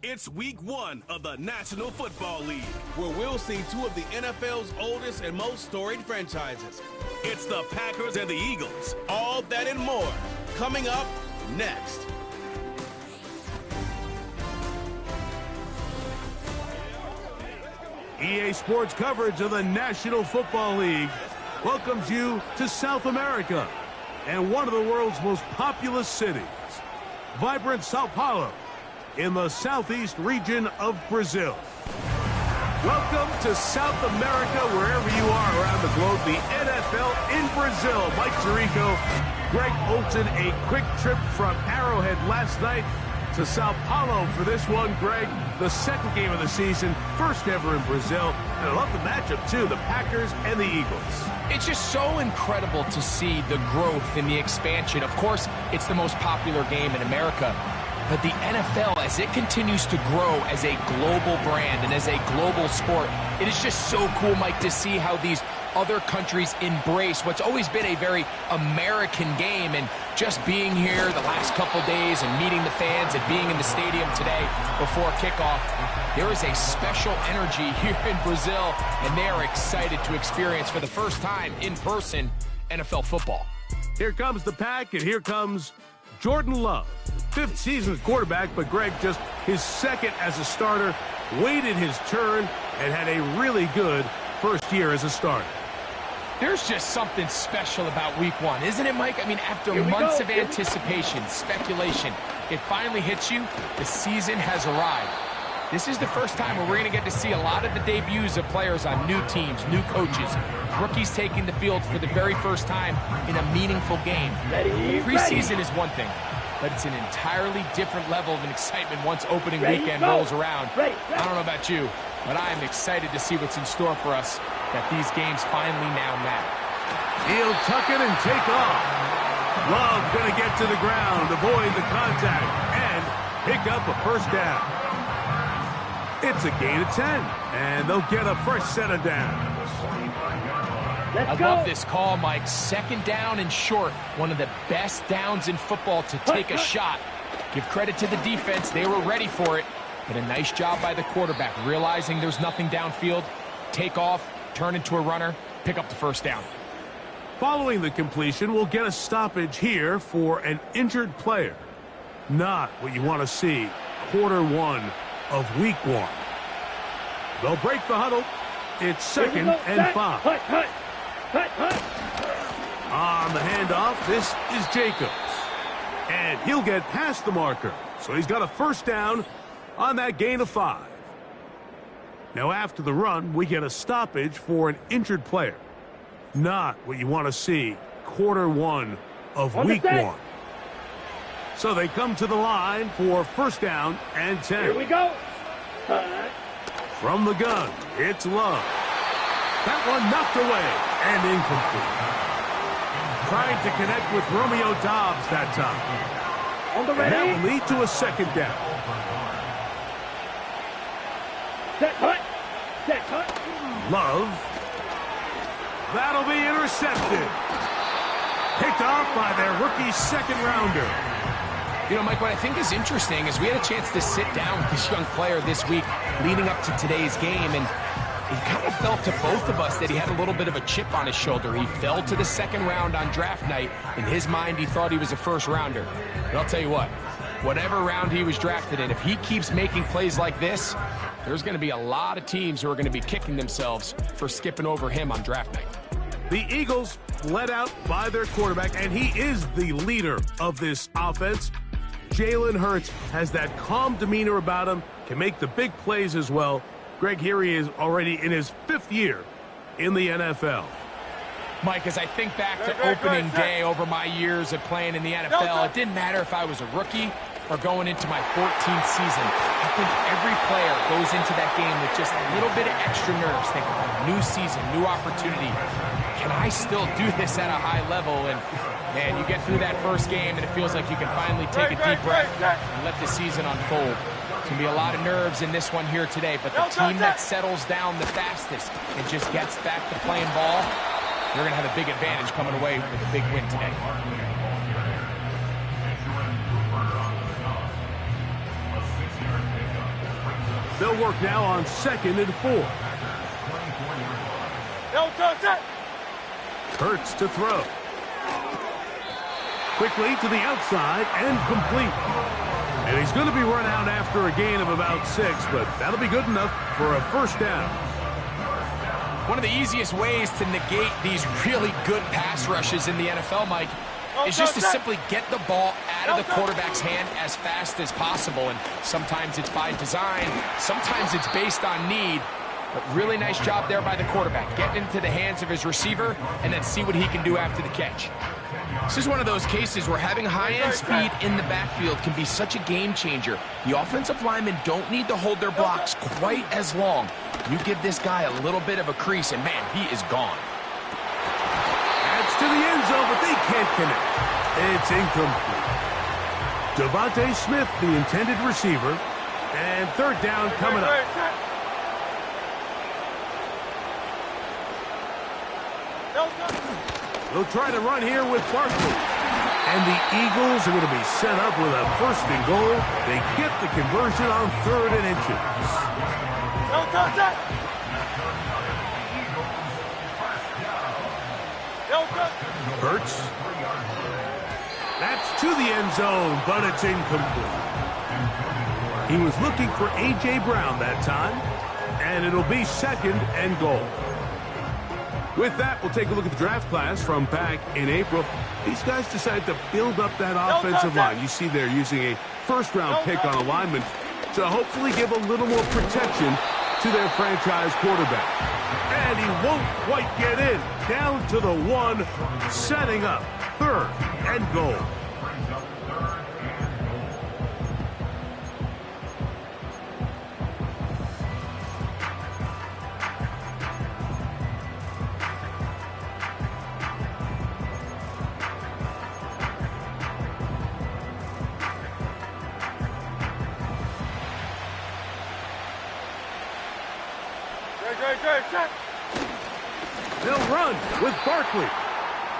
It's week 1 of the National Football League, where we'll see two of the NFL's oldest and most storied franchises. It's the Packers and the Eagles. All that and more coming up next. EA Sports coverage of the National Football League welcomes you to South America and one of the world's most populous cities, vibrant Sao Paulo, in the southeast region of Brazil. Welcome to South America, wherever you are around the globe, the NFL in Brazil. Mike Tirico, Greg Olson, a quick trip from Arrowhead last night to Sao Paulo for this one. Greg, the second game of the season, first ever in Brazil. And I love the matchup, too, the Packers and the Eagles. It's just so incredible to see the growth and the expansion. Of course, it's the most popular game in America. But the NFL, as it continues to grow as a global brand and as a global sport, it is just so cool, Mike, to see how these other countries embrace what's always been a very American game. And just being here the last couple days and meeting the fans and being in the stadium today before kickoff, there is a special energy here in Brazil, and they are excited to experience for the first time in person NFL football. Here comes the Pack, and here comes Jordan Love. 5th season as quarterback, but Greg just his second as a starter, waited his turn, and had a really good first year as a starter. There's just something special about week 1, isn't it, Mike? I mean, after months of anticipation, speculation, it finally hits you. The season has arrived. This is the first time where we're going to get to see a lot of the debuts of players on new teams, new coaches, rookies taking the field for the very first time in a meaningful game. Preseason is one thing, but it's an entirely different level of excitement once opening weekend rolls around. I don't know about you, but I am excited to see what's in store for us, that these games finally now matter. He'll tuck it and take off. Love going to get to the ground, avoid the contact, and pick up a first down. It's a gain of 10, and they'll get a fresh set of downs. I love this call, Mike. Second down and short. One of the best downs in football to take a shot. Give credit to the defense. They were ready for it. But a nice job by the quarterback, realizing there's nothing downfield. Take off, turn into a runner, pick up the first down. Following the completion, we'll get a stoppage here for an injured player. Not what you want to see. Quarter 1 of week 1. They'll break the huddle. It's 2nd and 5. On the handoff, this is Jacobs. And he'll get past the marker. So he's got a first down on that gain of 5. Now after the run, we get a stoppage for an injured player. Not what you want to see. Quarter 1 of week 1. So they come to the line for first down and 10. Here we go. From the gun, it's Love. That one knocked away and incomplete. Trying to connect with Romeo Doubs that time. On the ready. And that will lead to a second down. Set cut. Set cut. Love. That'll be intercepted. Picked off by their rookie second rounder. You know, Mike, what I think is interesting is we had a chance to sit down with this young player this week leading up to today's game, and it kind of felt to both of us that he had a little bit of a chip on his shoulder. He fell to the second round on draft night. In his mind, he thought he was a first rounder. But I'll tell you what, whatever round he was drafted in, if he keeps making plays like this, there's going to be a lot of teams who are going to be kicking themselves for skipping over him on draft night. The Eagles led out by their quarterback, and he is the leader of this offense. Jalen Hurts has that calm demeanor about him, can make the big plays as well. Greg, here he is already in his 5th year in the NFL. Mike, as I think back to opening day over my years of playing in the NFL, it didn't matter if I was a rookie or going into my 14th season. I think every player goes into that game with just a little bit of extra nerves, thinking, new season, new opportunity. Can I still do this at a high level? And man, you get through that first game and it feels like you can finally take a deep breath and let the season unfold. It's going to be a lot of nerves in this one here today, but the team that settles down the fastest and just gets back to playing ball, they're going to have a big advantage coming away with a big win today. They'll work now on 2nd and 4. Hurts to throw. Quickly to the outside and complete. And he's going to be run out after a gain of about 6, but that'll be good enough for a first down. One of the easiest ways to negate these really good pass rushes in the NFL, Mike, is just to simply get the ball out of the quarterback's hand as fast as possible. And sometimes it's by design, sometimes it's based on need. But really nice job there by the quarterback. Getting into the hands of his receiver and then see what he can do after the catch. This is one of those cases where having high-end speed in the backfield can be such a game changer. The offensive linemen don't need to hold their blocks quite as long. You give this guy a little bit of a crease, and man, he is gone. Adds to the end zone, but they can't connect. It's incomplete. Devontae Smith, the intended receiver, and 3rd down coming up. They'll try to run here with Barkley. And the Eagles are going to be set up with a 1st and goal. They get the conversion on 3rd and inches. Hurts. That's to the end zone, but it's incomplete. He was looking for A.J. Brown that time, and it'll be 2nd and goal. With that, we'll take a look at the draft class from back in April. These guys decided to build up that offensive line. You see they're using a 1st-round pick on a lineman to hopefully give a little more protection to their franchise quarterback. And he won't quite get in. Down to the 1, setting up 3rd and goal. They'll run with Barkley.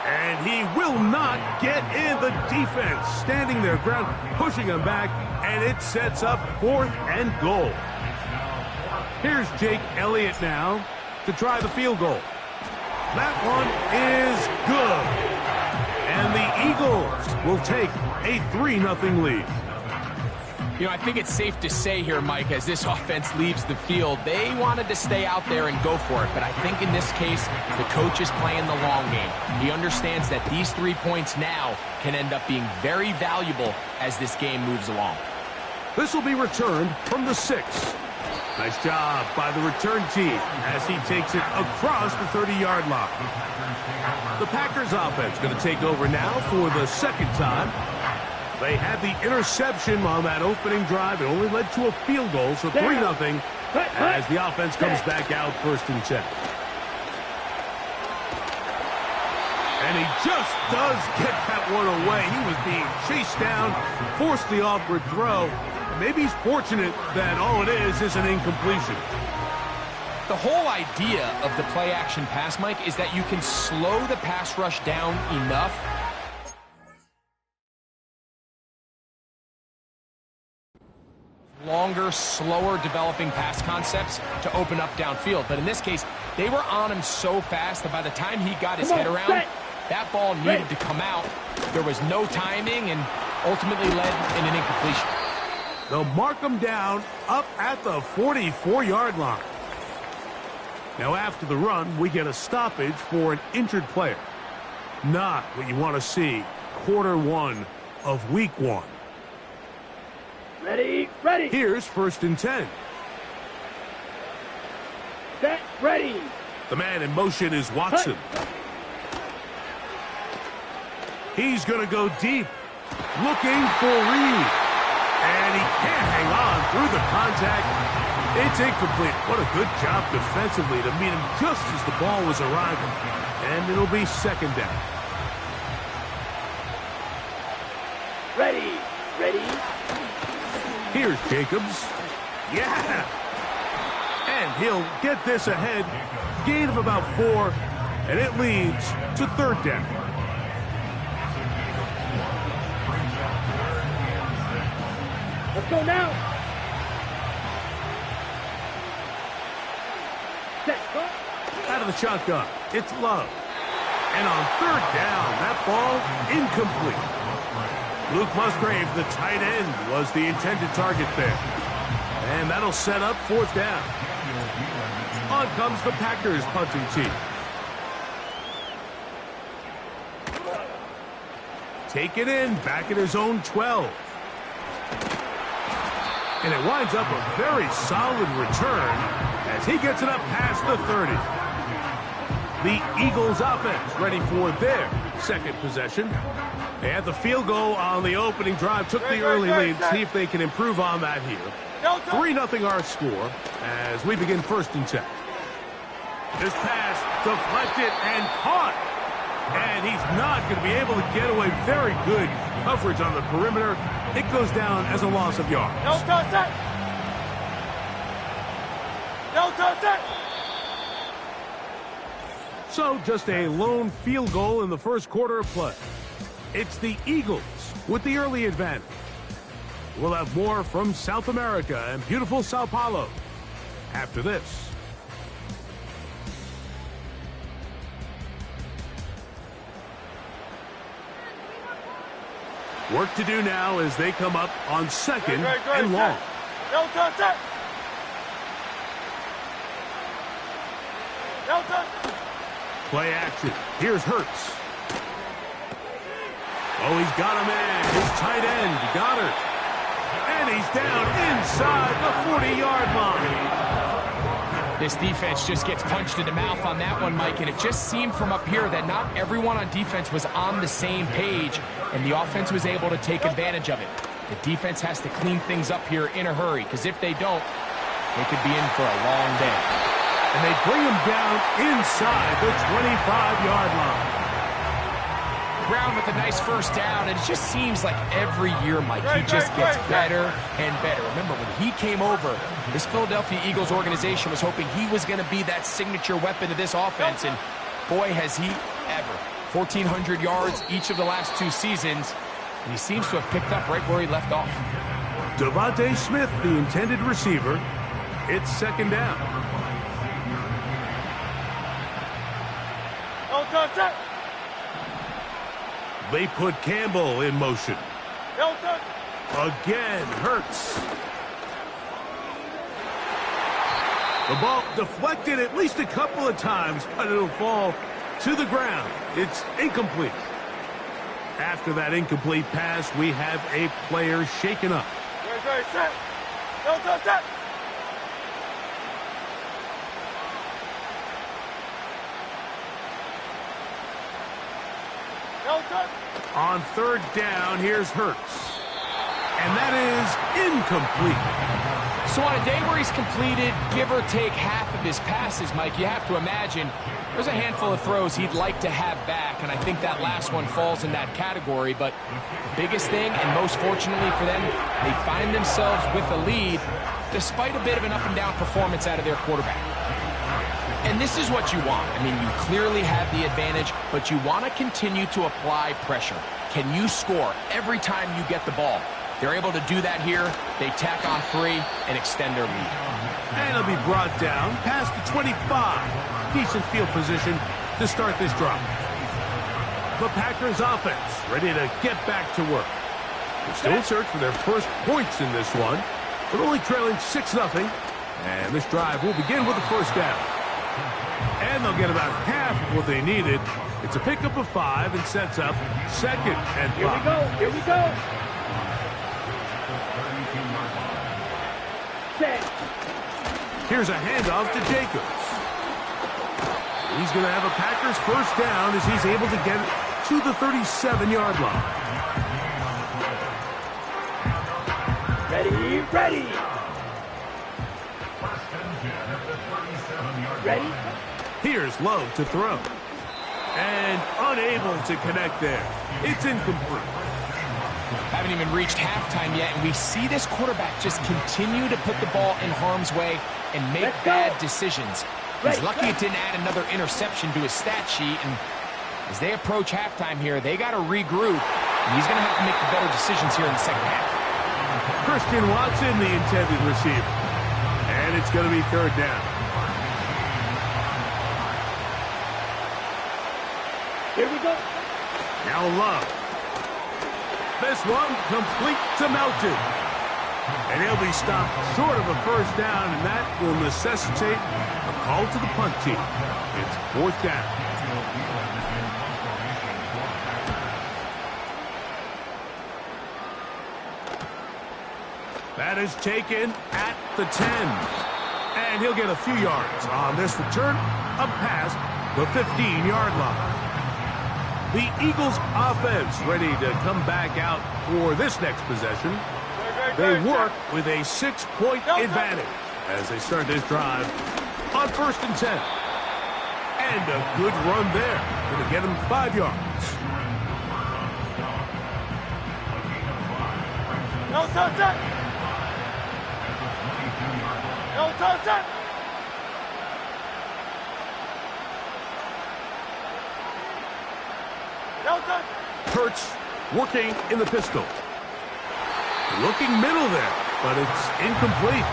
And he will not get in. The defense standing their ground, pushing him back, and it sets up 4th and goal. Here's Jake Elliott now to try the field goal. That one is good. And the Eagles will take a 3-0 lead. You know, I think it's safe to say here, Mike, as this offense leaves the field, they wanted to stay out there and go for it. But I think in this case, the coach is playing the long game. He understands that these 3 points now can end up being very valuable as this game moves along. This will be returned from the 6. Nice job by the return team as he takes it across the 30-yard line. The Packers offense going to take over now for the 2nd time. They had the interception on that opening drive. It only led to a field goal, so 3-0 as the offense comes back out 1st and 10. And he just does get that one away. He was being chased down, forced the awkward throw. Maybe he's fortunate that all it is an incompletion. The whole idea of the play-action pass, Mike, is that you can slow the pass rush down enough longer, slower developing pass concepts to open up downfield. But in this case, they were on him so fast that by the time he got his head around, that ball needed to come out. There was no timing and ultimately led in an incompletion. They'll mark him down up at the 44-yard line. Now after the run, we get a stoppage for an injured player. Not what you want to see quarter 1 of week 1. Ready, ready. Here's 1st and 10. Set, ready. The man in motion is Watson. He's going to go deep, looking for Reed. And he can't hang on through the contact. It's incomplete. What a good job defensively to meet him just as the ball was arriving. And it'll be 2nd down. Ready, ready. Here's Jacobs. Yeah! And he'll get this ahead. Gain of about 4, and it leads to 3rd down. Let's go now. set. Out of the shotgun, it's Love. And on third down, that ball incomplete. Luke Musgrave, the tight end, was the intended target there. And that'll set up fourth down. On comes the Packers punting team. Take it in, back at his own 12. And it winds up a very solid return as he gets it up past the 30. The Eagles offense ready for their second possession. And the field goal on the opening drive took the early lead. See if they can improve on that here. 3-0 our score as we begin 1st and 10. This pass deflected and caught. And he's not going to be able to get away. Very good coverage on the perimeter. It goes down as a loss of yards. No touch it. No touch it. So just a lone field goal in the first quarter of play. It's the Eagles with the early advantage. We'll have more from South America and beautiful Sao Paulo after this. Work to do now as they come up on second and long. No touch it. No touch. Play action. Here's Hurts. Oh, he's got him in. His tight end, Goddard. And he's down inside the 40-yard line. This defense just gets punched in the mouth on that one, Mike, and it just seemed from up here that not everyone on defense was on the same page, and the offense was able to take advantage of it. The defense has to clean things up here in a hurry, because if they don't, they could be in for a long day. And they bring him down inside the 25-yard line. Brown with a nice first down, and it just seems like every year, Mike, he just gets better and better. Remember, when he came over, this Philadelphia Eagles organization was hoping he was going to be that signature weapon to this offense, and boy, has he ever. 1,400 yards each of the last 2 seasons, and he seems to have picked up right where he left off. Devontae Smith, the intended receiver. It's second down. No touch it. They put Campbell in motion. No touch. Again, Hurts. The ball deflected at least a couple of times, but it'll fall to the ground. It's incomplete. After that incomplete pass, we have a player shaken up. Ready, set. No touch it. No touch. On third down, here's Hurts. And that is incomplete. So on a day where he's completed, give or take half of his passes, Mike, you have to imagine there's a handful of throws he'd like to have back, and I think that last one falls in that category. But the biggest thing, and most fortunately for them, they find themselves with a lead despite a bit of an up-and-down performance out of their quarterback. And this is what you want. I mean, you clearly have the advantage, but you want to continue to apply pressure. Can you score every time you get the ball? They're able to do that here. They tack on 3 and extend their lead. And it'll be brought down past the 25. Decent field position to start this drive. The Packers offense ready to get back to work. They're still in search for their first points in this one, but only trailing 6-0. And this drive will begin with the first down. And they'll get about half of what they needed. It's a pickup of 5 and sets up second and 5. Here we go. Here we go. Set. Here's a handoff to Jacobs. He's going to have a Packers first down as he's able to get it to the 37-yard line. Ready, ready. Ready? Here's Love to throw. And unable to connect there. It's incomplete. Haven't even reached halftime yet, and we see this quarterback just continue to put the ball in harm's way and make bad decisions. He's lucky it didn't add another interception to his stat sheet, and as they approach halftime here, they got to regroup, and he's going to have to make the better decisions here in the second half. Christian Watson, the intended receiver. And it's going to be third down. Here we go. Now Love. This one complete to Melton. And he'll be stopped short of a first down, and that will necessitate a call to the punt team. It's 4th down. That is taken at the 10. And he'll get a few yards on this return, a pass, the 15-yard line. The Eagles offense ready to come back out for this next possession. They work with a 6-point advantage as they start this drive on 1st and 10. And a good run there. Going to get them 5 yards. No touchdown. No touchdown. No touchdown. Hurts working in the pistol. Looking middle there, but it's incomplete.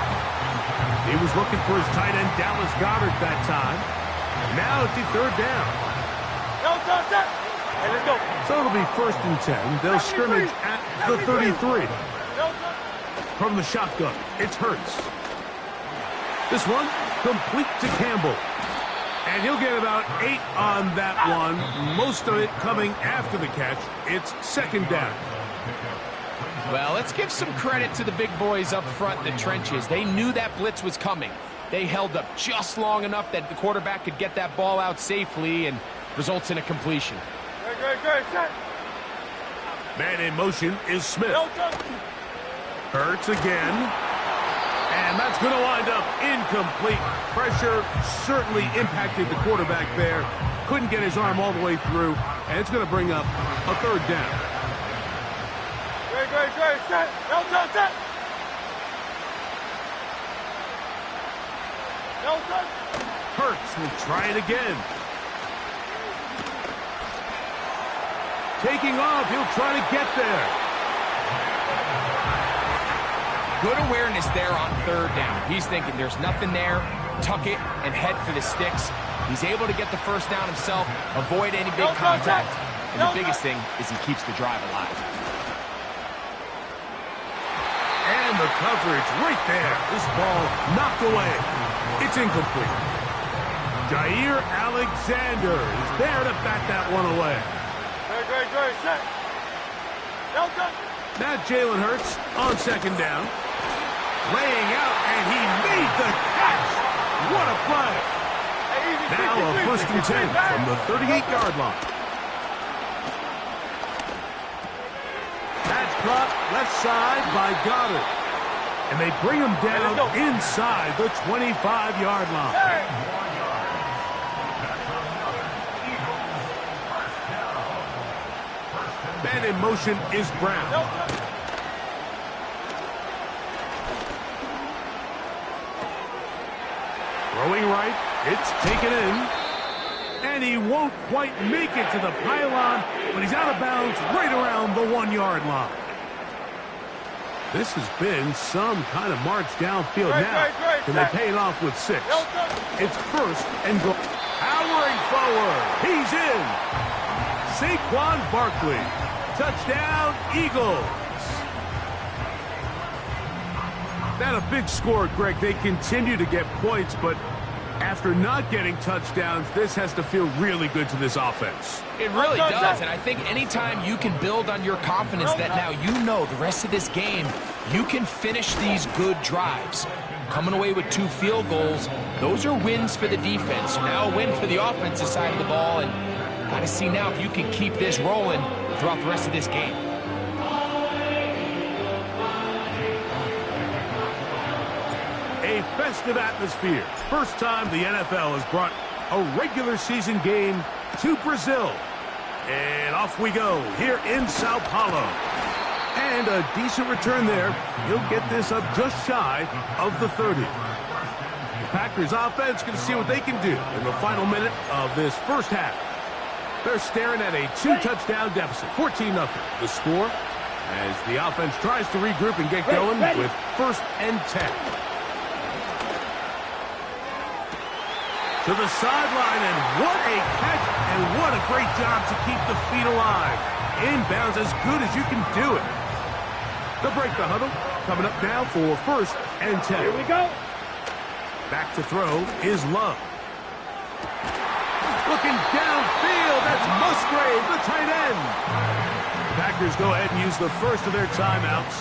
He was looking for his tight end, Dallas Goedert, that time. Now it's the 3rd down. No touchdown. Hey, let's go. So it'll be 1st and 10. They'll scrimmage at the 33. No touchdown. From the shotgun, it's Hurts. This one, complete to Campbell. And he'll get about 8 on that one, most of it coming after the catch. It's 2nd down. Well, let's give some credit to the big boys up front in the trenches. They knew that blitz was coming. They held up just long enough that the quarterback could get that ball out safely and results in a completion. Great, set. Man in motion is Smith. No touchdown. Hurts again. And that's going to wind up incomplete. Pressure certainly impacted the quarterback there. Couldn't get his arm all the way through. And it's going to bring up a 3rd down. Great, set. No touchdown. No touchdown. Hurts will try it again. Taking off, he'll try to get there. Good awareness there on 3rd down. He's thinking there's nothing there, tuck it, and head for the sticks. He's able to get the 1st down himself, avoid any big contact, and the biggest thing is he keeps the drive alive. And the coverage right there. This ball knocked away. It's incomplete. Jair Alexander is there to bat that one away. Great, set. No touchdown. Now Jalen Hurts on 2nd down. Laying out, and he made the catch. What a play. Now a 1st and 10 from the 38-yard line. That's caught left side by Goedert. And they bring him down inside the 25-yard line. Man in motion is Brown. Throwing right, it's taken in. And he won't quite make it to the pylon, but he's out of bounds right around the 1-yard line. This has been some kind of march downfield now. Can they pay it off with 6? It's 1st and goal. Powering forward. He's in. Saquon Barkley. Touchdown, Eagles. Not a big score, Greg. They continue to get points, but after not getting touchdowns, this has to feel really good to this offense. It really does, and I think anytime you can build on your confidence that now you know the rest of this game, you can finish these good drives. Coming away with 2 field goals, those are wins for the defense. Now a win for the offensive side of the ball, and got to see now if you can keep this rolling throughout the rest of this game. A festive atmosphere. First time the NFL has brought a regular season game to Brazil. And off we go here in Sao Paulo. And a decent return there. He'll get this up just shy of the 30. The Packers offense going to see what they can do in the final minute of this first half. They're staring at a 2-touchdown deficit, 14-0. The score as the offense tries to regroup and get going with 1st and 10. To the sideline, and what a catch, and what a great job to keep the feet alive. Inbounds as good as you can do it. They'll break the huddle. Coming up now for 1st and 10. Here we go. Back to throw is Love. Looking downfield, that's Musgrave, the tight end. Packers go ahead and use the first of their timeouts,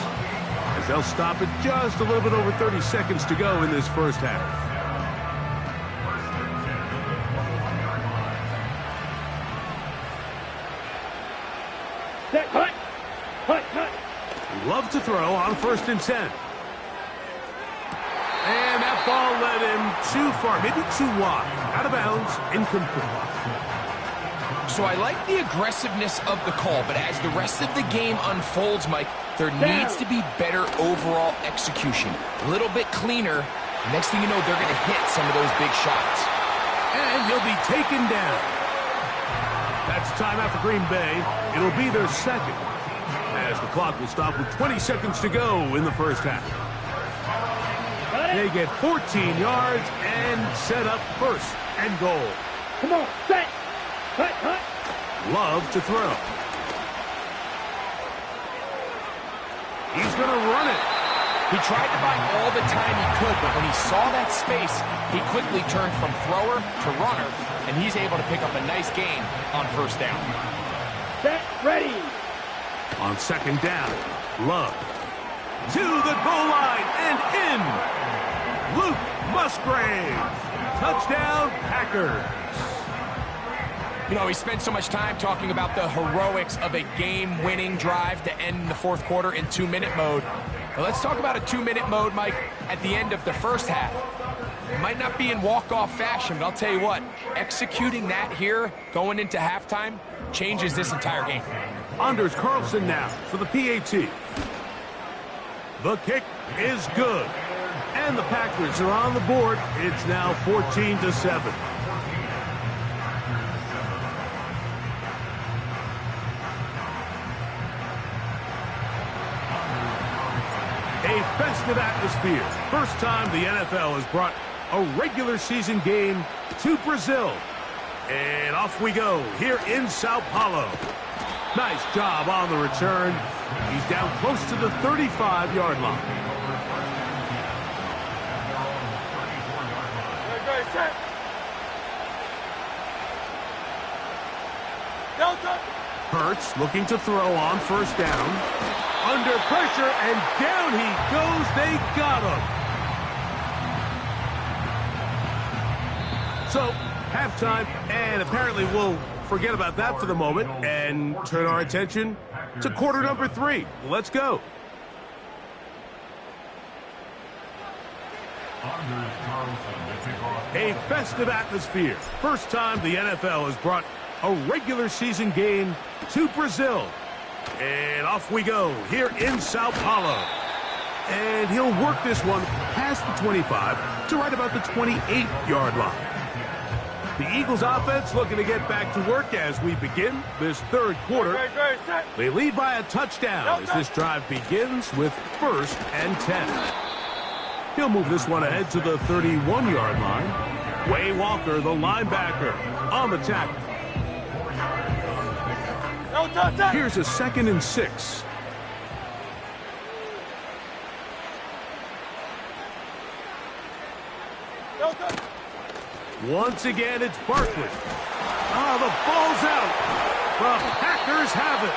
as they'll stop it just a little bit over 30 seconds to go in this first half. Set, cut. Cut, cut. Love to throw on 1st and 10. And that ball led him too far, maybe too wide. Out of bounds, incomplete. So I like the aggressiveness of the call, but as the rest of the game unfolds, Mike, there needs to be better overall execution. A little bit cleaner. Next thing you know, they're going to hit some of those big shots. And he'll be taken down. That's timeout for Green Bay. It'll be their second, as the clock will stop with 20 seconds to go in the first half. They get 14 yards and set up 1st and goal. Come on, set. Cut, cut. Love to throw. He's going to run it. He tried to buy all the time he could, but when he saw that space, he quickly turned from thrower to runner, and he's able to pick up a nice gain on 1st down. Set, ready. On 2nd down, Love. To the goal line and in. Luke Musgrave. Touchdown, Packers. You know, we spent so much time talking about the heroics of a game-winning drive to end the 4th quarter in 2-minute mode. Well, let's talk about a 2-minute mode, Mike, at the end of the first half. It might not be in walk-off fashion, but I'll tell you what, executing that here going into halftime changes this entire game. Anders Carlson now for the PAT. The kick is good. And the Packers are on the board. It's now 14-7. A festive atmosphere. First time the NFL has brought a regular season game to Brazil. And off we go here in Sao Paulo. Nice job on the return. He's down close to the 35-yard line. Great, set. Delta. Hurts looking to throw on 1st down. Under pressure, and down he goes. They got him. So, halftime, and apparently we'll forget about that for the moment and turn our attention to quarter number 3. Let's go. A festive atmosphere. First time the NFL has brought a regular season game to Brazil. And off we go here in Sao Paulo. And he'll work this one past the 25 to right about the 28-yard line. The Eagles offense looking to get back to work as we begin this 3rd quarter. They lead by a touchdown as this drive begins with 1st and 10. He'll move this one ahead to the 31-yard line. Way Walker, the linebacker, on the tackle. Here's a 2nd and 6. Once again, it's Barkley. The ball's out. The Packers have it.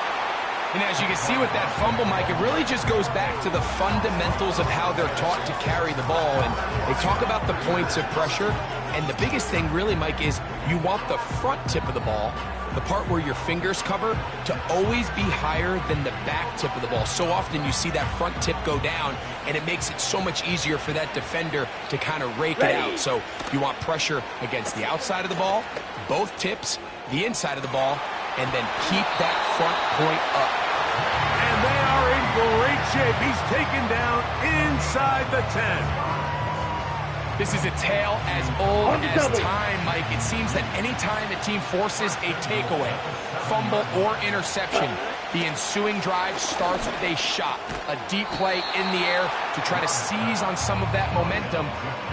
And as you can see with that fumble, Mike, it really just goes back to the fundamentals of how they're taught to carry the ball. And they talk about the points of pressure. And the biggest thing really, Mike, is you want the front tip of the ball, the part where your fingers cover, to always be higher than the back tip of the ball. So often you see that front tip go down, and it makes it so much easier for that defender to kind of rake it out. So you want pressure against the outside of the ball, both tips, the inside of the ball, and then keep that front point up. And they are in great shape. He's taken down inside the 10. This is a tale as old as time, Mike. It seems that anytime a team forces a takeaway, fumble, or interception, the ensuing drive starts with a shot, a deep play in the air to try to seize on some of that momentum.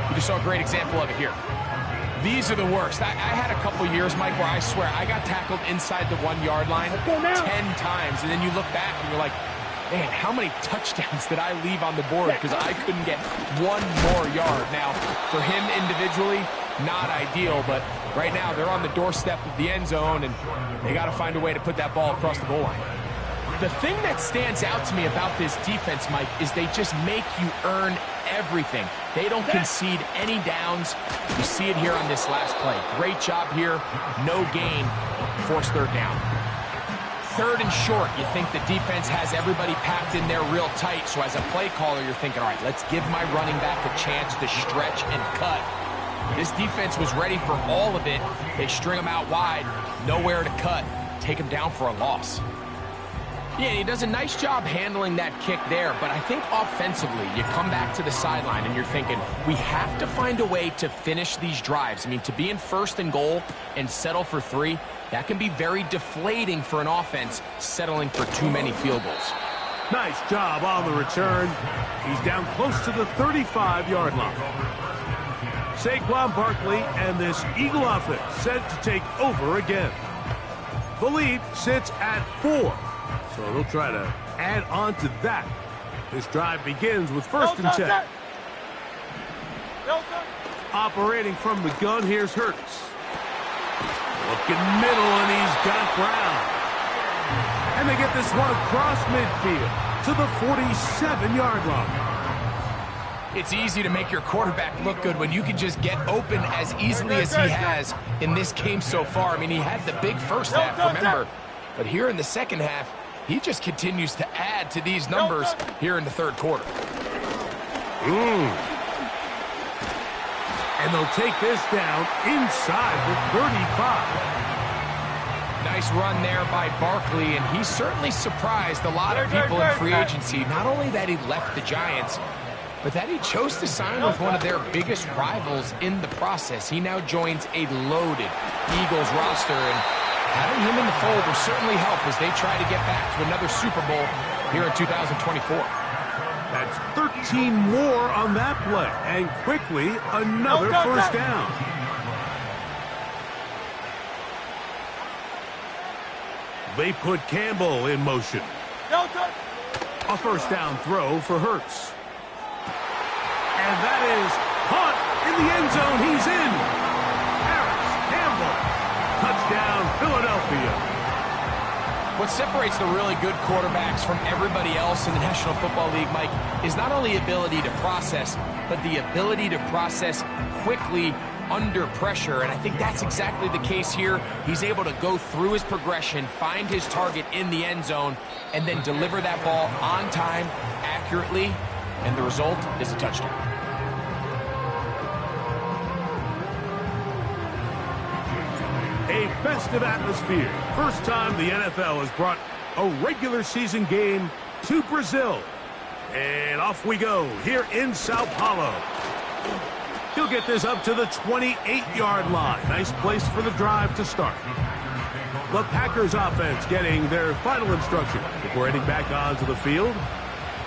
We just saw a great example of it here. These are the worst. I had a couple years, Mike, where I swear I got tackled inside the 1-yard line 10 times, and then you look back and you're like, man, how many touchdowns did I leave on the board because I couldn't get one more yard? Now, for him individually, not ideal, but right now they're on the doorstep of the end zone, and they got to find a way to put that ball across the goal line. The thing that stands out to me about this defense, Mike, is they just make you earn everything. They don't concede any downs. You see it here on this last play. Great job here. No gain. Forced third down. Third and short, you think the defense has everybody packed in there real tight, so as a play caller, you're thinking, all right, let's give my running back a chance to stretch and cut. This defense was ready for all of it. They string them out wide, nowhere to cut, take them down for a loss. Yeah, he does a nice job handling that kick there, but I think offensively, you come back to the sideline and you're thinking, we have to find a way to finish these drives. I mean, to be in first and goal and settle for 3, that can be very deflating for an offense settling for too many field goals. Nice job on the return. He's down close to the 35-yard line. Saquon Barkley and this Eagle offense set to take over again. The lead sits at 4. So they'll try to add on to that. This drive begins with first and 10. Operating from the gun, here's Hurts. Looking middle, and he's got Brown. And they get this one across midfield to the 47-yard line. It's easy to make your quarterback look good when you can just get open as easily as he has in this game so far. I mean, he had the big first half, remember. But here in the second half, he just continues to add to these numbers here in the third quarter. And they'll take this down inside the 35. Nice run there by Barkley, and he certainly surprised a lot of people in free agency. Not only that he left the Giants, but that he chose to sign with one of their biggest rivals in the process. He now joins a loaded Eagles roster, and having him in the fold will certainly help as they try to get back to another Super Bowl here in 2024. That's 13 more on that play, and quickly another first down. They put Campbell in motion. A first down throw for Hurts. And that is caught in the end zone. He's in. Harris, Campbell. Touchdown, Philadelphia. What separates the really good quarterbacks from everybody else in the National Football League, Mike, is not only ability to process, but the ability to process quickly under pressure. And I think that's exactly the case here. He's able to go through his progression, find his target in the end zone, and then deliver that ball on time, accurately, and the result is a touchdown. A festive atmosphere. First time the NFL has brought a regular season game to Brazil. And off we go here in Sao Paulo. He'll get this up to the 28-yard line. Nice place for the drive to start. The Packers offense getting their final instruction before heading back onto the field.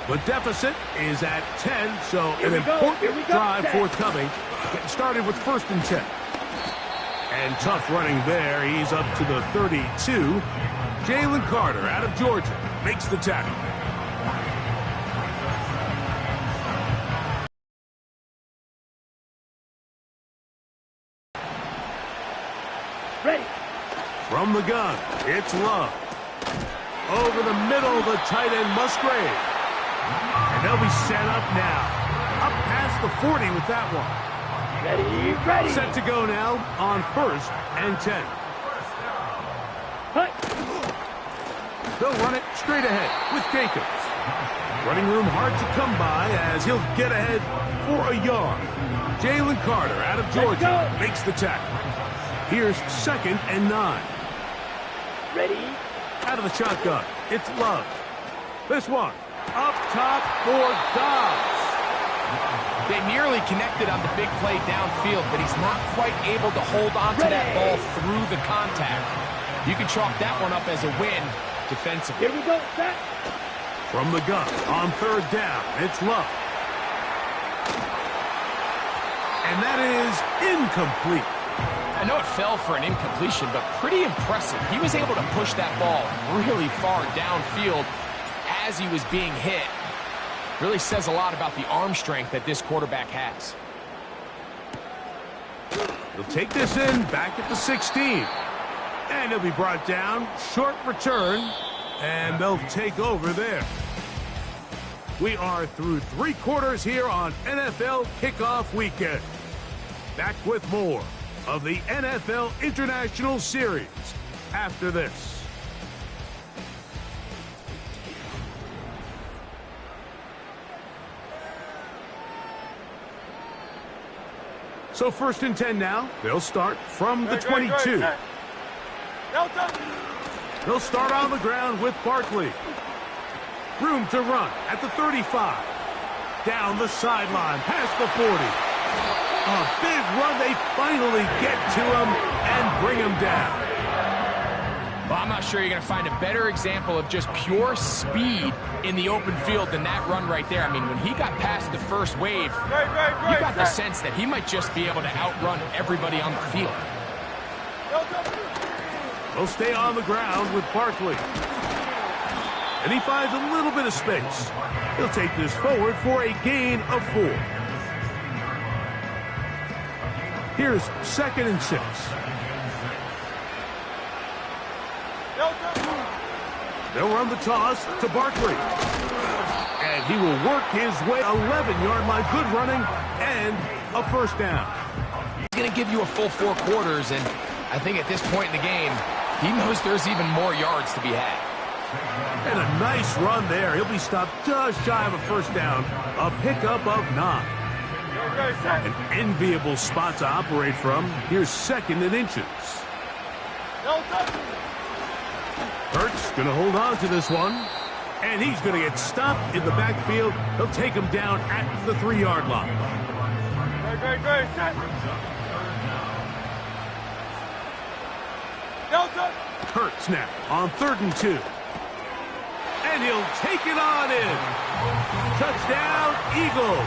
The deficit is at 10, so an important drive forthcoming. Getting started with first and 10. And tough running there. He's up to the 32. Jalen Carter out of Georgia makes the tackle. Ready. From the gun, it's Love. Over the middle, the tight end Musgrave. And they'll be set up now. Up past the 40 with that one. Ready. Set to go now on first and 10. Hut. They'll run it straight ahead with Jacobs. Running room hard to come by as he'll get ahead for a yard. Jalen Carter out of Georgia makes the tackle. Here's second and 9. Ready. Out of the shotgun, it's Love. This one up top for Dobbs. They nearly connected on the big play downfield, but he's not quite able to hold on to that ball through the contact. You can chalk that one up as a win defensively. Here we go, set. From the gun on third down, it's Love. And that is incomplete. I know it fell for an incompletion, but pretty impressive. He was able to push that ball really far downfield as he was being hit. Really says a lot about the arm strength that this quarterback has. He'll take this in back at the 16. And he'll be brought down. Short return. And they'll take over there. We are through 3 quarters here on NFL Kickoff Weekend. Back with more of the NFL International Series after this. So 1st and 10 now. They'll start from the 22. They'll start on the ground with Barkley. Room to run at the 35. Down the sideline, past the 40. A big run. They finally get to him and bring him down. Well, I'm not sure you're going to find a better example of just pure speed in the open field than that run right there. I mean, when he got past the first wave, you got the sense that he might just be able to outrun everybody on the field. They'll stay on the ground with Barkley. And he finds a little bit of space. He'll take this forward for a gain of 4. Here's 2nd and 6. They'll run the toss to Barkley. And he will work his way 11-yard line. Good running and a 1st down. He's going to give you a full 4 quarters, and I think at this point in the game, he knows there's even more yards to be had. And a nice run there. He'll be stopped just shy of a 1st down. A pickup of 9. An enviable spot to operate from. Here's 2nd and inches. Hurts going to hold on to this one. And he's going to get stopped in the backfield. He'll take him down at the 3-yard line. Hurts now on 3rd and 2. And he'll take it on in. Touchdown, Eagles.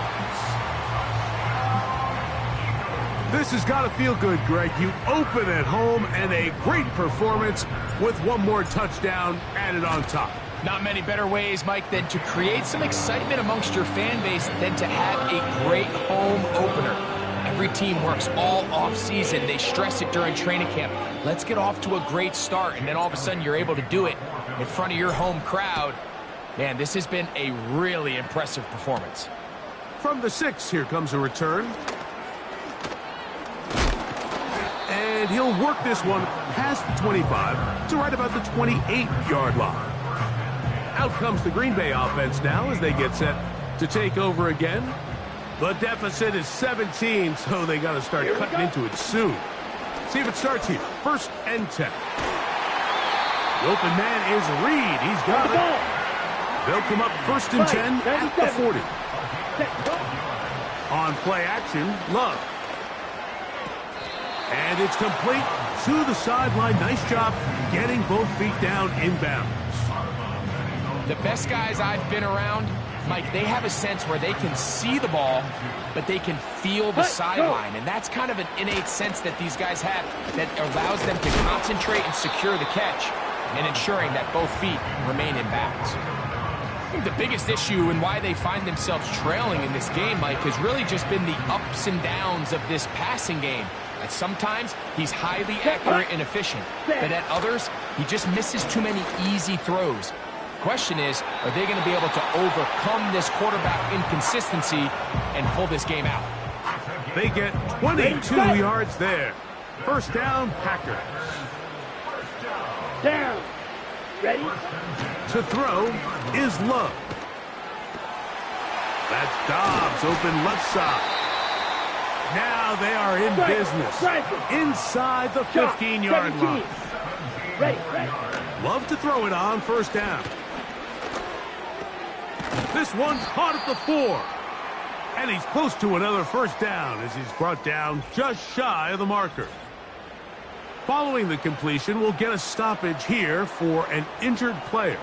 This has got to feel good, Greg. You open at home and a great performance with one more touchdown added on top. Not many better ways, Mike, than to create some excitement amongst your fan base than to have a great home opener. Every team works all off-season. They stress it during training camp. Let's get off to a great start, and then all of a sudden you're able to do it in front of your home crowd. Man, this has been a really impressive performance. From the 6, here comes a return. And he'll work this one past the 25 to right about the 28-yard line. Out comes the Green Bay offense now as they get set to take over again. The deficit is 17, so they got to start cutting into it soon. See if it starts here. 1st and 10. The open man is Reed. He's got it. They'll come up 1st and 10 at the 40. On play action, Love. And it's complete to the sideline. Nice job getting both feet down inbounds. The best guys I've been around, Mike, they have a sense where they can see the ball, but they can feel the sideline. And that's kind of an innate sense that these guys have that allows them to concentrate and secure the catch and ensuring that both feet remain in bounds. I think the biggest issue and why they find themselves trailing in this game, Mike, has really just been the ups and downs of this passing game. At sometimes, he's highly accurate and efficient, but at others, he just misses too many easy throws. Question is, are they going to be able to overcome this quarterback inconsistency and pull this game out? They get 22 yards there. 1st down, Packers. Down. Ready? To throw is Love. That's Dobbs, open left side. Now they are in business. Inside the 15-yard line. Ready. Love to throw it on 1st down. This one caught at the 4. And he's close to another 1st down as he's brought down just shy of the marker. Following the completion, we'll get a stoppage here for an injured player.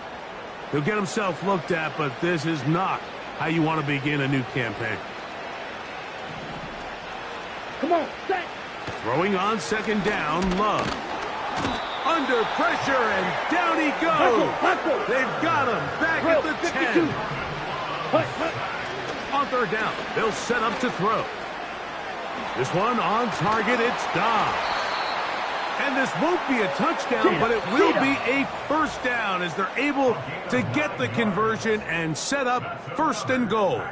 He'll get himself looked at, but this is not how you want to begin a new campaign. Come on, set. Throwing on second down, Love. Under pressure, and down he goes. They've got him back at the 10. On third down, they'll set up to throw. This one on target, it's Dobbs. And this won't be a touchdown, but it will be a first down as they're able to get the conversion and set up first and goal.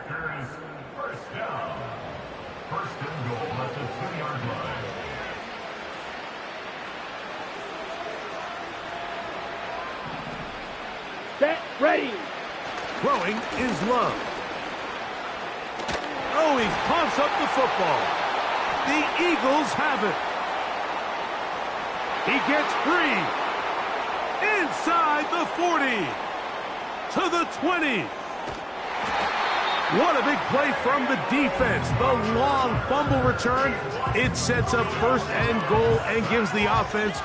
Set, ready. Throwing is Love. Oh, he pumps up the football. The Eagles have it. He gets free. Inside the 40. To the 20. What a big play from the defense. The long fumble return. It sets up first and goal and gives the offense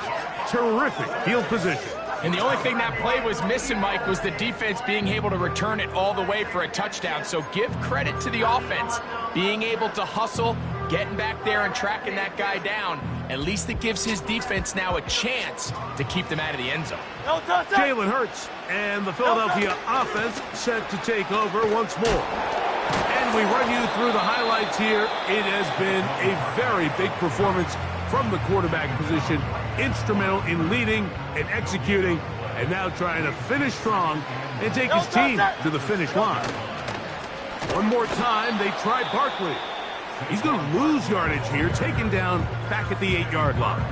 terrific field position. And the only thing that play was missing, Mike, was the defense being able to return it all the way for a touchdown. So give credit to the offense, being able to hustle, getting back there and tracking that guy down. At least it gives his defense now a chance to keep them out of the end zone. Jalen Hurts and the Philadelphia offense set to take over once more. And we run you through the highlights here. It has been a very big performance from the quarterback position, instrumental in leading and executing, and now trying to finish strong and take his team to the finish line. One more time, they try Barkley. He's going to lose yardage here, taken down back at the 8-yard line.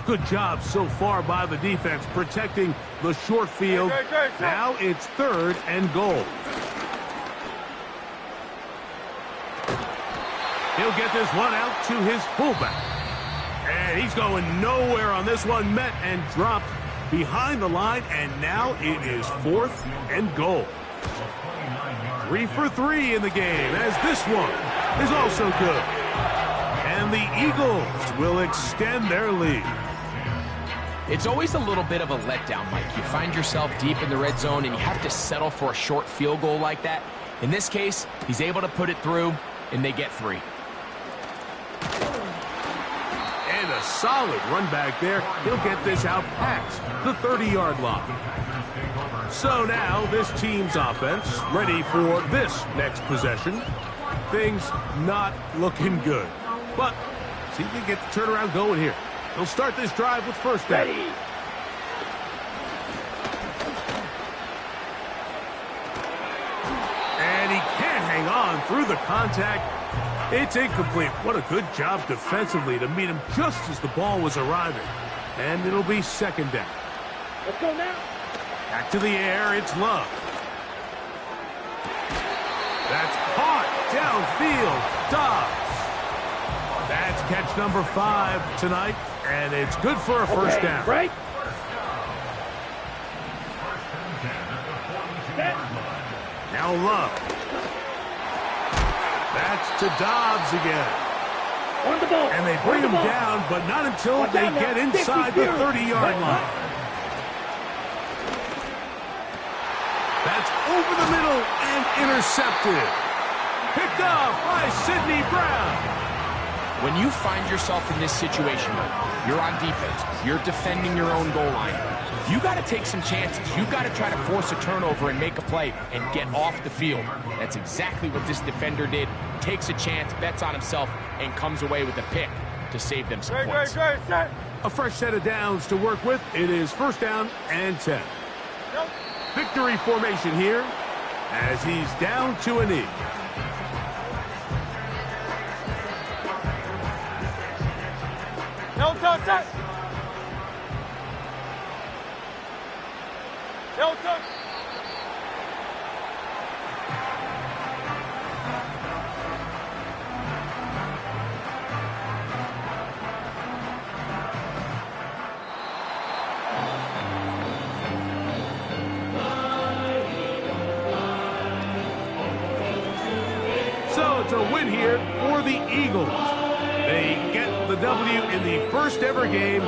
Good job so far by the defense protecting the short field. Now it's third and goal. He'll get this one out to his fullback. And he's going nowhere on this one. Met and dropped behind the line. And now it is fourth and goal. 3 for 3 in the game, as this one is also good. And the Eagles will extend their lead. It's always a little bit of a letdown, Mike. You find yourself deep in the red zone and you have to settle for a short field goal like that. In this case, he's able to put it through, and they get 3. And a solid run back there. He'll get this out past the 30-yard line. So now this team's offense ready for this next possession. Things not looking good. But see if we can get the turnaround going here. They'll start this drive with first down. Ready. And he can't hang on through the contact. It's incomplete. What a good job defensively to meet him just as the ball was arriving. And it'll be second down. Let's go now. Back to the air, it's Love. That's caught downfield. Dobbs. That's catch number 5 tonight, and it's good for a first down. Right. Now Love. That's to Dobbs again. On the ball. And they bring him down, but not until they get inside the 30-yard line. That's over the middle and intercepted. Picked off by Sidney Brown. When you find yourself in this situation, you're on defense, you're defending your own goal line, you got to take some chances. You got to try to force a turnover and make a play and get off the field. That's exactly what this defender did. Takes a chance, bets on himself, and comes away with a pick to save them some points. A fresh set of downs to work with. It is first down and 10. Victory formation here as he's down to a knee. No touch, set. No touch. So it's a win here for the Eagles. They get the W in the first ever game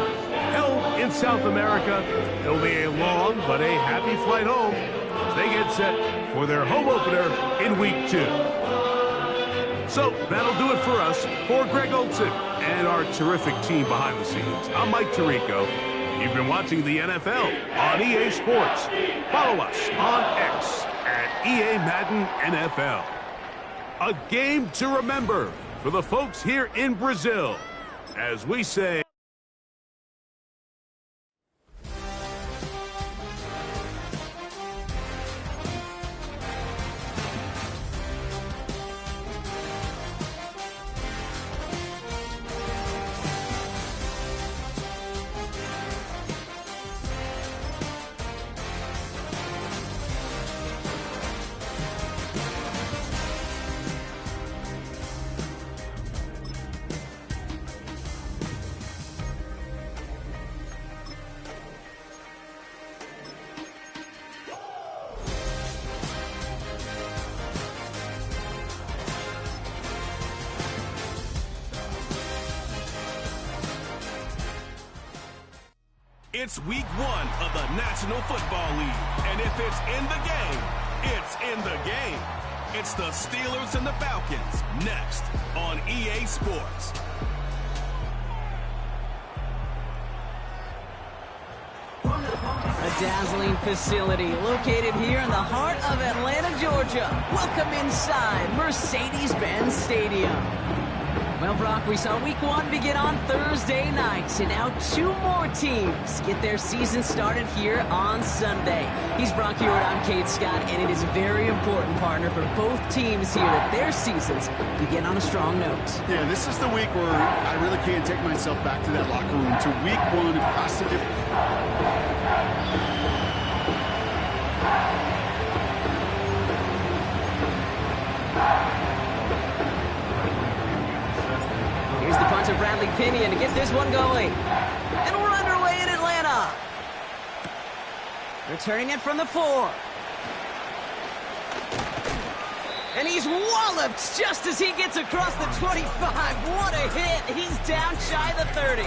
held in South America. It'll be a long but a happy flight home as they get set for their home opener in Week 2. So that'll do it for us. For Greg Olson and our terrific team behind the scenes, I'm Mike Tirico. You've been watching the NFL on EA Sports. Follow us on X at EA Madden NFL. A game to remember for the folks here in Brazil, as we say, It's Week 1 of the National Football League. And if it's in the game, it's in the game. It's the Steelers and the Falcons next on EA Sports. A dazzling facility located here in the heart of Atlanta, Georgia. Welcome inside Mercedes-Benz Stadium. Well, Brock, we saw Week 1 begin on Thursday night, and now 2 more teams get their season started here on Sunday. He's Brock Hewitt, I'm Kate Scott, and it is very important, partner, for both teams here that their seasons begin on a strong note. Yeah, this is the week where I really can't take myself back to that locker room, to Week 1 across the Here's the punter, Bradley Pinion, to get this one going. And we're underway in Atlanta. Returning it from the 4. And he's walloped just as he gets across the 25. What a hit. He's down shy of the 30.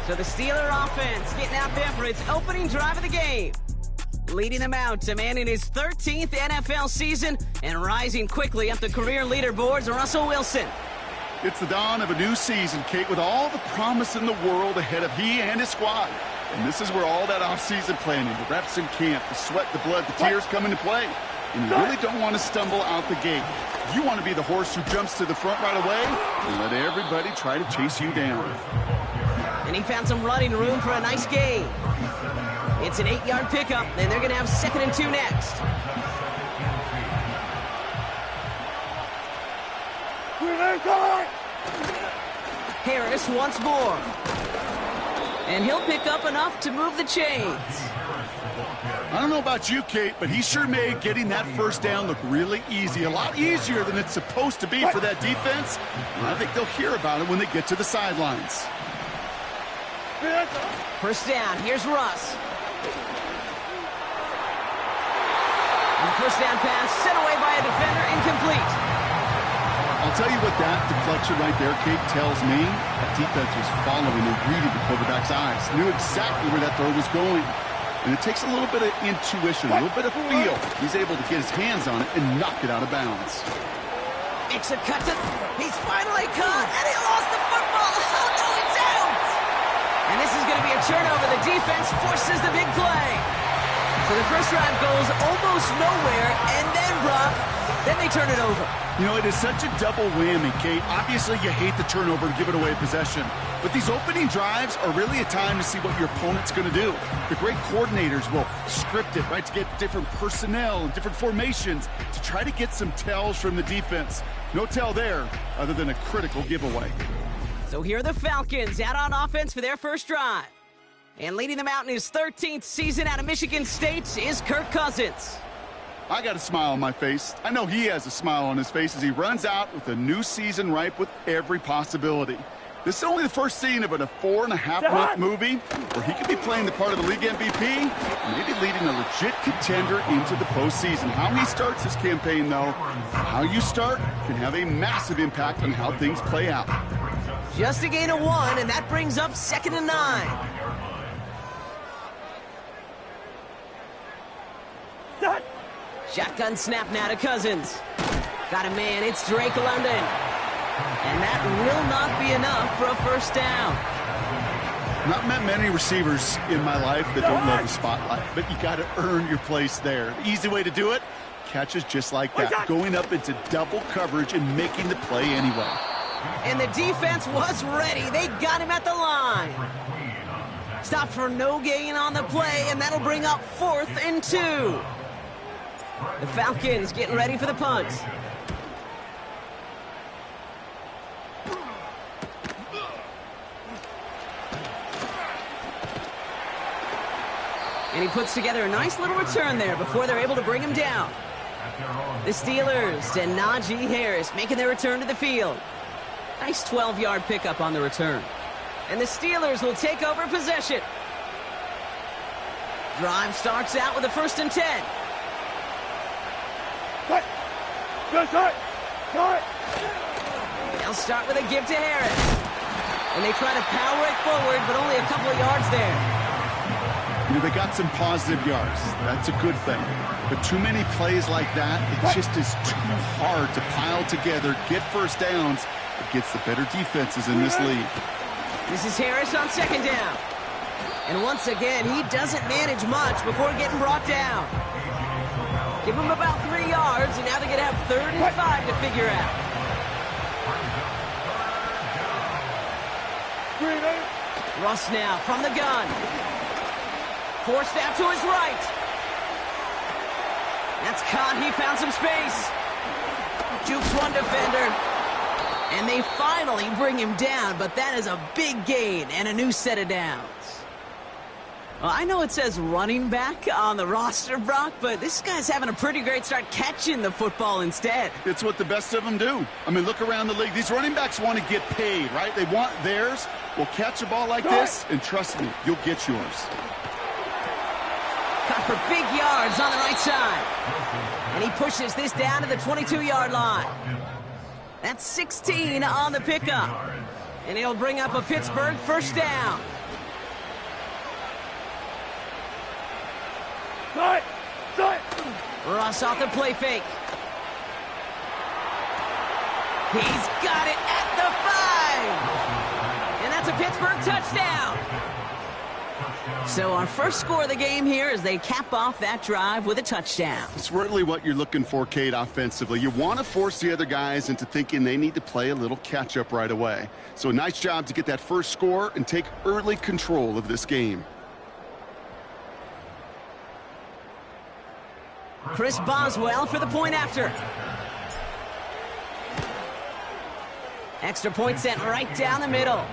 So the Steeler offense getting out there for its opening drive of the game. Leading them out, a man in his 13th NFL season and rising quickly up the career leaderboards, Russell Wilson. It's the dawn of a new season, Kate, with all the promise in the world ahead of he and his squad. And this is where all that off-season planning, the reps in camp, the sweat, the blood, the tears come into play. And you really don't want to stumble out the gate. You want to be the horse who jumps to the front right away and let everybody try to chase you down. And he found some running room for a nice gain. It's an 8-yard pickup, and they're going to have 2nd and 2 next. Harris once more. And he'll pick up enough to move the chains. I don't know about you, Kate, but he sure made getting that first down look really easy. A lot easier than it's supposed to be for that defense. And I think they'll hear about it when they get to the sidelines. First down, here's Russ. And the first down pass sent away by a defender, incomplete. I'll tell you what that deflection right there, Kate, tells me. That defense was following and reading the quarterback's eyes. Knew exactly where that throw was going. And it takes a little bit of intuition, a little bit of feel. He's able to get his hands on it and knock it out of bounds. Makes a cut to... He's finally caught, and he lost the football. Oh, no, it's out! And this is going to be a turnover. The defense forces the big play. So the first drive goes almost nowhere, and then, Brock, then they turn it over. You know, it is such a double whammy, Kate. Obviously, you hate the turnover and give it away possession. But these opening drives are really a time to see what your opponent's going to do. The great coordinators will script it, right, to get different personnel and different formations to try to get some tells from the defense. No tell there other than a critical giveaway. So here are the Falcons out on offense for their first drive. And leading them out in his 13th season out of Michigan State is Kirk Cousins. I got a smile on my face. I know he has a smile on his face as he runs out with a new season ripe with every possibility. This is only the first scene of a 4.5-month movie where he could be playing the part of the league MVP, maybe leading a legit contender into the postseason. How he starts this campaign, though, how you start can have a massive impact on how things play out. Just a gain of 1, and that brings up 2nd and 9. Shotgun snap now to Cousins. Got a man, it's Drake London. And that will not be enough for a first down. Not met many receivers in my life that don't love the spotlight, but you got to earn your place there. The easy way to do it, catches just like that, going up into double coverage and making the play anyway. And the defense was ready. They got him at the line. Stopped for no gain on the play, and that'll bring up 4th and 2. The Falcons getting ready for the punt. And he puts together a nice little return there before they're able to bring him down. The Steelers and Najee Harris making their return to the field. Nice 12-yard pickup on the return. And the Steelers will take over possession. Drive starts out with a 1st and 10. Cut! Good cut! Cut! They'll start with a give to Harris. And they try to power it forward, but only a couple of yards there. You know, they got some positive yards. That's a good thing. But too many plays like that, it just is too hard to pile together, get first downs against the better defenses in this league. This is Harris on 2nd down. And once again, he doesn't manage much before getting brought down. Give him about 3 yards, and now they're going to have 3rd and 5 to figure out. Russ now from the gun. Forced out to his right. That's caught. He found some space. Jukes one defender. And they finally bring him down, but that is a big gain and a new set of downs. Well, I know it says running back on the roster, Brock, but this guy's having a pretty great start catching the football instead. It's what the best of them do. I mean, look around the league. These running backs want to get paid, right? They want theirs. Well, catch a ball like this, and trust me, you'll get yours. Caught for big yards on the right side. And he pushes this down to the 22-yard line. That's 16 on the pickup. And he'll bring up a Pittsburgh 1st down. Russ off the play fake. He's got it at the 5. And that's a Pittsburgh touchdown. So our first score of the game here as they cap off that drive with a touchdown. It's really what you're looking for, Kate, offensively. You want to force the other guys into thinking they need to play a little catch-up right away. So a nice job to get that first score and take early control of this game. Chris Boswell for the point after. Extra point sent right down the middle.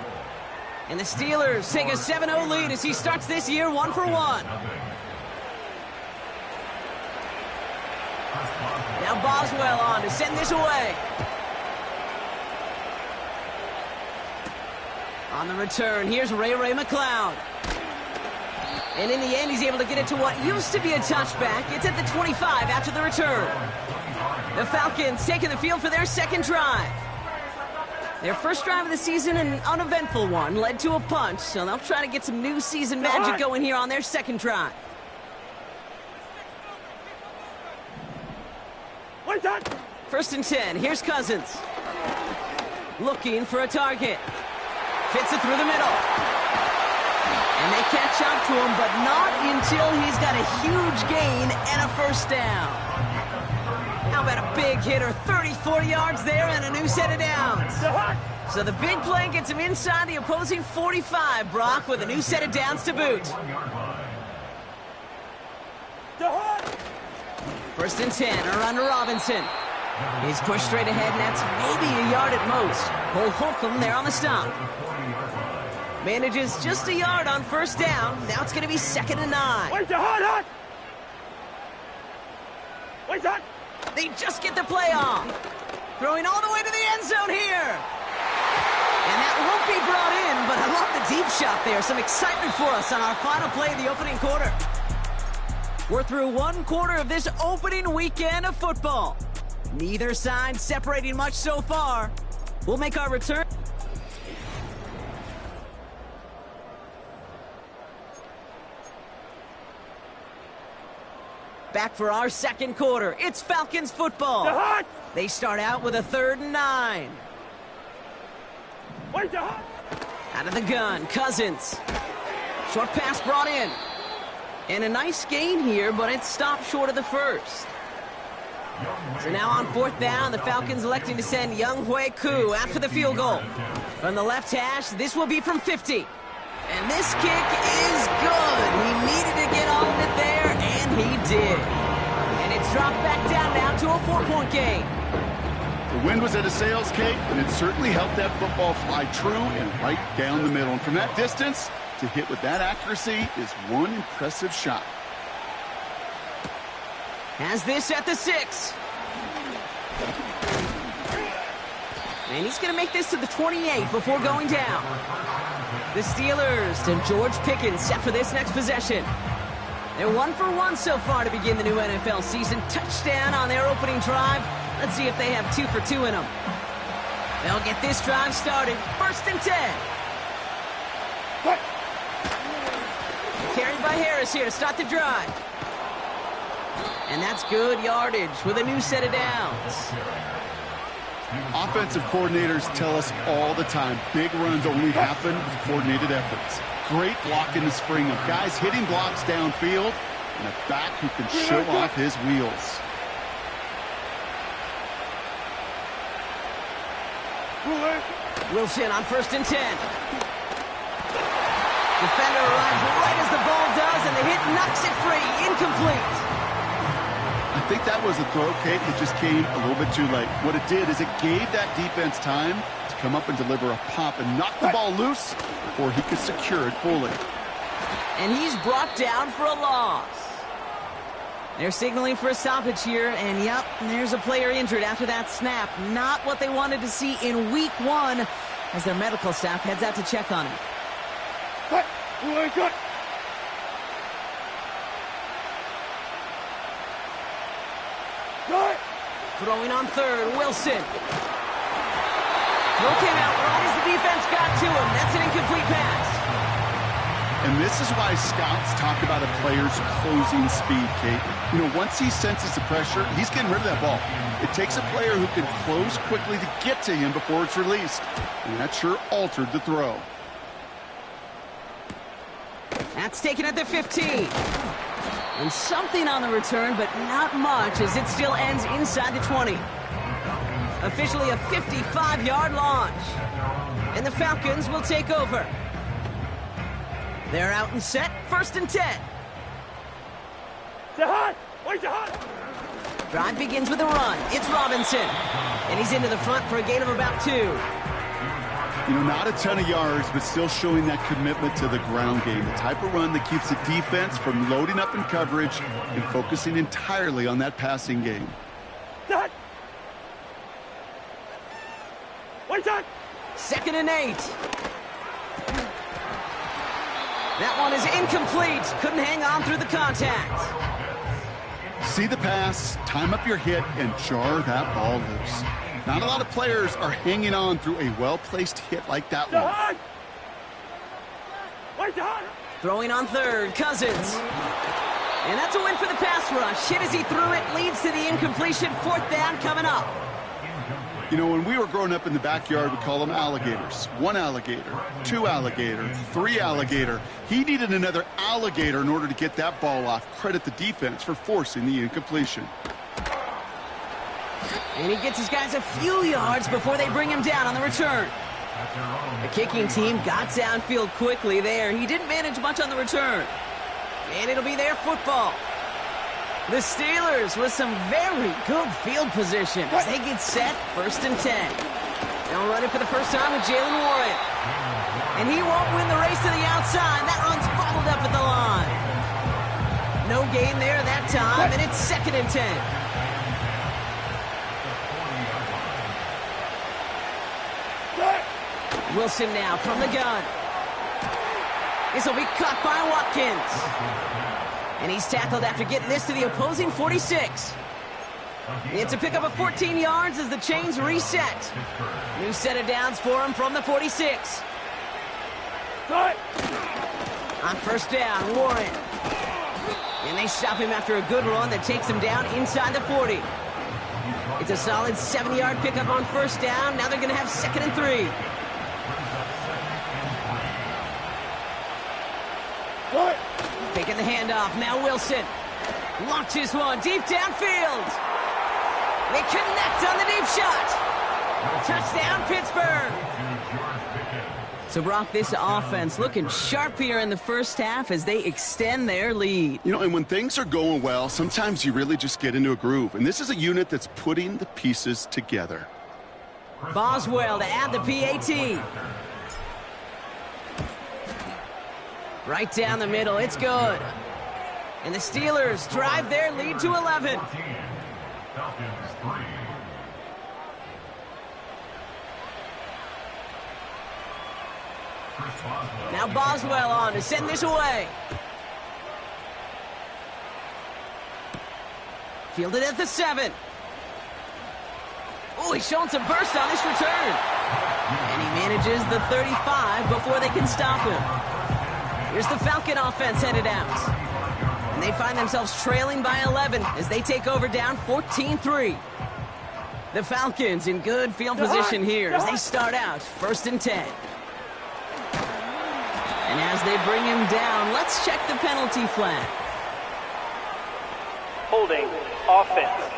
And the Steelers take a 7-0 lead as he starts this year 1 for 1. Now Boswell on to send this away. On the return, here's Ray McLeod. And in the end, he's able to get it to what used to be a touchback. It's at the 25 after the return. The Falcons taking the field for their 2nd drive. Their first drive of the season, an uneventful one, led to a punt, so they'll try to get some new season magic going here on their 2nd drive. First and 10, here's Cousins. Looking for a target. Fits it through the middle. And they catch up to him, but not until he's got a huge gain and a 1st down. How about a big hitter, 34 yards there and a new set of downs. So the big play gets him inside the opposing 45, Brock, with a new set of downs to boot. 1st and 10, around to Robinson. He's pushed straight ahead, and that's maybe a yard at most. Cole Holcomb there on the stop. Manages just a yard on 1st down. Now it's going to be 2nd and 9. They just get the play on. Throwing all the way to the end zone here. And that won't be brought in, but I love the deep shot there. Some excitement for us on our final play of the opening quarter. We're through 1 quarter of this opening weekend of football. Neither side separating much so far. We'll make our return. Back for our second quarter. It's Falcons football. They start out with a 3rd and 9. Out of the gun, Cousins. Short pass brought in. And a nice gain here, but it stopped short of the first. So now on 4th down, the Falcons electing to send Younghoe Koo after the field goal. From the left hash, this will be from 50. And this kick is good. He needed to get all of it there, and he did. And it's dropped back down now to a 4-point game. The wind was at a sails, Kate, and it certainly helped that football fly true and right down the middle. And from that distance, to hit with that accuracy is one impressive shot. Has this at the 6. And he's going to make this to the 28 before going down. The Steelers and George Pickens set for this next possession. They're 1 for 1 so far to begin the new NFL season. Touchdown on their opening drive. Let's see if they have 2 for 2 in them. They'll get this drive started. 1st and 10. Carried by Harris here to start the drive. And that's good yardage with a new set of downs. Offensive coordinators tell us all the time, big runs only happen with coordinated efforts. Great block in the spring of guys hitting blocks downfield and a back who can show off his wheels. Wilson on 1st and 10. Defender arrives right as the ball does, and the hit knocks it free. Incomplete. I think that was a throw, Kate, that just came a little bit too late. What it did is it gave that defense time to come up and deliver a pop and knock the ball loose before he could secure it fully. And he's brought down for a loss. They're signaling for a stoppage here, and yep, there's a player injured after that snap. Not what they wanted to see in week 1 as their medical staff heads out to check on him. Throwing on 3rd, Wilson. Throw came out right as the defense got to him. That's an incomplete pass. And this is why scouts talk about a player's closing speed, Kate. You know, once he senses the pressure, he's getting rid of that ball. It takes a player who can close quickly to get to him before it's released. And that sure altered the throw. That's taken at the 15. And something on the return, but not much, as it still ends inside the 20. Officially a 55-yard launch. And the Falcons will take over. They're out and set, 1st and 10. Drive begins with a run. It's Robinson. And he's into the front for a gain of about 2. You know, not a ton of yards, but still showing that commitment to the ground game. The type of run that keeps the defense from loading up in coverage and focusing entirely on that passing game. 2nd and 8. That one is incomplete. Couldn't hang on through the contact. See the pass, time up your hit, and jar that ball loose. Not a lot of players are hanging on through a well-placed hit like that one. Throwing on 3rd, Cousins. And that's a win for the pass rush. Hit as he threw it, leads to the incompletion. 4th down coming up. You know, when we were growing up in the backyard, we call them alligators. 1 alligator, 2 alligator, 3 alligator. He needed another alligator in order to get that ball off. Credit the defense for forcing the incompletion. And he gets his guys a few yards before they bring him down on the return. The kicking team got downfield quickly there. He didn't manage much on the return. And it'll be their football. The Steelers with some very good field position as they get set, 1st and 10. They'll run it for the first time with Jalen Warren. And he won't win the race to the outside. That run's bobbled up at the line. No gain there that time, and it's 2nd and 10. Wilson now from the gun. This will be caught by Watkins. And he's tackled after getting this to the opposing 46. It's a pickup of 14 yards as the chains reset. New set of downs for him from the 46. On 1st down, Warren. And they stop him after a good run that takes him down inside the 40. It's a solid 70-yard pickup on first down. Now they're going to have 2nd and 3. What? Taking the handoff. Now Wilson launches one deep downfield. They connect on the deep shot. Touchdown, Pittsburgh. So, Brock, this offense looking sharp here in the first half as they extend their lead. You know, and when things are going well, sometimes you really just get into a groove. And this is a unit that's putting the pieces together. Boswell to add the PAT. Right down the middle. It's good. And the Steelers drive their lead to 11. Now Boswell on to send this away. Fielded at the 7. Oh, he's showing some burst on this return. And he manages the 35 before they can stop him. Here's the Falcon offense headed out. And they find themselves trailing by 11 as they take over down 14-3. The Falcons in good field position here as they start out 1st and 10. And as they bring him down, let's check the penalty flag. Holding offense.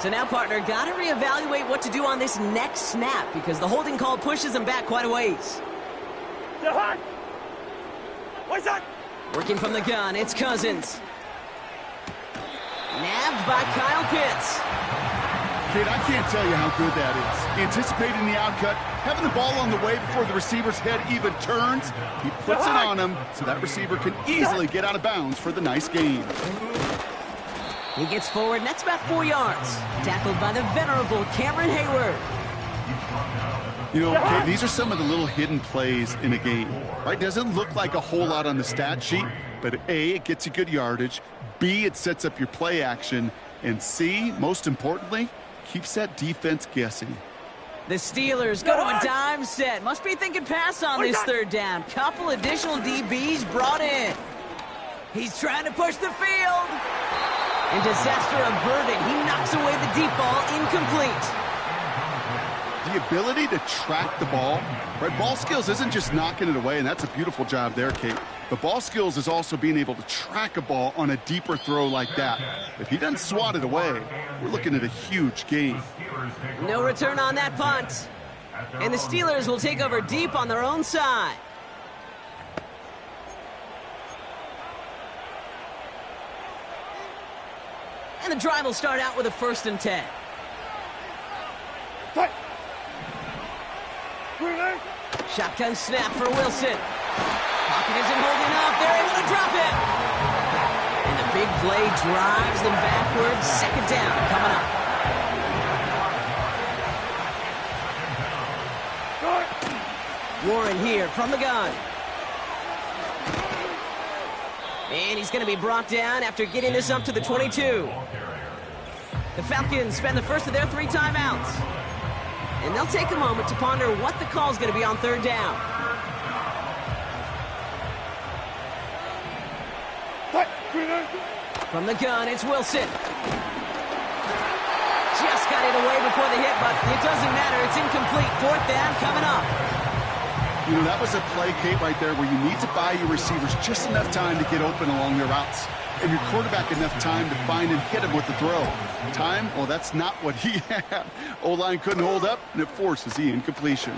So now, partner, got to reevaluate what to do on this next snap because the holding call pushes him back quite a ways. Working from the gun, it's Cousins. Nabbed by Kyle Pitts. Kid, I can't tell you how good that is. Anticipating the outcut, having the ball on the way before the receiver's head even turns. He puts it on him so that receiver can easily get out of bounds for the nice gain. He gets forward, and that's about 4 yards. Tackled by the venerable Cameron Hayward. You know, Kid, these are some of the little hidden plays in a game, right? Doesn't look like a whole lot on the stat sheet, but A, it gets you good yardage. B, it sets up your play action. And C, most importantly, keeps that defense guessing. The Steelers go to a dime set. Must be thinking pass on this 3rd down. Couple additional DBs brought in. He's trying to push the field. And disaster averted. He knocks away the deep ball, incomplete. The ability to track the ball, right? Ball skills isn't just knocking it away, and that's a beautiful job there, Kate. But ball skills is also being able to track a ball on a deeper throw like that. If he doesn't swat it away, we're looking at a huge gain. No return on that punt. And the Steelers will take over deep on their own side. And the drive will start out with a 1st and 10. Shotgun snap for Wilson. Pocket isn't holding up. They're able to drop it. And the big play drives them backwards. 2nd down coming up. Warren here from the gun. And he's going to be brought down after getting this up to the 22. The Falcons spend the first of their 3 timeouts. And they'll take a moment to ponder what the call is going to be on 3rd down. From the gun, it's Wilson. Just got it away before the hit, but it doesn't matter. It's incomplete. 4th down coming up. You know, that was a play, Kate, right there where you need to buy your receivers just enough time to get open along their routes. And your quarterback enough time to find and hit him with the throw. Time? Well, that's not what he had. O-line couldn't hold up, and it forces the incompletion.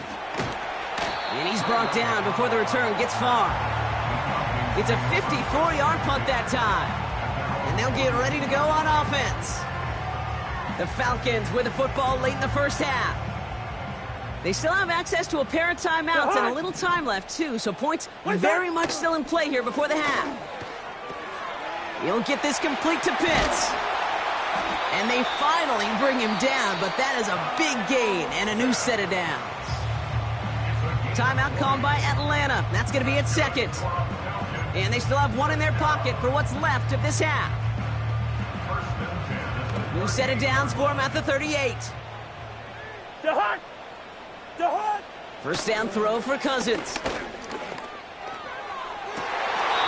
And he's brought down before the return gets far. It's a 54-yard punt that time. And they'll get ready to go on offense. The Falcons with the football late in the first half. They still have access to a pair of timeouts and a little time left, too, so points very much still in play here before the half. He'll get this complete to Pitts. And they finally bring him down, but that is a big gain and a new set of downs. Timeout called by Atlanta. That's going to be its 2nd. And they still have 1 in their pocket for what's left of this half. New set of downs for him at the 38. First down throw for Cousins.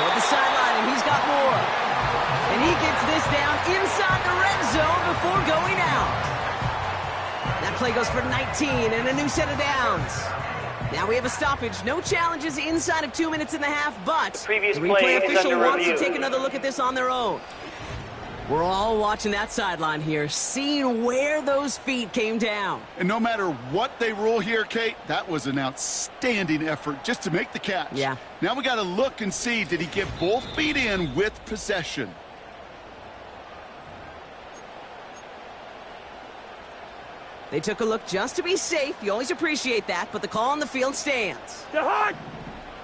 Toward the sideline, and he's got more. And he gets this down inside the red zone before going out. That play goes for 19 and a new set of downs. Now we have a stoppage. No challenges inside of 2 minutes and a half, but the replay official wants to take another look at this on their own. We're all watching that sideline here, seeing where those feet came down. And no matter what they rule here, Kate, that was an outstanding effort just to make the catch. Yeah. Now we got to look and see, did he get both feet in with possession? They took a look just to be safe. You always appreciate that, but the call on the field stands. On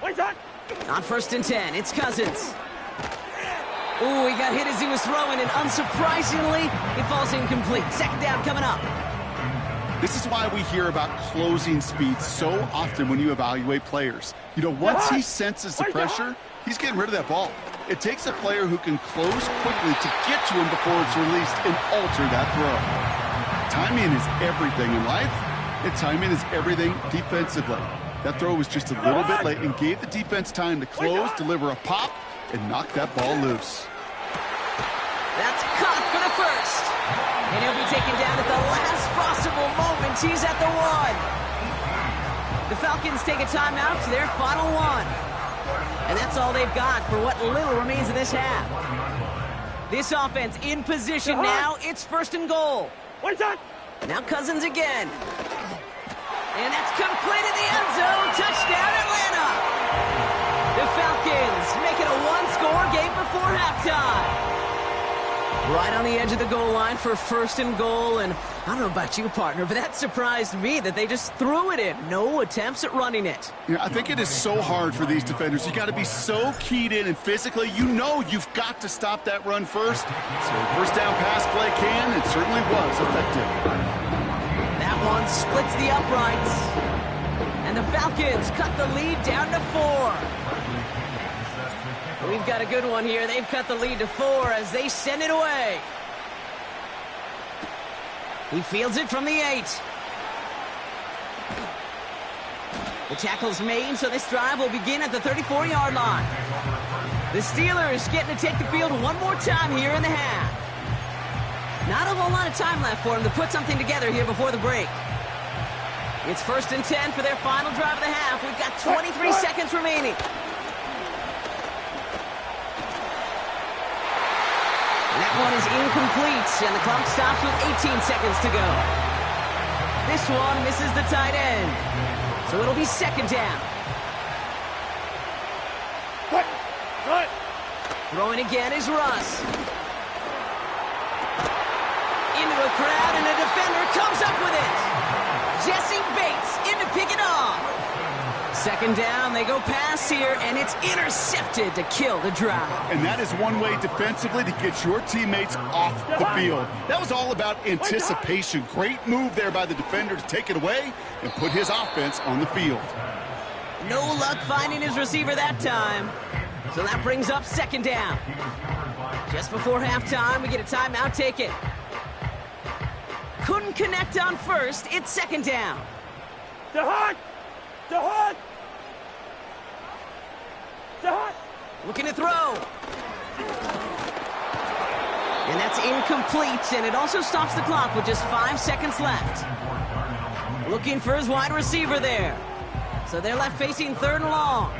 1st and 10, it's Cousins. Ooh, he got hit as he was throwing, and unsurprisingly, it falls incomplete. 2nd down coming up. This is why we hear about closing speed so often when you evaluate players. You know, once he senses the pressure, he's getting rid of that ball. It takes a player who can close quickly to get to him before it's released and alter that throw. Timing is everything in life, and timing is everything defensively. That throw was just a little bit late and gave the defense time to close, deliver a pop, and knock that ball loose. That's caught for the first. And he'll be taken down at the last possible moment. He's at the 1. The Falcons take a timeout to their final 1. And that's all they've got for what little remains of this half. This offense in position now. It's 1st and goal. Now Cousins again. And that's complete in the end zone. Touchdown, Atlanta. The Falcons make it a 1-score game before halftime. Right on the edge of the goal line for 1st and goal. And I don't know about you, partner, but that surprised me that they just threw it in. No attempts at running it. Yeah, I think it is so hard for these defenders. You got to be so keyed in, and physically, you know you've got to stop that run first. So 1st down pass play can, and certainly was effective. That one splits the uprights. And the Falcons cut the lead down to 4. We've got a good one here. They've cut the lead to 4 as they send it away. He fields it from the 8. The tackle's made, so this drive will begin at the 34-yard line. The Steelers getting to take the field one more time here in the half. Not a whole lot of time left for them to put something together here before the break. It's 1st and 10 for their final drive of the half. We've got 23 seconds remaining. That one is incomplete, and the clock stops with 18 seconds to go. This one misses the tight end, so it'll be 2nd down. Throwing again is Russ. Into a crowd, and a defender comes up with it. Jesse Bates in to pick it off. 2nd down, they go pass here, and it's intercepted to kill the drive. And that is one way defensively to get your teammates off the field. That was all about anticipation. Great move there by the defender to take it away and put his offense on the field. No luck finding his receiver that time. So that brings up 2nd down. Just before halftime, we get a timeout taken. Couldn't connect on 1st, it's 2nd down. Looking to throw. And that's incomplete, and it also stops the clock with just 5 seconds left. Looking for his wide receiver there. So they're left facing 3rd and long.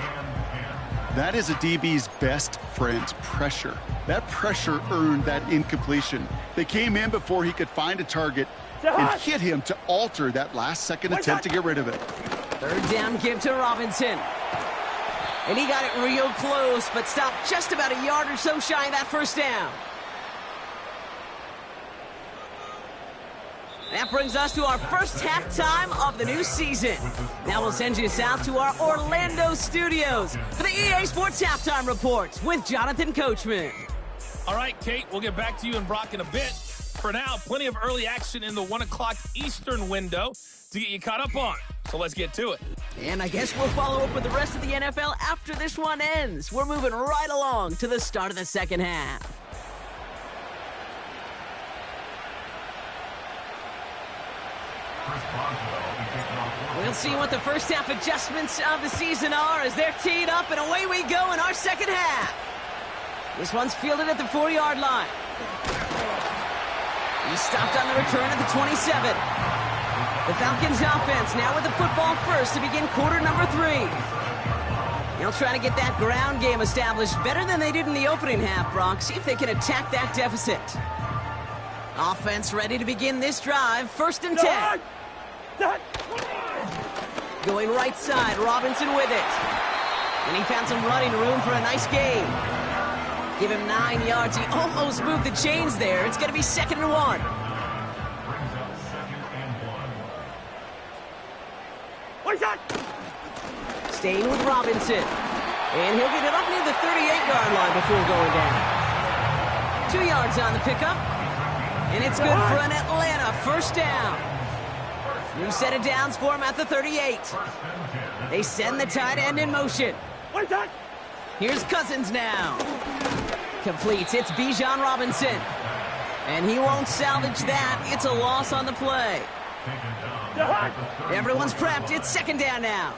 That is a DB's best friend, pressure. That pressure earned that incompletion. They came in before he could find a target and hit him to alter that last-second attempt to get rid of it. 3rd down give to Robinson. And he got it real close, but stopped just about a yard or so shy of that 1st down. That brings us to our first halftime of the new season. Now we'll send you south to our Orlando studios for the EA Sports Halftime Report with Jonathan Coachman. All right, Kate, we'll get back to you and Brock in a bit. For now, plenty of early action in the 1 o'clock Eastern window to get you caught up on. So let's get to it. And I guess we'll follow up with the rest of the NFL after this one ends. We're moving right along to the start of the 2nd half. We'll see what the first half adjustments of the season are as they're teed up, and away we go in our second half. This one's fielded at the 4-yard line. He's stopped on the return at the 27. The Falcons offense now with the football first to begin quarter number 3. They'll try to get that ground game established better than they did in the opening half, Brock. See if they can attack that deficit. Offense ready to begin this drive. 1st and 10. Going right side, Robinson with it. And he found some running room for a nice gain. Give him 9 yards. He almost moved the chains there. It's going to be 2nd and 1. Staying with Robinson. And he'll get it up near the 38-yard line before going down. 2 yards on the pickup. And it's good for an Atlanta 1st down. New set of downs for him at the 38. They send the tight end in motion. Here's Cousins now. Completes. It's Bijan Robinson. And he won't salvage that. It's a loss on the play. Everyone's prepped. It's 2nd down now.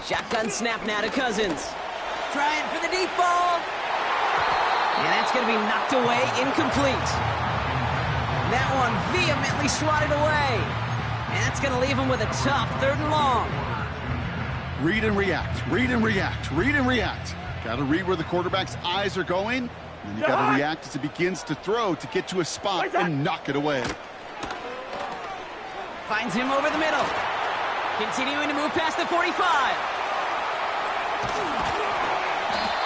Shotgun snap now to Cousins. Trying for the deep ball. And that's going to be knocked away, incomplete. That one vehemently swatted away. And that's going to leave him with a tough 3rd and long. Read and react, read and react, read and react. Got to read where the quarterback's eyes are going. And you got to react as it begins to throw to get to a spot and knock it away. Finds him over the middle. Continuing to move past the 45.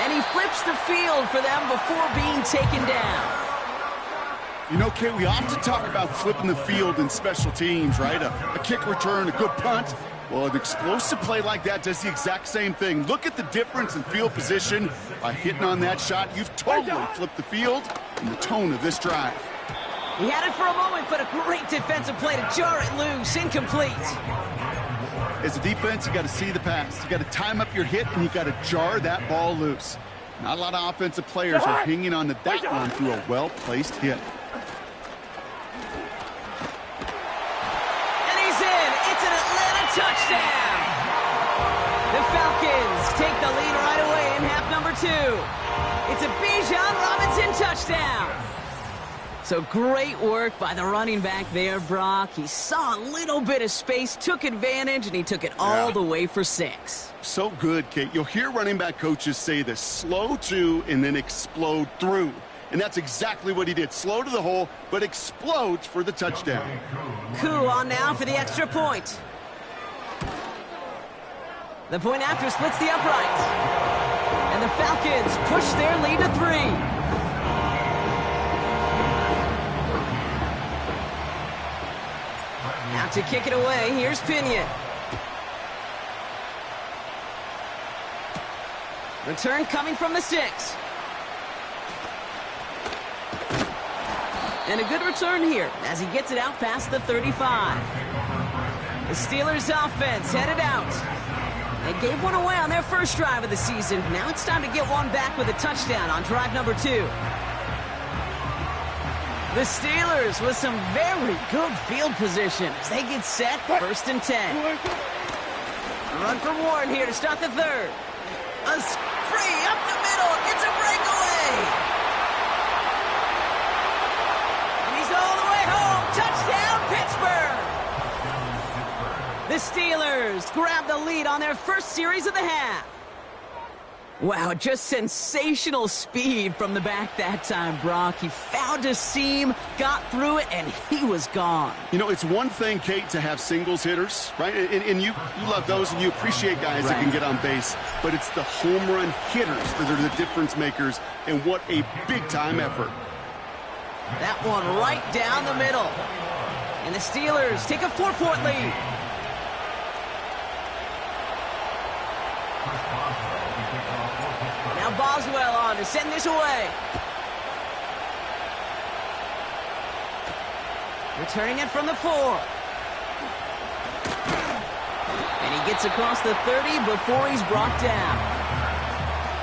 And he flips the field for them before being taken down. You know, Kate, we often talk about flipping the field in special teams, right? A kick return, a good punt. Well, an explosive play like that does the exact same thing. Look at the difference in field position. By hitting on that shot, you've totally flipped the field and the tone of this drive. He had it for a moment, but a great defensive play to jar it loose. Incomplete. As a defense, you got to see the pass. You got to time up your hit, and you got to jar that ball loose. Not a lot of offensive players are hanging on to that one through a well-placed hit. And he's in. It's an Atlanta touchdown. The Falcons take the lead right away in half number 2. It's a Bijan Robinson touchdown. So great work by the running back there, Brock. He saw a little bit of space, took advantage, and he took it all the way for 6. So good, Kate. You'll hear running back coaches say this: slow to and then explode through. And that's exactly what he did. Slow to the hole, but explodes for the touchdown. Koo on now for the extra point. The point after splits the uprights. And the Falcons push their lead to 3. Out to kick it away, here's Pinion. Return coming from the 6. And a good return here as he gets it out past the 35. The Steelers offense headed out. They gave one away on their first drive of the season. Now it's time to get one back with a touchdown on drive number 2. The Steelers with some very good field position as they get set, 1st and 10. Run from Warren here to start the 3rd. A spree up the middle. It's a breakaway. And he's all the way home. Touchdown, Pittsburgh. The Steelers grab the lead on their first series of the half. Wow, just sensational speed from the back that time, Brock. He found a seam, got through it, and he was gone. You know, it's one thing, Kate, to have singles hitters, right? And you love those, and you appreciate guys that can get on base. But it's the home run hitters that are the difference makers, and what a big-time effort. That one right down the middle. And the Steelers take a 4-point lead. Now Boswell on to send this away. Returning it from the 4. And he gets across the 30 before he's brought down.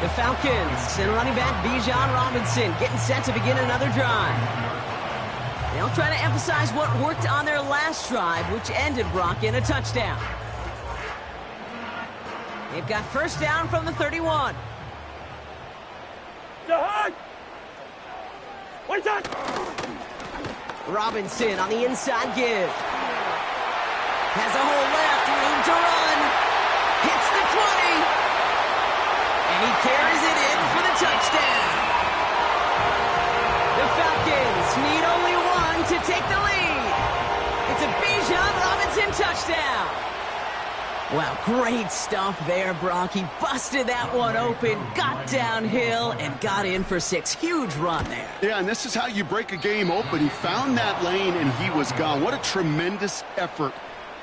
The Falcons and running back Bijan Robinson getting set to begin another drive. They'll try to emphasize what worked on their last drive, which ended, Brock, in a touchdown. They've got first down from the 31. Robinson on the inside give. Has a hole left, room to run. Hits the 20. And he carries it in for the touchdown. The Falcons need only one to take the lead. It's a Bijan Robinson touchdown. Wow, great stuff there, Brock. He busted that one open, got downhill, and got in for 6. Huge run there. Yeah, and this is how you break a game open. He found that lane, and he was gone. What a tremendous effort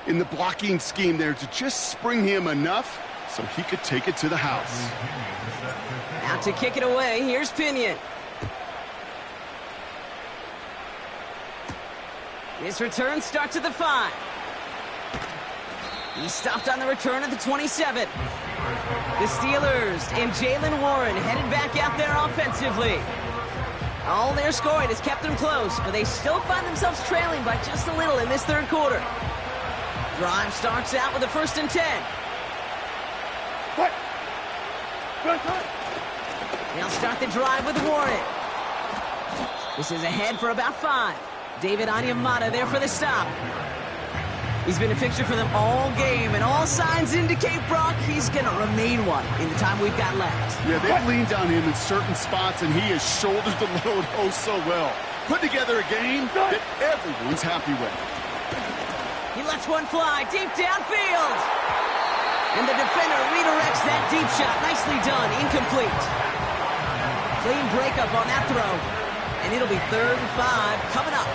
in the blocking scheme there to just spring him enough so he could take it to the house. Out to kick it away, here's Pinion. This return starts at the 5. He stopped on the return at the 27. The Steelers and Jalen Warren headed back out there offensively. All their scoring has kept them close, but they still find themselves trailing by just a little in this third quarter. Drive starts out with a 1st and 10. They'll start the drive with Warren. This is ahead for about 5. David Onyemata there for the stop. He's been a fixture for them all game, and all signs indicate, Brock, he's going to remain one in the time we've got left. Yeah, they've leaned on him in certain spots, and he has shouldered the load oh so well. Put together a game that everyone's happy with. He lets one fly deep downfield. And the defender redirects that deep shot. Nicely done. Incomplete. Clean breakup on that throw. And it'll be 3rd and 5 coming up.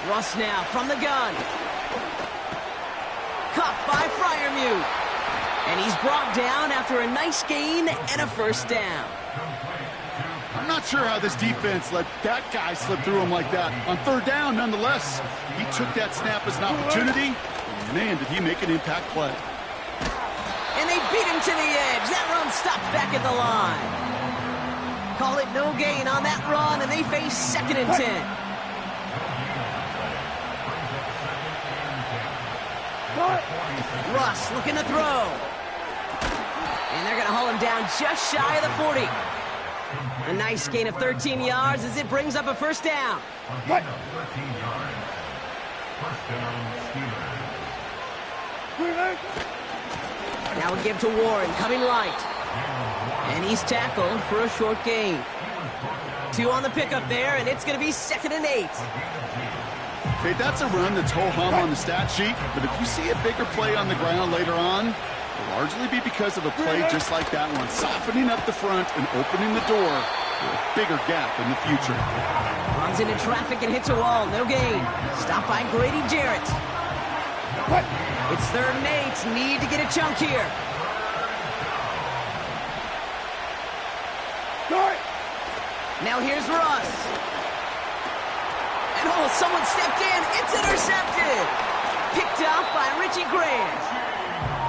Russ now from the gun. Caught by Freiermuth. And he's brought down after a nice gain and a 1st down. I'm not sure how this defense let that guy slip through him like that. On 3rd down, nonetheless, he took that snap as an opportunity. And man, did he make an impact play. And they beat him to the edge. That run stopped back at the line. Call it no gain on that run, and they face 2nd and 10. Russ looking to throw. And they're going to haul him down just shy of the 40. A nice gain of 13 yards as it brings up a 1st down. Now we give to Warren, coming right. And he's tackled for a short gain. 2 on the pickup there, and it's going to be 2nd and 8. Okay, that's a run that's ho-hum on the stat sheet, but if you see a bigger play on the ground later on, it'll largely be because of a play just like that one, softening up the front and opening the door for a bigger gap in the future. Runs into traffic and hits a wall, no gain. Stopped by Grady Jarrett. It's 3rd and 8, need to get a chunk here. Now here's Russ. And oh, someone stepped in. It's intercepted. Picked up by Richie Grant.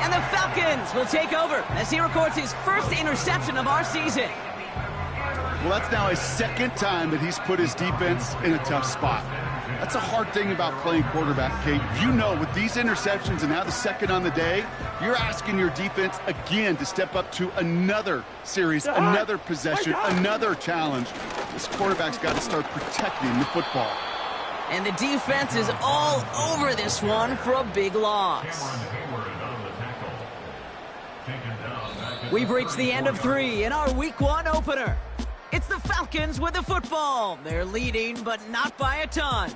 And the Falcons will take over as he records his 1st interception of our season. Well, that's now his 2nd time that he's put his defense in a tough spot. That's a hard thing about playing quarterback, Kate. You know, with these interceptions and now the 2nd on the day, you're asking your defense again to step up to another series, another possession, another challenge. This quarterback's got to start protecting the football. And the defense is all over this one for a big loss. We've reached the end of 3 in our Week 1 opener. It's the Falcons with the football. They're leading, but not by a ton.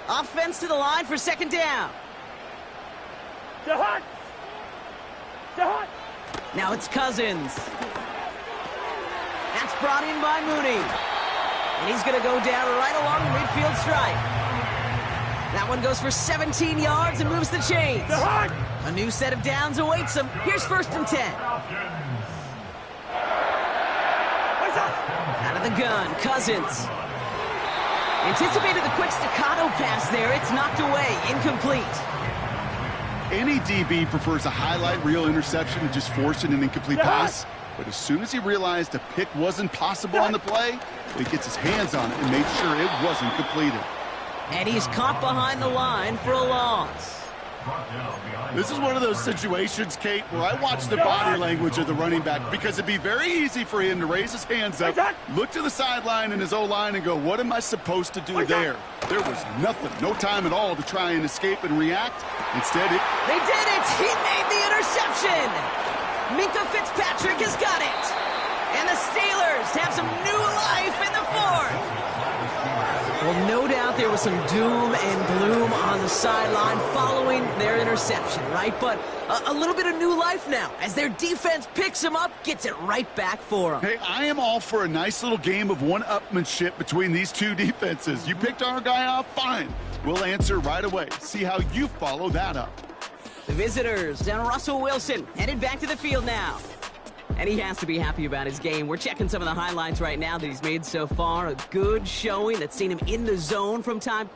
Offense to the line for 2nd down. Now it's Cousins. That's brought in by Mooney. And he's going to go down right along the midfield stripe. That one goes for 17 yards and moves the chains. A new set of downs awaits him. Here's 1st and 10. Out of the gun, Cousins. Anticipated the quick staccato pass there. It's knocked away. Incomplete. Any DB prefers a highlight reel interception to just forcing an incomplete pass. But as soon as he realized a pick wasn't possible on the play, he gets his hands on it and made sure it wasn't completed. And he's caught behind the line for a loss. This is one of those situations, Kate, where I watch the body language of the running back because it'd be very easy for him to raise his hands up, look to the sideline and his O-line and go, what am I supposed to do there? There was nothing, no time at all to try and escape and react. Instead, They did it! He made the interception! Minka Fitzpatrick has got it! And the Steelers have some new life in the fourth! Well, no doubt there was some doom and gloom on the sideline following their interception, right? But a little bit of new life now as their defense picks them up, gets it right back for them. Hey, I am all for a nice little game of one-upmanship between these two defenses. You picked our guy off, fine. We'll answer right away. See how you follow that up. The visitors and Russell Wilson headed back to the field now. And he has to be happy about his game. We're checking some of the highlights right now that he's made so far. A good showing that's seen him in the zone from time.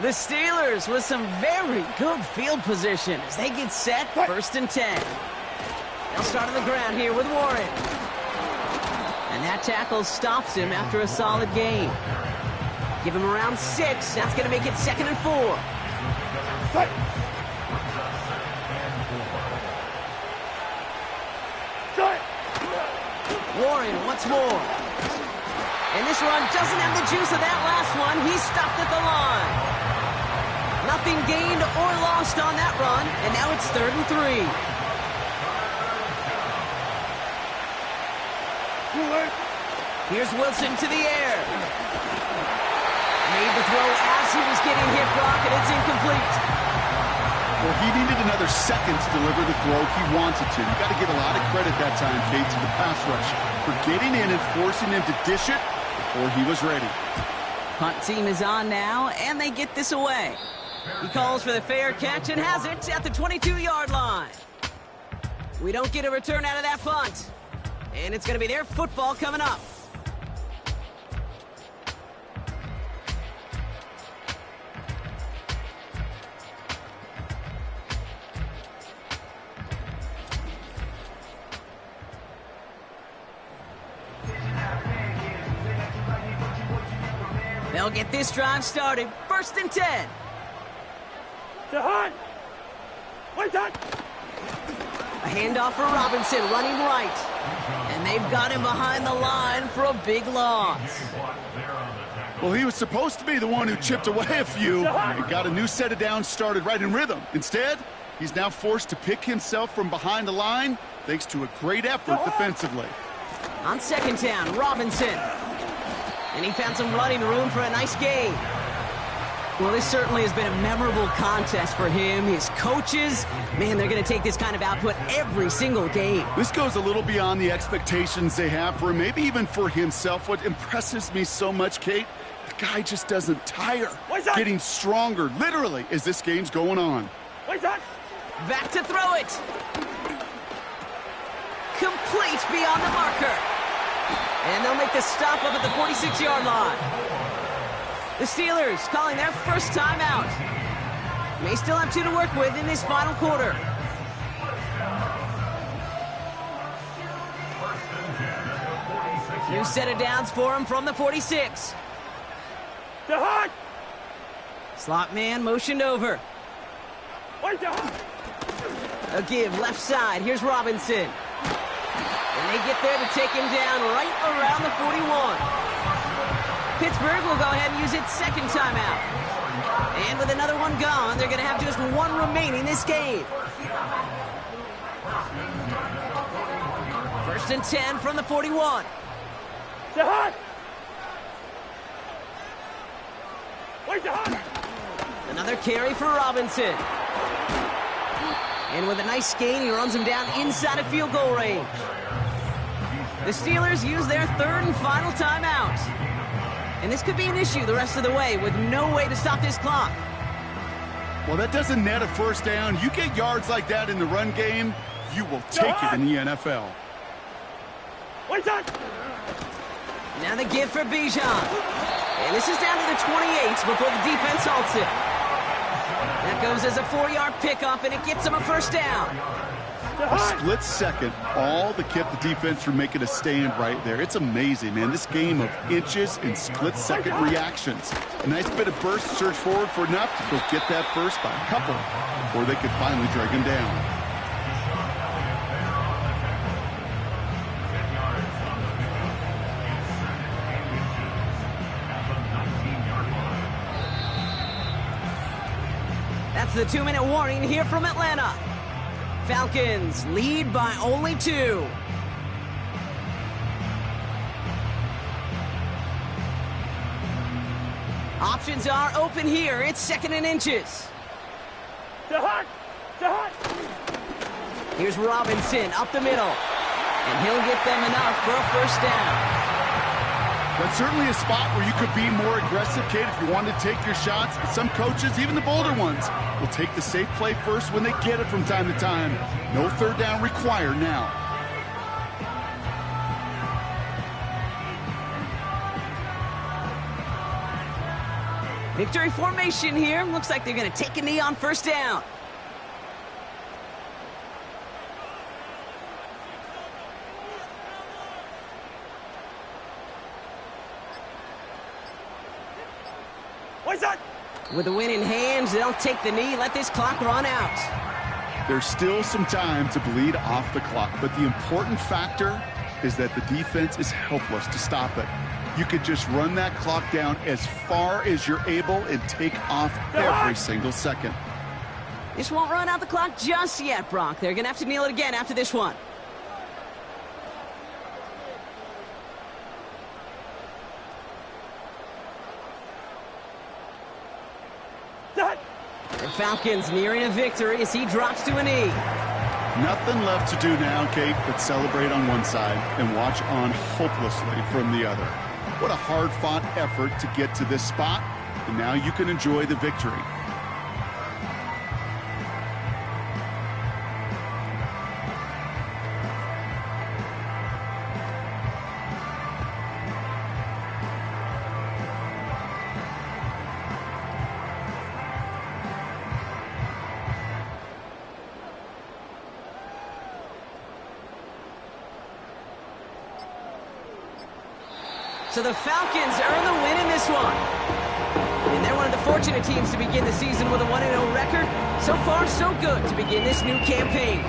The Steelers with some very good field position as they get set, 1st and 10. They'll start on the ground here with Warren. And that tackle stops him after a solid gain. Give him around 6. That's going to make it 2nd and 4. Warren once more. And this run doesn't have the juice of that last one. He's stopped at the line. Nothing gained or lost on that run. And now it's 3rd and 3. Here's Wilson to the air. Made the throw as he was getting hit, Brock, and it's incomplete. Well, he needed another second to deliver the throw he wanted to. You got to give a lot of credit that time, Kate, to the pass rush for getting in and forcing him to dish it before he was ready. Punt team is on now, and they get this away. He calls for the fair catch and has it at the 22-yard line. We don't get a return out of that punt. And it's going to be their football coming up. They'll get this drive started. 1st and 10. A handoff for Robinson, running right. And they've got him behind the line for a big loss. Well, he was supposed to be the one who chipped away a few and got a new set of downs started right in rhythm. Instead, he's now forced to pick himself from behind the line thanks to a great effort defensively. On 2nd down, Robinson. And he found some running room for a nice gain. Well, this certainly has been a memorable contest for him. His coaches, man, they're going to take this kind of output every single game. This goes a little beyond the expectations they have for him, maybe even for himself. What impresses me so much, Kate, the guy just doesn't tire. Getting stronger, literally, as this game's going on. Back to throw it. Complete beyond the marker. And they'll make the stop up at the 46-yard line. The Steelers calling their first timeout. May still have 2 to work with in this final quarter. New set of downs for him from the 46. Slot man motioned over. A give left side. Here's Robinson. And they get there to take him down right around the 41. Pittsburgh will go ahead and use its 2nd timeout. And with another one gone, they're going to have just 1 remaining this game. 1st and 10 from the 41. Another carry for Robinson. And with a nice gain, he runs him down inside of field goal range. The Steelers use their 3rd and final timeout. And this could be an issue the rest of the way with no way to stop this clock. Well, that doesn't net a 1st down. You get yards like that in the run game, you will take it in the NFL. Now the give for Bijan. And this is down to the 28 before the defense halts it. That goes as a 4-yard pickup, and it gets him a first down. A split second, all that kept the defense from making a stand right there. It's amazing, man. This game of inches and split-second reactions. A nice bit of burst, surge forward for enough to go get that first by a couple before they could finally drag him down. That's the 2-minute warning here from Atlanta. Falcons lead by only 2. Options are open here. It's 2nd and inches. Here's Robinson up the middle. And he'll get them enough for a first down. That's certainly a spot where you could be more aggressive, Kate, if you wanted to take your shots. But some coaches, even the bolder ones, will take the safe play first when they get it from time to time. No third down required now. Victory formation here. Looks like they're going to take a knee on first down. With the win in hands, they'll take the knee, let this clock run out. There's still some time to bleed off the clock, but the important factor is that the defense is helpless to stop it. You could just run that clock down as far as you're able and take off every single second. This won't run out the clock just yet, Brock. They're going to have to kneel it again after this one. The Falcons nearing a victory as he drops to a knee. Nothing left to do now, Kate, but celebrate on one side and watch on hopelessly from the other. What a hard-fought effort to get to this spot, and now you can enjoy the victory. So the Falcons earn the win in this one. And they're one of the fortunate teams to begin the season with a 1-0 record. So far, so good to begin this new campaign.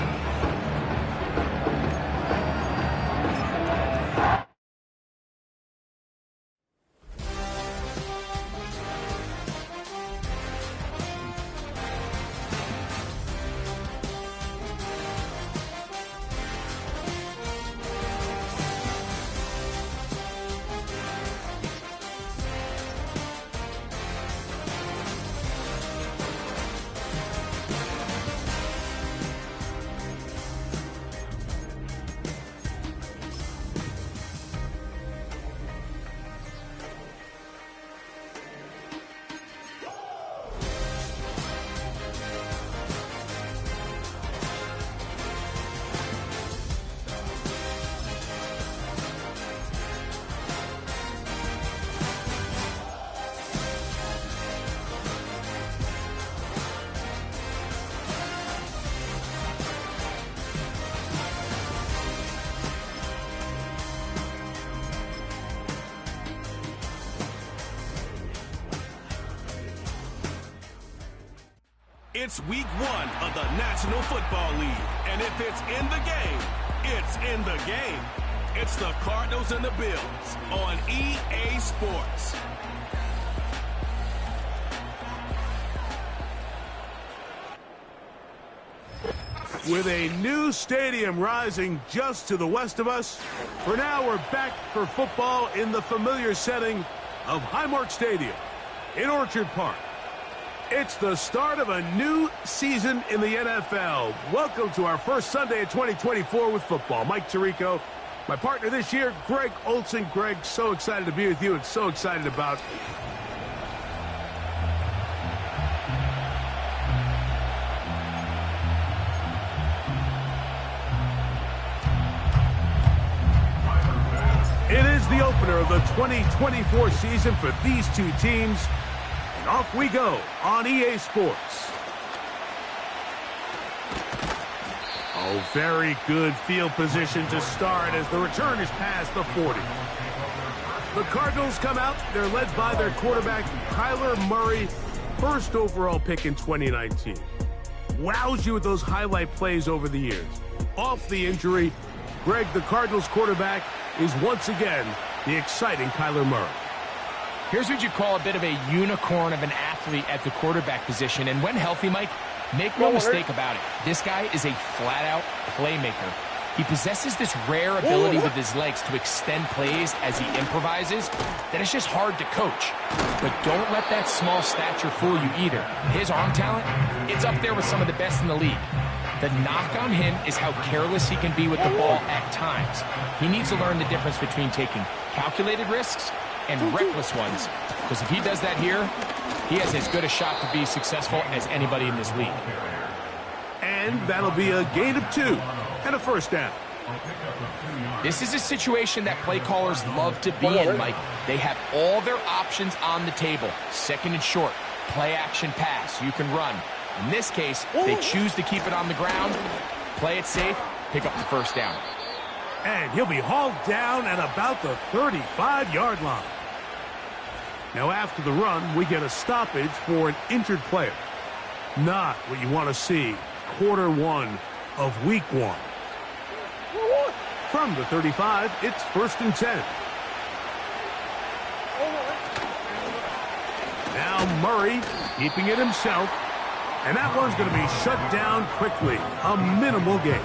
It's week 1 of the National Football League. And if it's in the game, it's in the game. It's the Cardinals and the Bills on EA Sports. With a new stadium rising just to the west of us, for now we're back for football in the familiar setting of Highmark Stadium in Orchard Park. It's the start of a new season in the NFL. Welcome to our first Sunday of 2024 with football. Mike Tirico, my partner this year, Greg Olson. Greg, so excited to be with you and so excited about the opener of the 2024 season for these two teams. And off we go on EA Sports. Oh, very good field position to start as the return is past the 40. The Cardinals come out. They're led by their quarterback, Kyler Murray, first overall pick in 2019. Wows you with those highlight plays over the years. Off the injury, Greg, the Cardinals quarterback, is once again the exciting Kyler Murray. Here's what you call a bit of a unicorn of an athlete at the quarterback position. And when healthy, Mike, make no mistake about it. This guy is a flat-out playmaker. He possesses this rare ability with his legs to extend plays as he improvises that is just hard to coach. But don't let that small stature fool you either. His arm talent, it's up there with some of the best in the league. The knock on him is how careless he can be with the ball at times. He needs to learn the difference between taking calculated risks and reckless ones. Because if he does that here, he has as good a shot to be successful as anybody in this league. And that'll be a gain of 2 and a first down. This is a situation that play callers love to be in, Mike. They have all their options on the table. Second and short, play action pass, you can run. In this case, they choose to keep it on the ground, play it safe, pick up the first down. And he'll be hauled down at about the 35-yard line. Now after the run, we get a stoppage for an injured player. Not what you want to see quarter 1 of week 1. From the 35, it's 1st and 10. Now Murray keeping it himself. And that one's going to be shut down quickly. A minimal gain.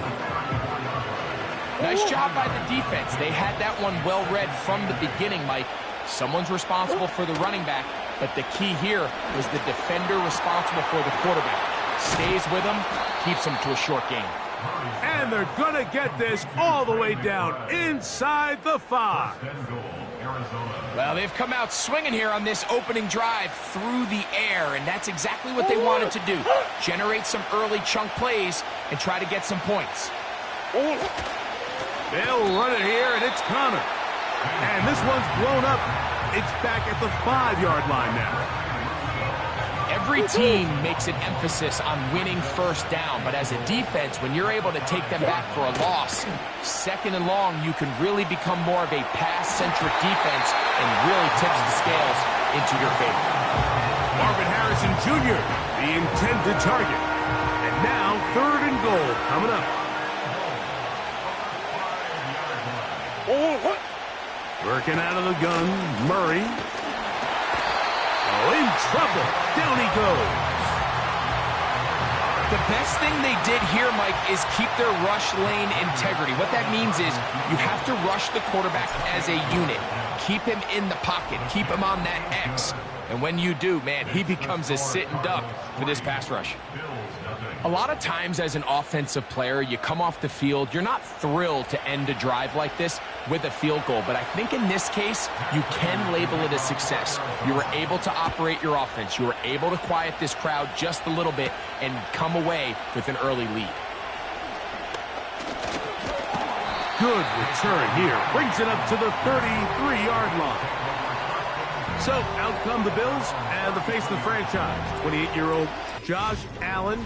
Nice job by the defense. They had that one well read from the beginning, Mike. Someone's responsible for the running back, but the key here was the defender responsible for the quarterback. Stays with him, keeps him to a short gain. And they're going to get this all the way down inside the 5. Well, they've come out swinging here on this opening drive through the air, and that's exactly what they wanted to do. Generate some early chunk plays and try to get some points. They'll run it here, and it's Connor. And this one's blown up. It's back at the 5-yard line now. Every team makes an emphasis on winning first down, but as a defense, when you're able to take them back for a loss, second and long, you can really become more of a pass-centric defense and really tips the scales into your favor. Marvin Harrison Jr., the intended target. And now 3rd and goal coming up. Working out of the gun, Murray. Oh, in trouble. Down he goes. The best thing they did here, Mike, is keep their rush lane integrity. What that means is you have to rush the quarterback as a unit. Keep him in the pocket. Keep him on that X. And when you do, man, he becomes a sitting duck for this pass rush. A lot of times as an offensive player, you come off the field, you're not thrilled to end a drive like this with a field goal. But I think in this case, you can label it a success. You were able to operate your offense. You were able to quiet this crowd just a little bit and come away with an early lead. Good return here. Brings it up to the 33-yard line. So out come the Bills and the face of the franchise. 28-year-old Josh Allen.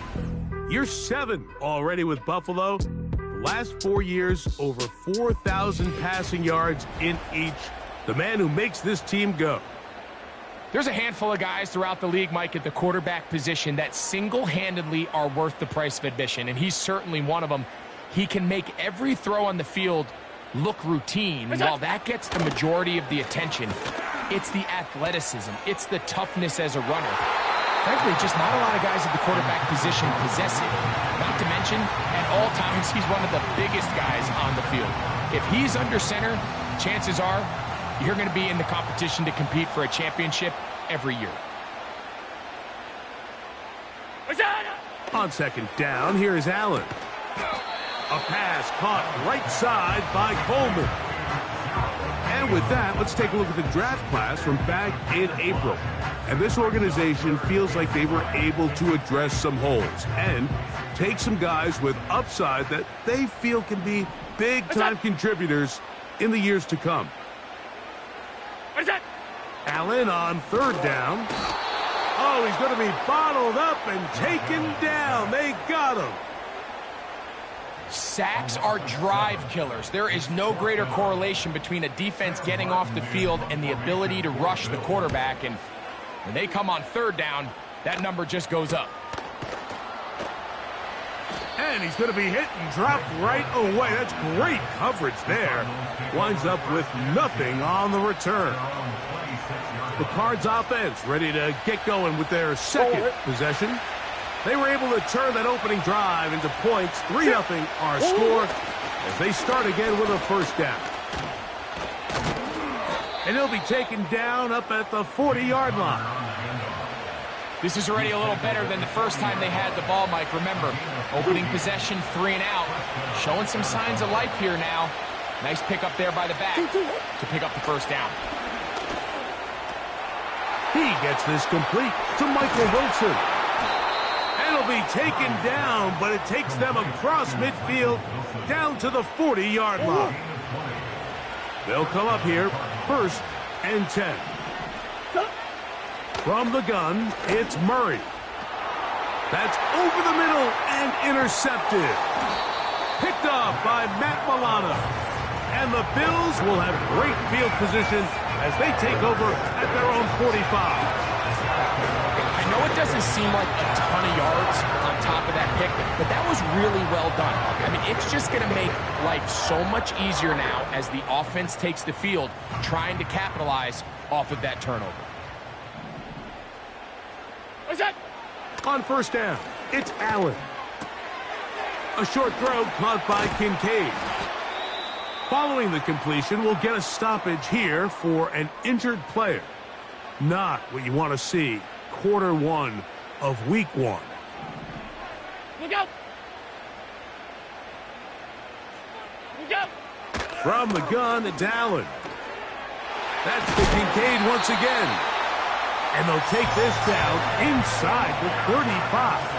Year 7 already with Buffalo. The last 4 years, over 4,000 passing yards in each. The man who makes this team go. There's a handful of guys throughout the league, Mike, at the quarterback position that single-handedly are worth the price of admission, and he's certainly one of them. He can make every throw on the field look routine, and while that gets the majority of the attention, it's the athleticism, it's the toughness as a runner. Frankly, just not a lot of guys at the quarterback position possess it. Not to mention, at all times, he's one of the biggest guys on the field. If he's under center, chances are you're going to be in the competition to compete for a championship every year. On second down, here is Allen. A pass caught right side by Coleman. And with that, let's take a look at the draft class from back in April. And this organization feels like they were able to address some holes and take some guys with upside that they feel can be big-time contributors in the years to come. Allen on third down. Oh, he's going to be bottled up and taken down. They got him. Sacks are drive killers. There is no greater correlation between a defense getting off the field and the ability to rush the quarterback. And when they come on third down, that number just goes up. And he's going to be hit and dropped right away. That's great coverage there. Winds up with nothing on the return. The Cards offense ready to get going with their second possession. They were able to turn that opening drive into points. 3-0 our score as they start again with a first down. And he'll be taken down up at the 40-yard line. This is already a little better than the first time they had the ball, Mike. Remember, opening possession, 3 and out. Showing some signs of life here now. Nice pick up there by the back to pick up the first down. He gets this complete to Michael Wilson. And he'll be taken down, but it takes them across midfield down to the 40-yard line. They'll come up here, 1st and 10. From the gun, it's Murray. That's over the middle and intercepted. Picked up by Matt Milano. And the Bills will have great field position as they take over at their own 45. I know it doesn't seem like a ton of yards on top of that pick, but that was really well done. I mean, it's just going to make life so much easier now as the offense takes the field, trying to capitalize off of that turnover. What's that? On first down, it's Allen. A short throw caught by Kincaid. Following the completion, we'll get a stoppage here for an injured player. Not what you want to see quarter 1 of week 1. Look out! Look out! From the gun, it's Allen. That's the Kincaid once again. And they'll take this down inside the 35.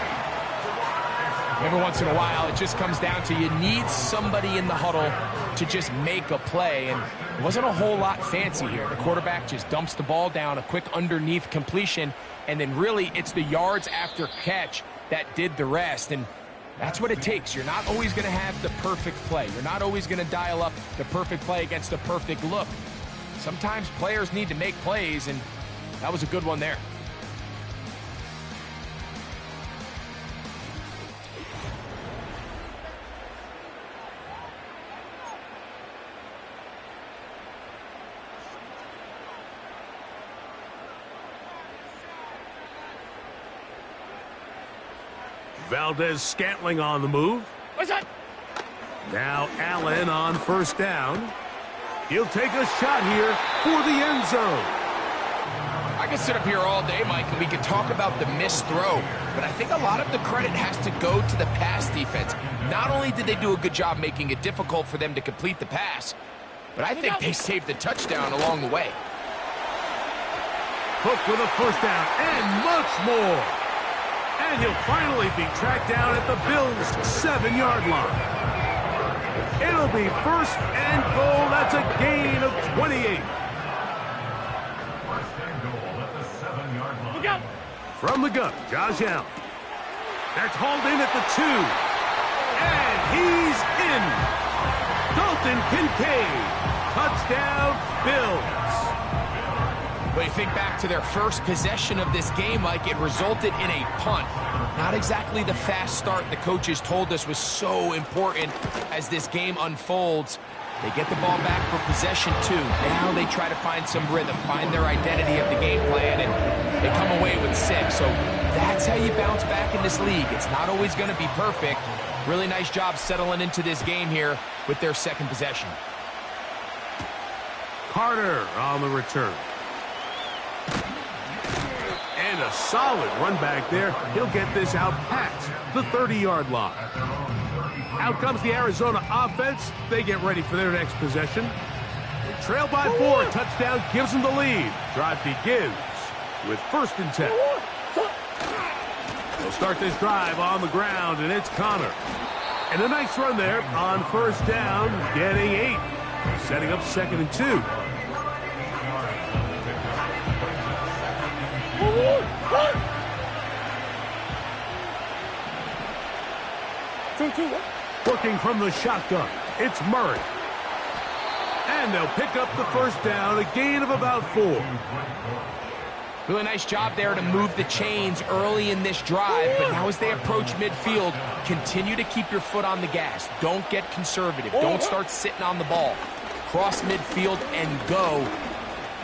Every once in a while, it just comes down to you need somebody in the huddle to just make a play. And it wasn't a whole lot fancy here. The quarterback just dumps the ball down, a quick underneath completion, and then really it's the yards after catch that did the rest. And that's what it takes. You're not always going to have the perfect play. You're not always going to dial up the perfect play against the perfect look. Sometimes players need to make plays, and that was a good one there. Valdez-Scantling on the move. What's that? Now Allen on first down. He'll take a shot here for the end zone. I could sit up here all day, Mike, and we could talk about the missed throw, but I think a lot of the credit has to go to the pass defense. Not only did they do a good job making it difficult for them to complete the pass, but I think they saved the touchdown along the way. Hook with a first down and much more. And he'll finally be tracked down at the Bills' 7-yard line. It'll be 1st and goal. That's a gain of 28. Look out! From the gun, Josh Allen. That's hauled in at the 2. And he's in. Dalton Kincaid. Touchdown, Bills. But you think back to their first possession of this game, Mike, it resulted in a punt. Not exactly the fast start the coaches told us was so important as this game unfolds. They get the ball back for possession 2. Now they try to find some rhythm, find their identity of the game plan, and they come away with 6. So that's how you bounce back in this league. It's not always going to be perfect. Really nice job settling into this game here with their second possession. Carter on the return. And a solid run back there. He'll get this out past the 30-yard line. Out comes the Arizona offense. They get ready for their next possession. They trail by 4. Touchdown gives them the lead. Drive begins with 1st and 10. They'll start this drive on the ground, and it's Connor. And a nice run there on first down, getting 8. Setting up 2nd and 2. Working from the shotgun, it's Murray. And they'll pick up the first down, a gain of about 4. Really nice job there to move the chains early in this drive, but now as they approach midfield, continue to keep your foot on the gas. Don't get conservative. Don't start sitting on the ball. Cross midfield and go.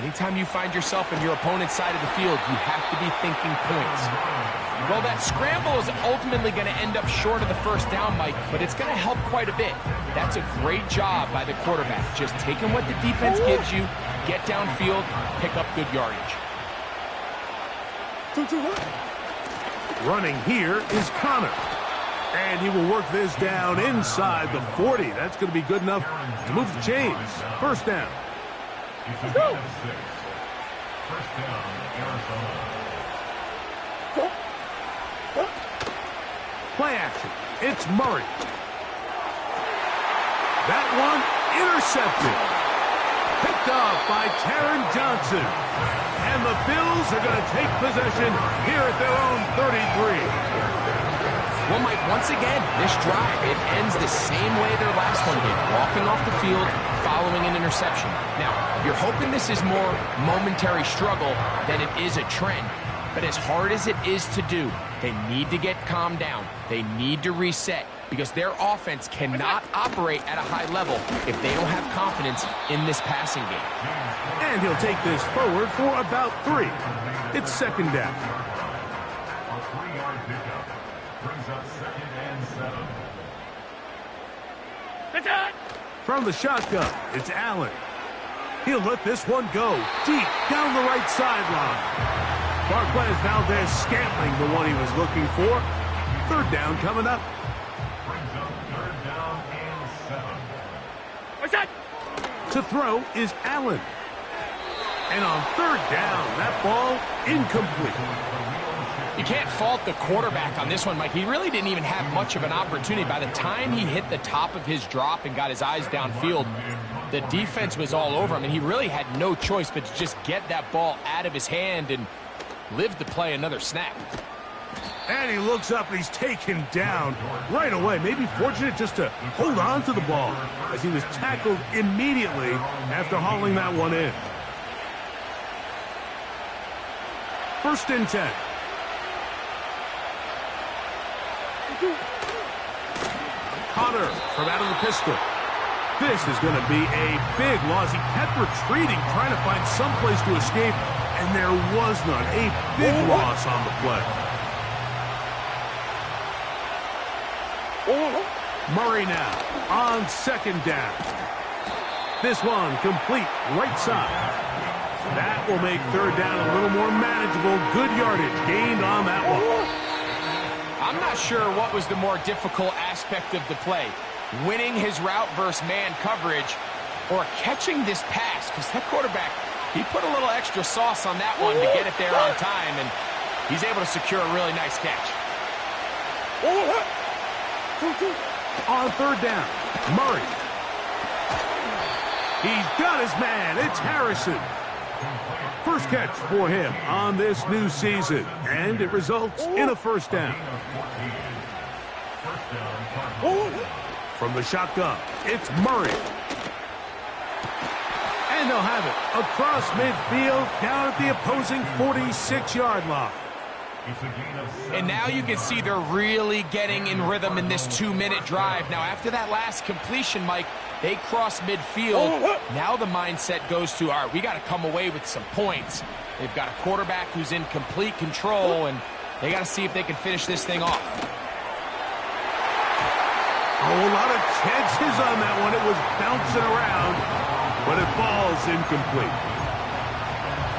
Anytime you find yourself in your opponent's side of the field, you have to be thinking points. Well, that scramble is ultimately going to end up short of the first down, Mike, but it's going to help quite a bit. That's a great job by the quarterback. Just taking what the defense gives you, get downfield, pick up good yardage. Running here is Connor. And he will work this down inside the 40. That's going to be good enough to move the chains. First down. It's a gain of 6. First down, Arizona. Play action. It's Murray. That one intercepted. Picked off by Taron Johnson. And the Bills are going to take possession here at their own 33. Well, Mike, once again, this drive, it ends the same way their last one did. Walking off the field, following an interception. Now, you're hoping this is more momentary struggle than it is a trend. But as hard as it is to do, they need to get calmed down. They need to reset because their offense cannot operate at a high level if they don't have confidence in this passing game. And he'll take this forward for about 3. It's second down. A 3-yard pickup brings up 2nd and 7. From the shotgun, it's Allen. He'll let this one go deep down the right sideline. Barclays Valdez Scantling, the one he was looking for. Third down coming up. Brings up 3rd down and 7. What's that? To throw is Allen. And on third down, that ball incomplete. You can't fault the quarterback on this one, Mike. He really didn't even have much of an opportunity. By the time he hit the top of his drop and got his eyes downfield, the defense was all over him, and he really had no choice but to just get that ball out of his hand and live to play another snap. And he looks up and he's taken down right away. Maybe fortunate just to hold on to the ball as he was tackled immediately after hauling that one in. First and 10. Connor from out of the pistol. This is going to be a big loss. He kept retreating, trying to find some place to escape, and there was none. A big loss on the play. Murray now on second down. This one complete right side. That will make third down a little more manageable. Good yardage gained on that one. I'm not sure what was the more difficult aspect of the play. Winning his route versus man coverage or catching this pass, because that quarterback, he put a little extra sauce on that one to get it there on time, and he's able to secure a really nice catch. On third down, Murray. He's got his man. It's Harrison. First catch for him on this new season, and it results in a first down. From the shotgun, it's Murray. And they'll have it across midfield down at the opposing 46-yard line. And now you can see they're really getting in rhythm in this 2-minute drive. Now, after that last completion, Mike, they cross midfield. Now the mindset goes to, all right, we got to come away with some points. They've got a quarterback who's in complete control, and they got to see if they can finish this thing off. Oh, a lot of chances on that one. It was bouncing around, but it falls incomplete.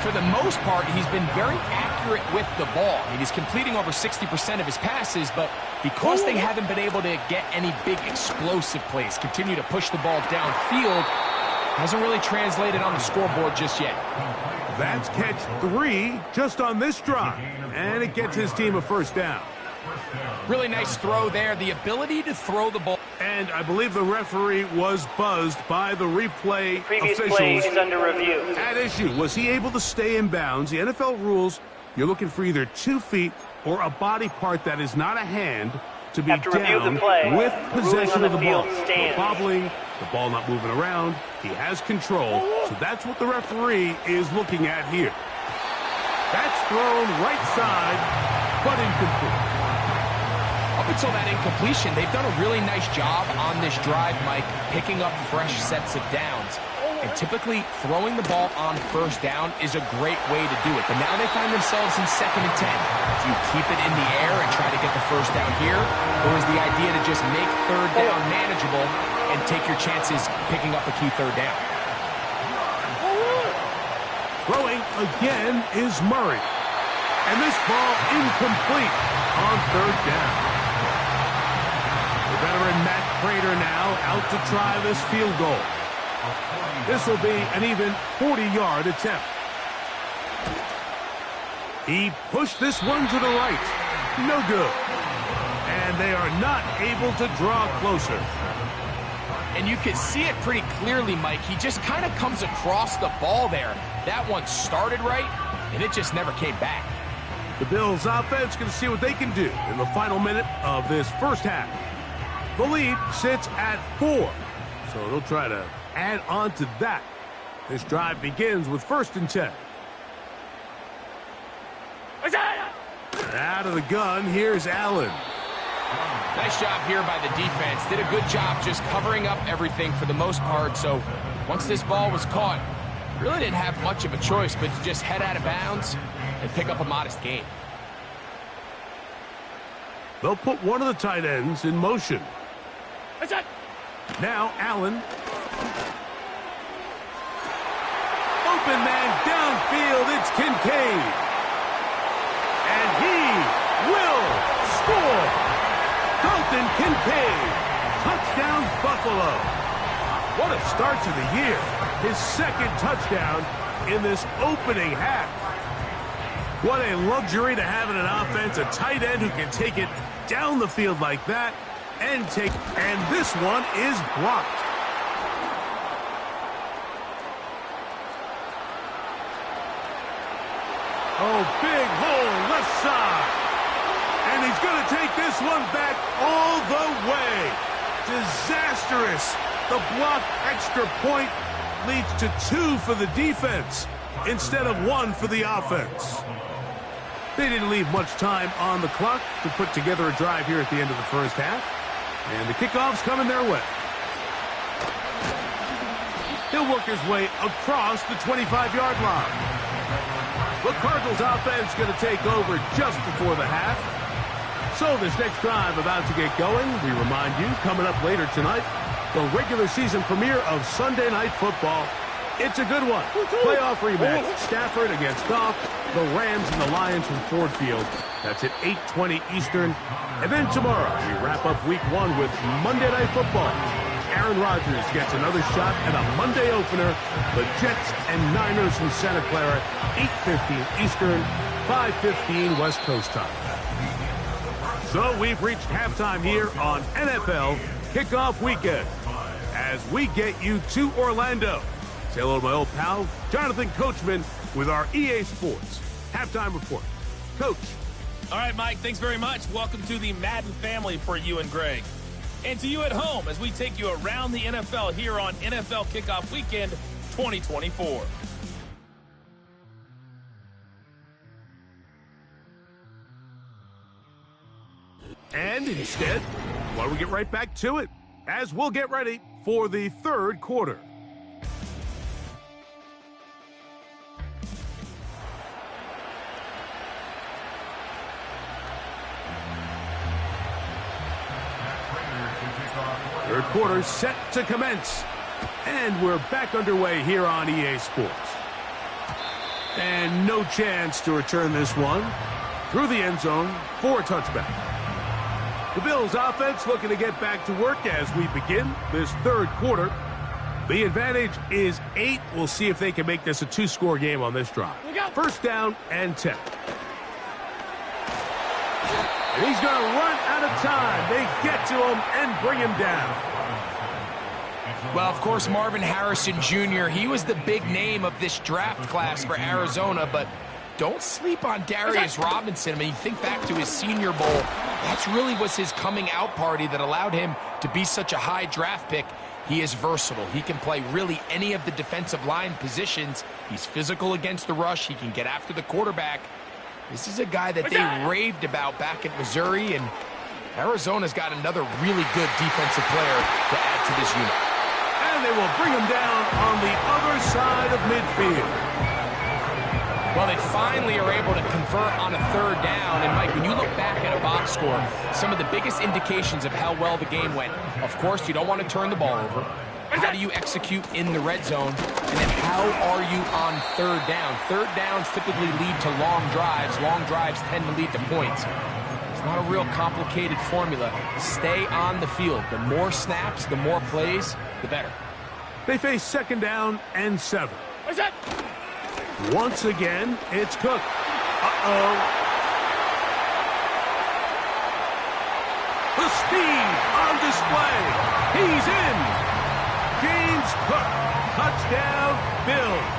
For the most part, he's been very accurate with the ball. I mean, he's completing over 60% of his passes, but because they haven't been able to get any big explosive plays, continue to push the ball downfield, hasn't really translated on the scoreboard just yet. That's catch 3 just on this drive, and it gets his team a first down. Really nice throw there. The ability to throw the ball. And I believe the referee was buzzed by the replay Previous officials. play is under review. At issue, was he able to stay in bounds? The NFL rules, you're looking for either 2 feet or a body part that is not a hand to be After review of the down play, with possession of the ball. field stands. Wobbling, the ball not moving around. He has control, so that's what the referee is looking at here. That's thrown right side, but incomplete. Up until that incompletion, they've done a really nice job on this drive, Mike, picking up fresh sets of downs. And typically, throwing the ball on first down is a great way to do it. But now they find themselves in 2nd and 10. Do you keep it in the air and try to get the first down here? Or is the idea to just make 3rd down manageable and take your chances picking up a key 3rd down? Throwing again is Murray. And this ball incomplete on 3rd down. The veteran Matt Prater now out to try this field goal. This will be an even 40-yard attempt. He pushed this one to the right. No good. And they are not able to draw closer. And you can see it pretty clearly, Mike. He just kind of comes across the ball there. That one started right, and it just never came back. The Bills offense going to see what they can do in the final minute of this first half. The lead sits at 4, so they'll try to add on to that. This drive begins with 1st and 10. Out of the gun, here's Allen. Nice job here by the defense. Did a good job just covering up everything for the most part. So once this ball was caught, really didn't have much of a choice but to just head out of bounds and pick up a modest gain. They'll put one of the tight ends in motion. Now Allen. Open man downfield. It's Kincaid. And he will score. Dalton Kincaid. Touchdown Buffalo. What a start to the year. His 2nd touchdown in this opening half. What a luxury to have in an offense, a tight end who can take it down the field like that and this one is blocked. Oh, big hole left side. And he's going to take this one back all the way. Disastrous. The blocked extra point leads to 2 for the defense instead of 1 for the offense. They didn't leave much time on the clock to put together a drive here at the end of the first half. And the kickoff's coming their way. He'll work his way across the 25-yard line. The Cardinals offense going to take over just before the half. So this next drive about to get going, we remind you, coming up later tonight, the regular season premiere of Sunday Night Football. It's a good one. Playoff rematch. Stafford against Goff. The Rams and the Lions from Ford Field. That's at 8:20 Eastern. And then tomorrow, we wrap up Week 1 with Monday Night Football. Aaron Rodgers gets another shot at a Monday opener. The Jets and Niners from Santa Clara, 8:15 Eastern, 5:15 West Coast time. So we've reached halftime here on NFL Kickoff Weekend. As we get you to Orlando. Say hello to my old pal, Jonathan Coachman, with our EA Sports Halftime Report. Coach. All right, Mike, thanks very much. Welcome to the Madden family for you and Greg. And to you at home as we take you around the NFL here on NFL Kickoff Weekend 2024. And instead, why don't we get right back to it as we'll get ready for the 3rd quarter. Third quarter set to commence. And we're back underway here on EA Sports. And no chance to return this one through the end zone for a touchback. The Bills offense looking to get back to work as we begin this 3rd quarter. The advantage is 8. We'll see if they can make this a 2-score game on this drive. 1st down and 10. And he's going to run out of time. They get to him and bring him down. Well, of course, Marvin Harrison Jr., he was the big name of this draft class for Arizona, but don't sleep on Darius Robinson. I mean, you think back to his Senior Bowl. That's really was his coming out party that allowed him to be such a high draft pick. He is versatile. He can play really any of the defensive line positions. He's physical against the rush. He can get after the quarterback. This is a guy that they raved about back at Missouri, and Arizona's got another really good defensive player to add to this unit. And they will bring him down on the other side of midfield. Well, they finally are able to convert on a third down. And, Mike, when you look back at a box score, some of the biggest indications of how well the game went, of course, you don't want to turn the ball over. How do you execute in the red zone? And then how are you on third down? Third downs typically lead to long drives. Long drives tend to lead to points. It's not a real complicated formula. Stay on the field. The more snaps, the more plays, the better. They face 2nd down and 7. Once again, it's Cook. Uh-oh. The speed on display. He's in. James Cook. Touchdown, Bills.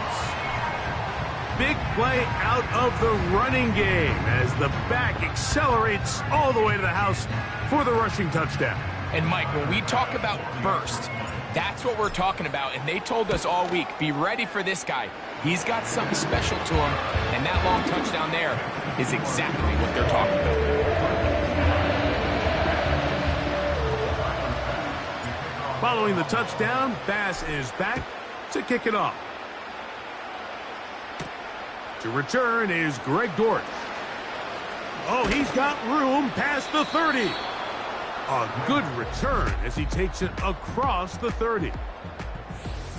Big play out of the running game as the back accelerates all the way to the house for the rushing touchdown. And, Mike, when we talk about burst, that's what we're talking about. And they told us all week, be ready for this guy. He's got something special to him, and that long touchdown there is exactly what they're talking about. Following the touchdown, Bass is back to kick it off. To return is Greg Dortch. Oh, he's got room past the 30. A good return as he takes it across the 30.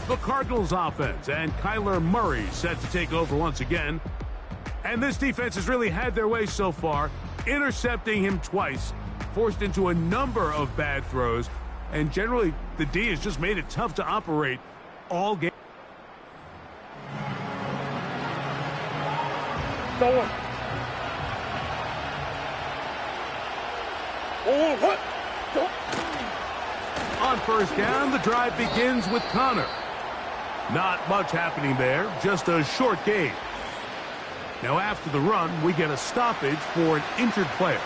The Cardinals offense and Kyler Murray set to take over once again. And this defense has really had their way so far, intercepting him twice, forced into a number of bad throws, and generally the D has just made it tough to operate all game. On first down, the drive begins with Connor. Not much happening there, just a short gain. Now after the run, we get a stoppage for an injured player.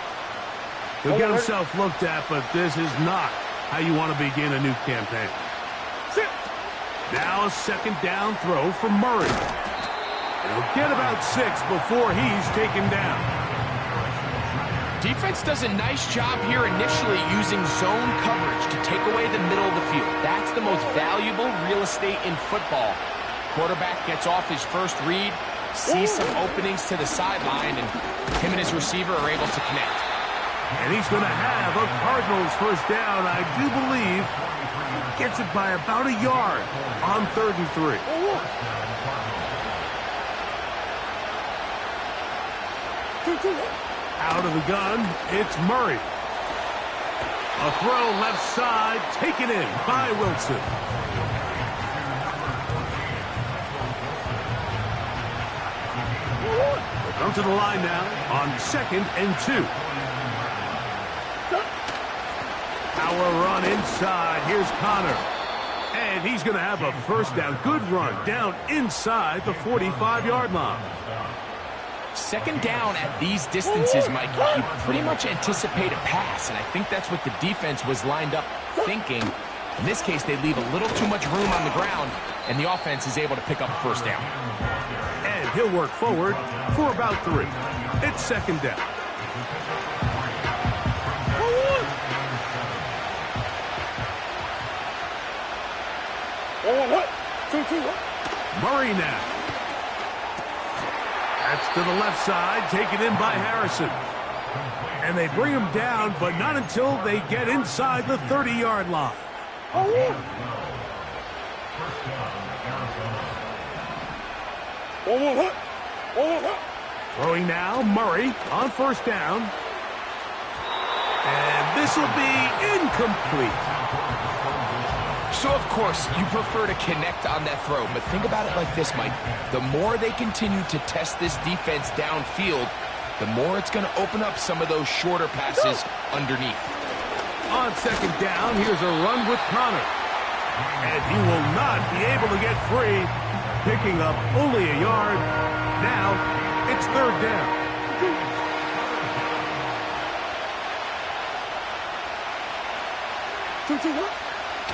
He'll get himself looked at, but this is not how you want to begin a new campaign. Now a 2nd down throw from Murray. He'll get about 6 before he's taken down. Defense does a nice job here initially using zone coverage to take away the middle of the field. That's the most valuable real estate in football. Quarterback gets off his first read, sees some openings to the sideline, and him and his receiver are able to connect. And he's going to have a Cardinals first down, I do believe. Gets it by about a yard on 3rd and 3. Out of the gun, it's Murray. A throw left side, taken in by Wilson. We'll come to the line now on 2nd and 2. Power run inside. Here's Connor. And he's going to have a first down. Good run down inside the 45-yard line. 2nd down at these distances, Mike, you pretty much anticipate a pass, and I think that's what the defense was lined up thinking. In this case, they leave a little too much room on the ground, and the offense is able to pick up a first down. And he'll work forward for about 3. It's 2nd down. Murray now. That's to the left side, taken in by Harrison. And they bring him down, but not until they get inside the 30-yard line. Throwing now, Murray on first down. And this will be incomplete. So, of course, you prefer to connect on that throw, but think about it like this, Mike. The more they continue to test this defense downfield, the more it's going to open up some of those shorter passes underneath. On 2nd down, here's a run with Connor. And he will not be able to get free, picking up only a yard. Now, It's third down.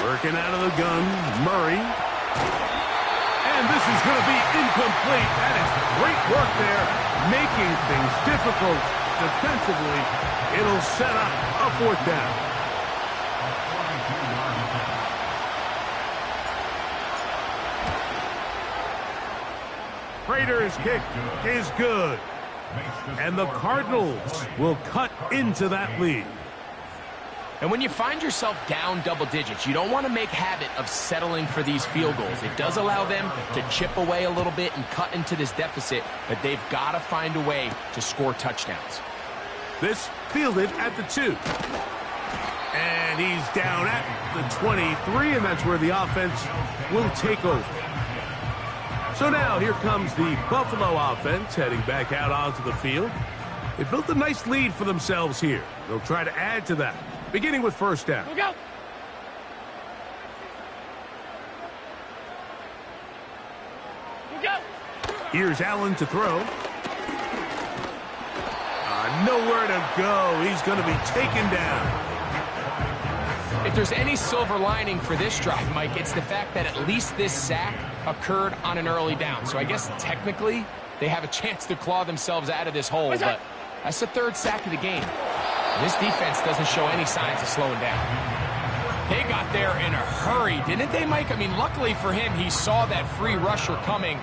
Working out of the gun, Murray. And this is going to be incomplete. That is great work there, making things difficult defensively. It'll set up a fourth down. Raiders' kick is good. And the Cardinals will cut into that lead. And when you find yourself down double digits, you don't want to make habit of settling for these field goals. It does allow them to chip away a little bit and cut into this deficit, but they've got to find a way to score touchdowns. This fielded at the 2. And he's down at the 23, and that's where the offense will take over. So now here comes the Buffalo offense heading back out onto the field. They built a nice lead for themselves here. They'll try to add to that, beginning with first down. Go. Go. Here's Allen to throw. Nowhere to go. He's going to be taken down. If there's any silver lining for this drive, Mike, it's the fact that at least this sack occurred on an early down. So I guess technically they have a chance to claw themselves out of this hole, but that's the third sack of the game. This defense doesn't show any signs of slowing down. They got there in a hurry, didn't they, Mike? I mean, luckily for him, he saw that free rusher coming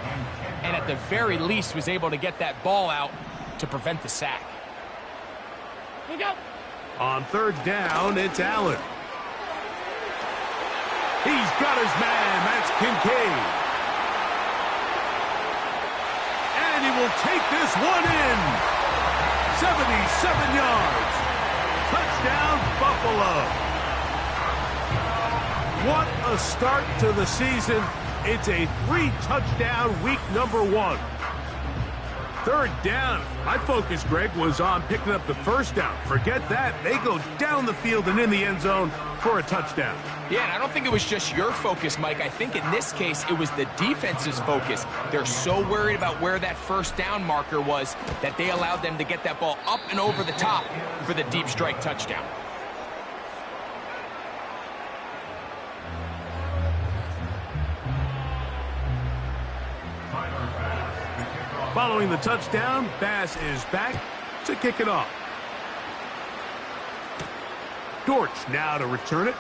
and at the very least was able to get that ball out to prevent the sack. On third down, it's Allen. He's got his man. That's Kincaid. And he will take this one in. 77 yards. Touchdown, Buffalo. What a start to the season. It's a 3-touchdown week number 1. Third down. My focus, Greg, was on picking up the first down. Forget that. They go down the field and in the end zone for a touchdown. Yeah, and I don't think it was just your focus, Mike. I think in this case, it was the defense's focus. They're so worried about where that first down marker was that they allowed them to get that ball up and over the top for the deep strike touchdown. Following the touchdown, Bass is back to kick it off. Dortch now to return it.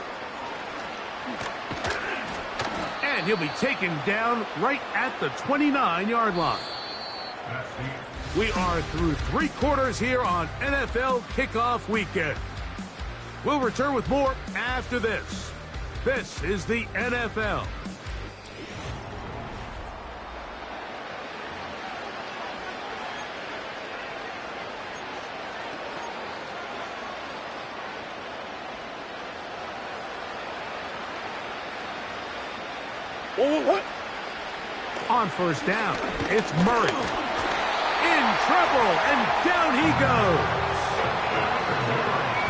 And he'll be taken down right at the 29-yard line. We are through 3 quarters here on NFL Kickoff Weekend. We'll return with more after this. This is the NFL. On first down, it's Murray. In trouble, and down he goes.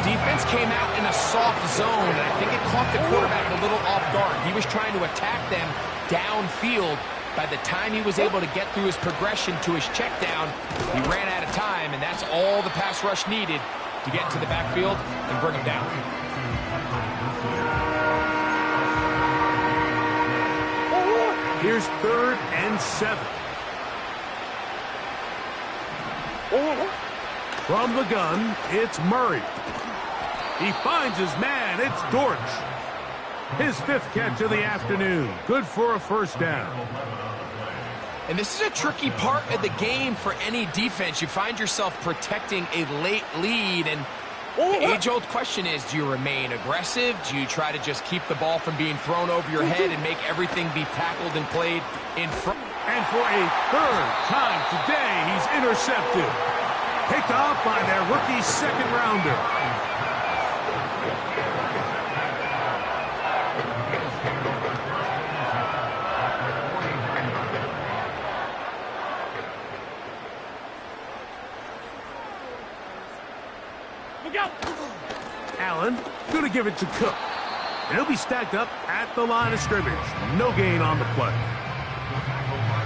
Defense came out in a soft zone, and I think it caught the quarterback a little off guard. He was trying to attack them downfield. By the time he was able to get through his progression to his check down, he ran out of time, and that's all the pass rush needed to get to the backfield and bring him down. Here's 3rd and 7. From the gun, it's Murray. He finds his man. It's Dortch. His 5th catch of the afternoon. Good for a first down. And this is a tricky part of the game for any defense. You find yourself protecting a late lead, and the age-old question is, do you remain aggressive? Do you try to just keep the ball from being thrown over your head and make everything be tackled and played in front? And for a 3rd time today, he's intercepted. Picked off by their rookie 2nd-rounder. Allen going to give it to Cook. And he'll be stacked up at the line of scrimmage. No gain on the play.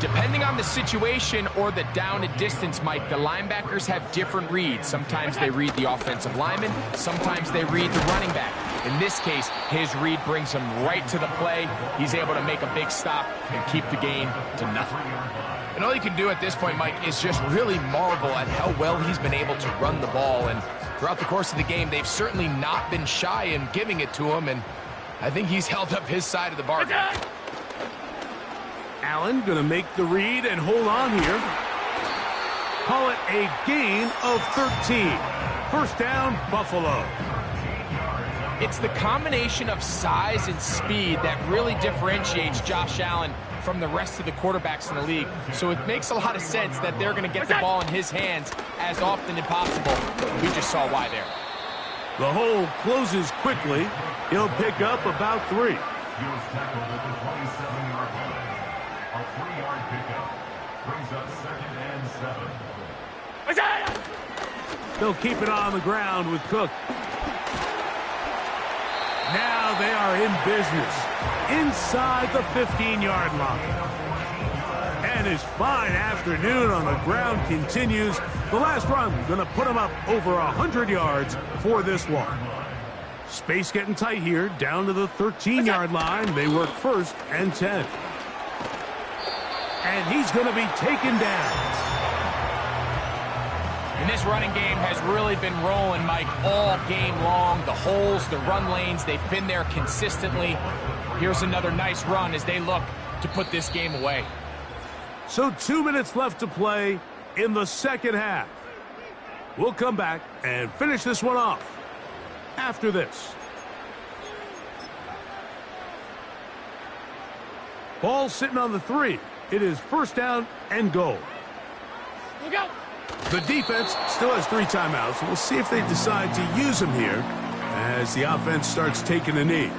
Depending on the situation or the down and distance, Mike, the linebackers have different reads. Sometimes they read the offensive lineman, sometimes they read the running back. In this case, his read brings him right to the play. He's able to make a big stop and keep the gain to nothing. And all you can do at this point, Mike, is just really marvel at how well he's been able to run the ball. And throughout the course of the game, they've certainly not been shy in giving it to him, and I think he's held up his side of the bargain. Allen going to make the read and hold on here. Call it a gain of 13. First down, Buffalo. It's the combination of size and speed that really differentiates Josh Allen from the rest of the quarterbacks in the league. So it makes a lot of sense that they're going to get the ball in his hands as often as possible. We just saw why there. The hole closes quickly. He'll pick up about 3. He was tackled at the 27-yard line. A 3-yard pickup brings up 2nd and 7. They'll keep it on the ground with Cook. Now they are in business inside the 15-yard line. And his fine afternoon on the ground continues. The last run going to put him up over 100 yards for this one. Space getting tight here, down to the 13-yard line. They work 1st and 10. And he's going to be taken down. And this running game has really been rolling, Mike, all game long. The holes, the run lanes, they've been there consistently. Here's another nice run as they look to put this game away. So 2 minutes left to play in the second half. We'll come back and finish this one off after this. Ball sitting on the 3. It is first down and goal. Look out! The defense still has 3 timeouts. We'll see if they decide to use them here as the offense starts taking a knee.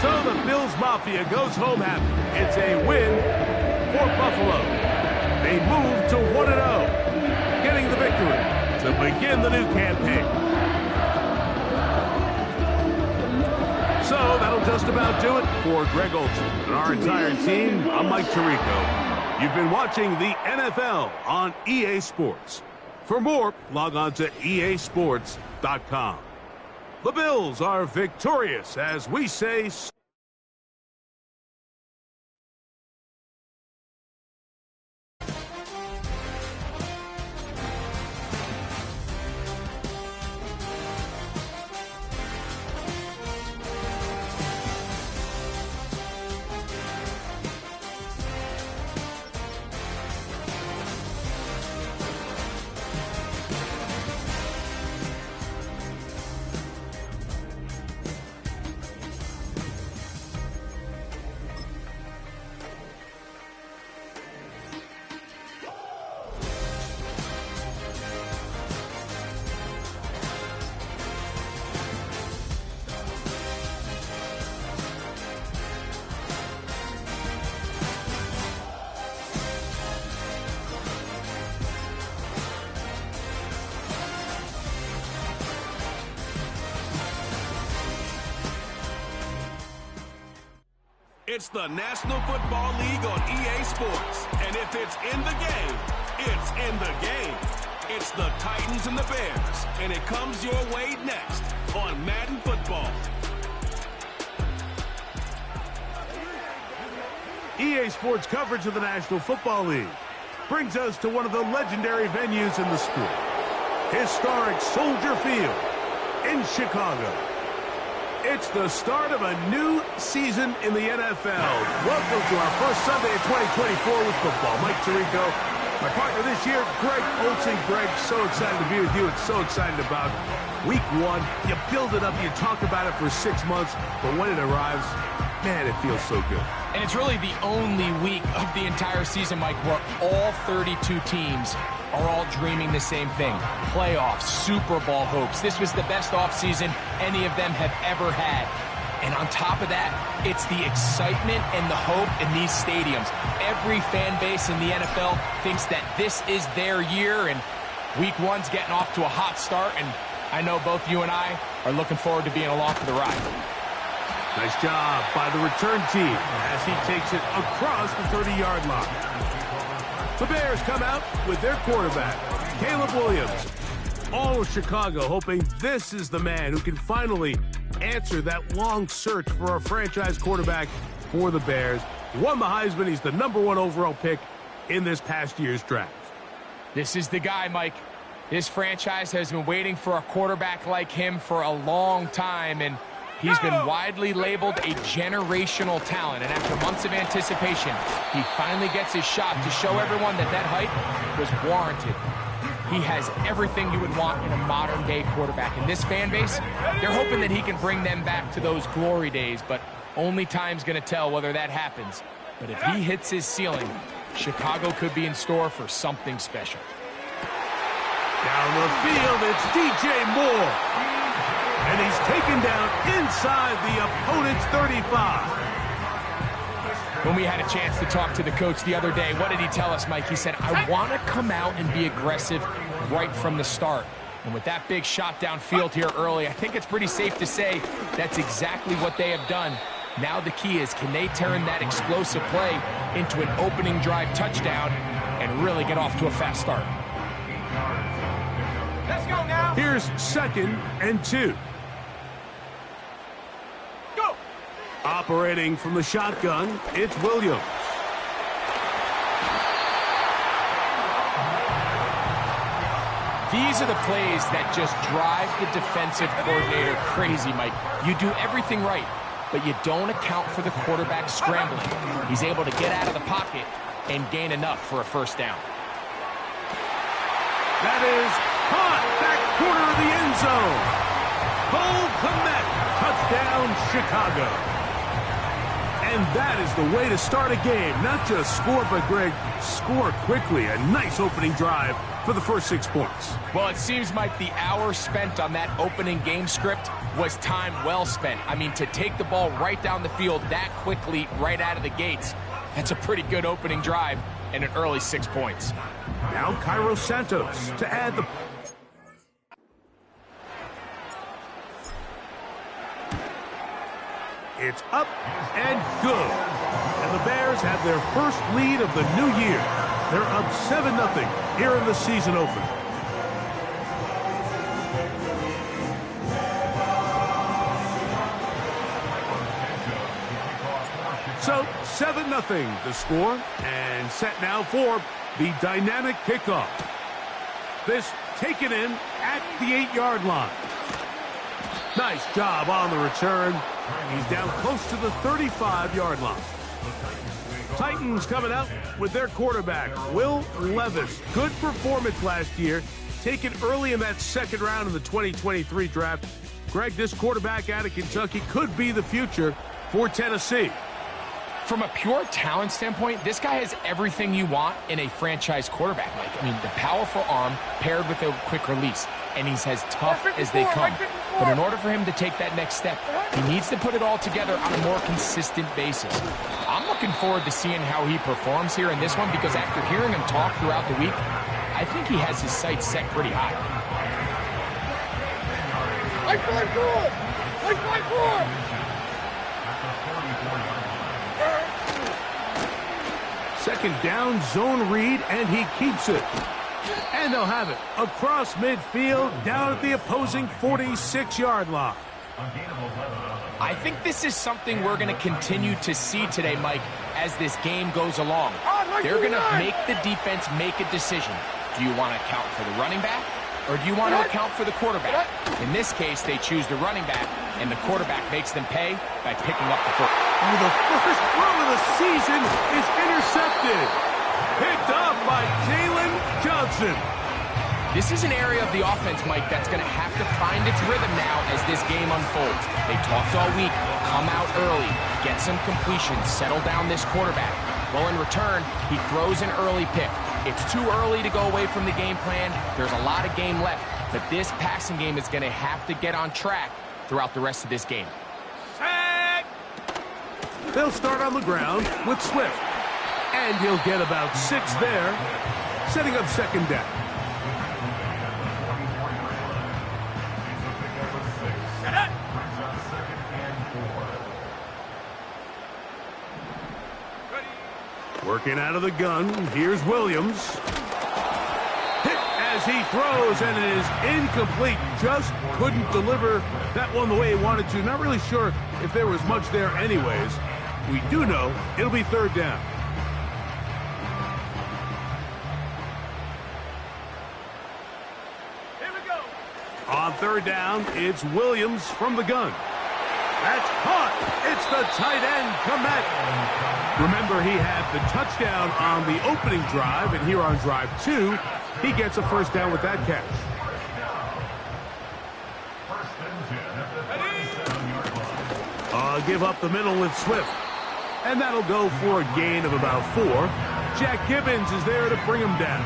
So the Bills Mafia goes home happy. It's a win for Buffalo. They move to 1-0, getting the victory to begin the new campaign. So that'll just about do it for Greg Olson and our entire team. I'm Mike Tirico. You've been watching the NFL on EA Sports. For more, log on to easports.com. The Bills are victorious as we say... It's the National Football League on EA Sports. And if it's in the game, it's in the game. It's the Titans and the Bears. And it comes your way next on Madden Football. EA Sports coverage of the National Football League brings us to one of the legendary venues in the sport. Historic Soldier Field in Chicago. It's the start of a new season in the NFL. Welcome to our first Sunday of 2024 with football. Mike Tirico, my partner this year, Greg Olsen. Greg, so excited to be with you and so excited about week one. You build it up, you talk about it for 6 months, but when it arrives, man, it feels so good. And it's really the only week of the entire season, Mike, where all 32 teams are all dreaming the same thing. Playoffs, Super Bowl hopes. This was the best offseason any of them have ever had. And on top of that, it's the excitement and the hope in these stadiums. Every fan base in the NFL thinks that this is their year, and week one's getting off to a hot start, and I know both you and I are looking forward to being along for the ride. Nice job by the return team as he takes it across the 30-yard line. The Bears come out with their quarterback, Caleb Williams. All of Chicago hoping this is the man who can finally answer that long search for a franchise quarterback for the Bears. He won the Heisman. He's the #1 overall pick in this past year's draft. This is the guy, Mike. This franchise has been waiting for a quarterback like him for a long time, and he's been widely labeled a generational talent, and after months of anticipation, he finally gets his shot to show everyone that that hype was warranted. He has everything you would want in a modern-day quarterback, and this fan base, they're hoping that he can bring them back to those glory days, but only time's going to tell whether that happens. But if he hits his ceiling, Chicago could be in store for something special. Down the field, it's DJ Moore. And he's taken down inside the opponent's 35. When we had a chance to talk to the coach the other day, what did he tell us, Mike? He said, I want to come out and be aggressive right from the start. And with that big shot downfield here early, I think it's pretty safe to say that's exactly what they have done. Now the key is, can they turn that explosive play into an opening drive touchdown and really get off to a fast start? Let's go now. Here's 2nd and 2. Go. Operating from the shotgun, it's Williams. These are the plays that just drive the defensive coordinator crazy, Mike. You do everything right, but you don't account for the quarterback scrambling. He's able to get out of the pocket and gain enough for a first down. That is caught back corner of the end zone. Cole Kmet, touchdown Chicago. And that is the way to start a game. Not just score, but Greg, score quickly. A nice opening drive for the first 6 points. Well, it seems like the hour spent on that opening game script was time well spent. I mean, to take the ball right down the field that quickly right out of the gates, that's a pretty good opening drive and an early 6 points. Now Cairo Santos to add the... It's up and good. And the Bears have their first lead of the new year. They're up 7-0 here in the season opener. So 7-0 the score, and set now for the dynamic kickoff. This taken in at the 8-yard line. Nice job on the return. He's down close to the 35-yard line. Titans coming out with their quarterback, Will Levis. Good performance last year, taken early in that second round of the 2023 draft. Greg, this quarterback out of Kentucky could be the future for Tennessee. From a pure talent standpoint, this guy has everything you want in a franchise quarterback. Like, I mean, the powerful arm paired with a quick release, and he's as tough as they come. But in order for him to take that next step, he needs to put it all together on a more consistent basis. I'm looking forward to seeing how he performs here in this one, because after hearing him talk throughout the week, I think he has his sights set pretty high. Second down, zone read, and he keeps it. And they'll have it across midfield, down at the opposing 46-yard line. I think this is something we're going to continue to see today, Mike, as this game goes along. They're going to make the defense make a decision. Do you want to account for the running back, or do you want to account for the quarterback? In this case, they choose the running back, and the quarterback makes them pay by picking up the football. Oh, the first throw of the season is intercepted. Picked off by Jalen Johnson. This is an area of the offense, Mike, that's going to have to find its rhythm now as this game unfolds. They talked all week, come out early, get some completions, settle down this quarterback. Well, in return, he throws an early pick. It's too early to go away from the game plan. There's a lot of game left, but this passing game is going to have to get on track throughout the rest of this game. They'll start on the ground with Swift. And he'll get about 6 there, setting up second down. Working out of the gun, here's Williams. Hit as he throws, and it is incomplete. Just couldn't deliver that one the way he wanted to. Not really sure if there was much there anyways. We do know it'll be third down. Here we go. On third down, it's Williams from the gun. That's caught. It's the tight end, Komet. Remember, he had the touchdown on the opening drive, and here on drive 2, he gets a first down with that catch. Give up the middle with Swift. And that'll go for a gain of about 4. Jack Gibbons is there to bring him down.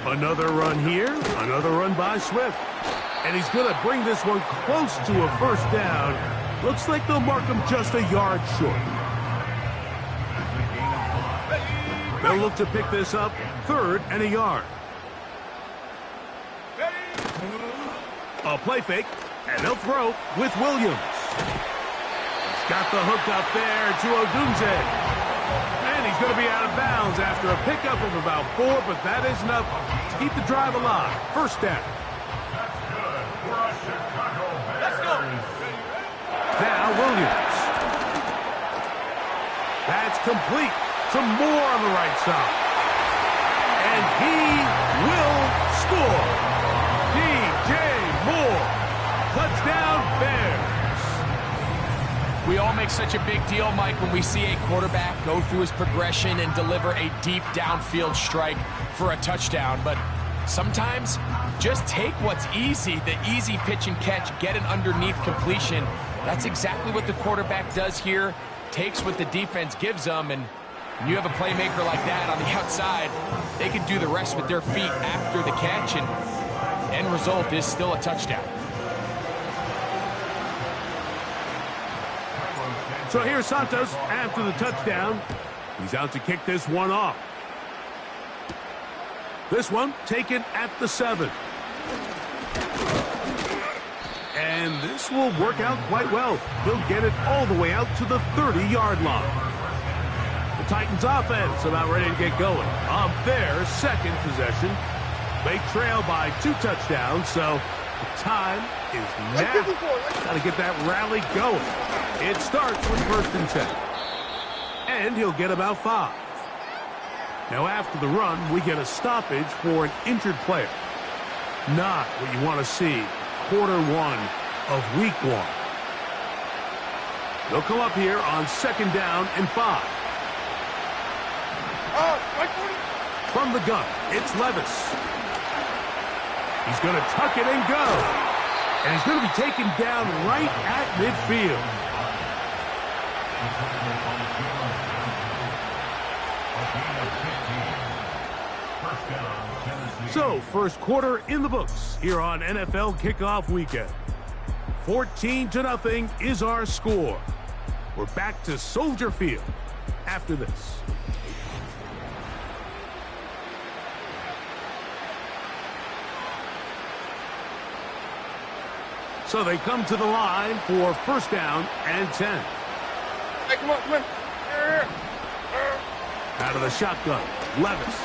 Another run here, another run by Swift. And he's going to bring this one close to a first down. Looks like they'll mark him just a yard short. They'll look to pick this up, 3rd and a yard. A play fake, and they'll throw with Williams. He's got the hook up there to Odunze. And he's going to be out of bounds after a pickup of about 4, but that is enough to keep the drive alive. First down. Let's go. Now Williams. That's complete. Some more on the right side. And he will score. DJ Moore. Touchdown Bears. We all make such a big deal, Mike, when we see a quarterback go through his progression and deliver a deep downfield strike for a touchdown. But sometimes, just take what's easy, the easy pitch and catch, get an underneath completion. That's exactly what the quarterback does here, takes what the defense gives them, and when you have a playmaker like that on the outside, they can do the rest with their feet after the catch, and the end result is still a touchdown. So here's Santos after the touchdown. He's out to kick this one off. This one taken at the 7. And this will work out quite well. He'll get it all the way out to the 30-yard line. The Titans offense about ready to get going on their second possession. They trail by 2 touchdowns, so the time is now. Got to get that rally going. It starts with 1st and 10. And he'll get about 5. Now after the run, we get a stoppage for an injured player. Not what you want to see quarter 1 of week 1. They'll come up here on 2nd down and 5. From the gun, it's Levis. He's going to tuck it and go. And he's going to be taken down right at midfield. So, first quarter in the books here on NFL Kickoff Weekend. 14-0 is our score. We're back to Soldier Field after this. So they come to the line for first down and 10. Hey, come on, come on. Out of the shotgun, Levis.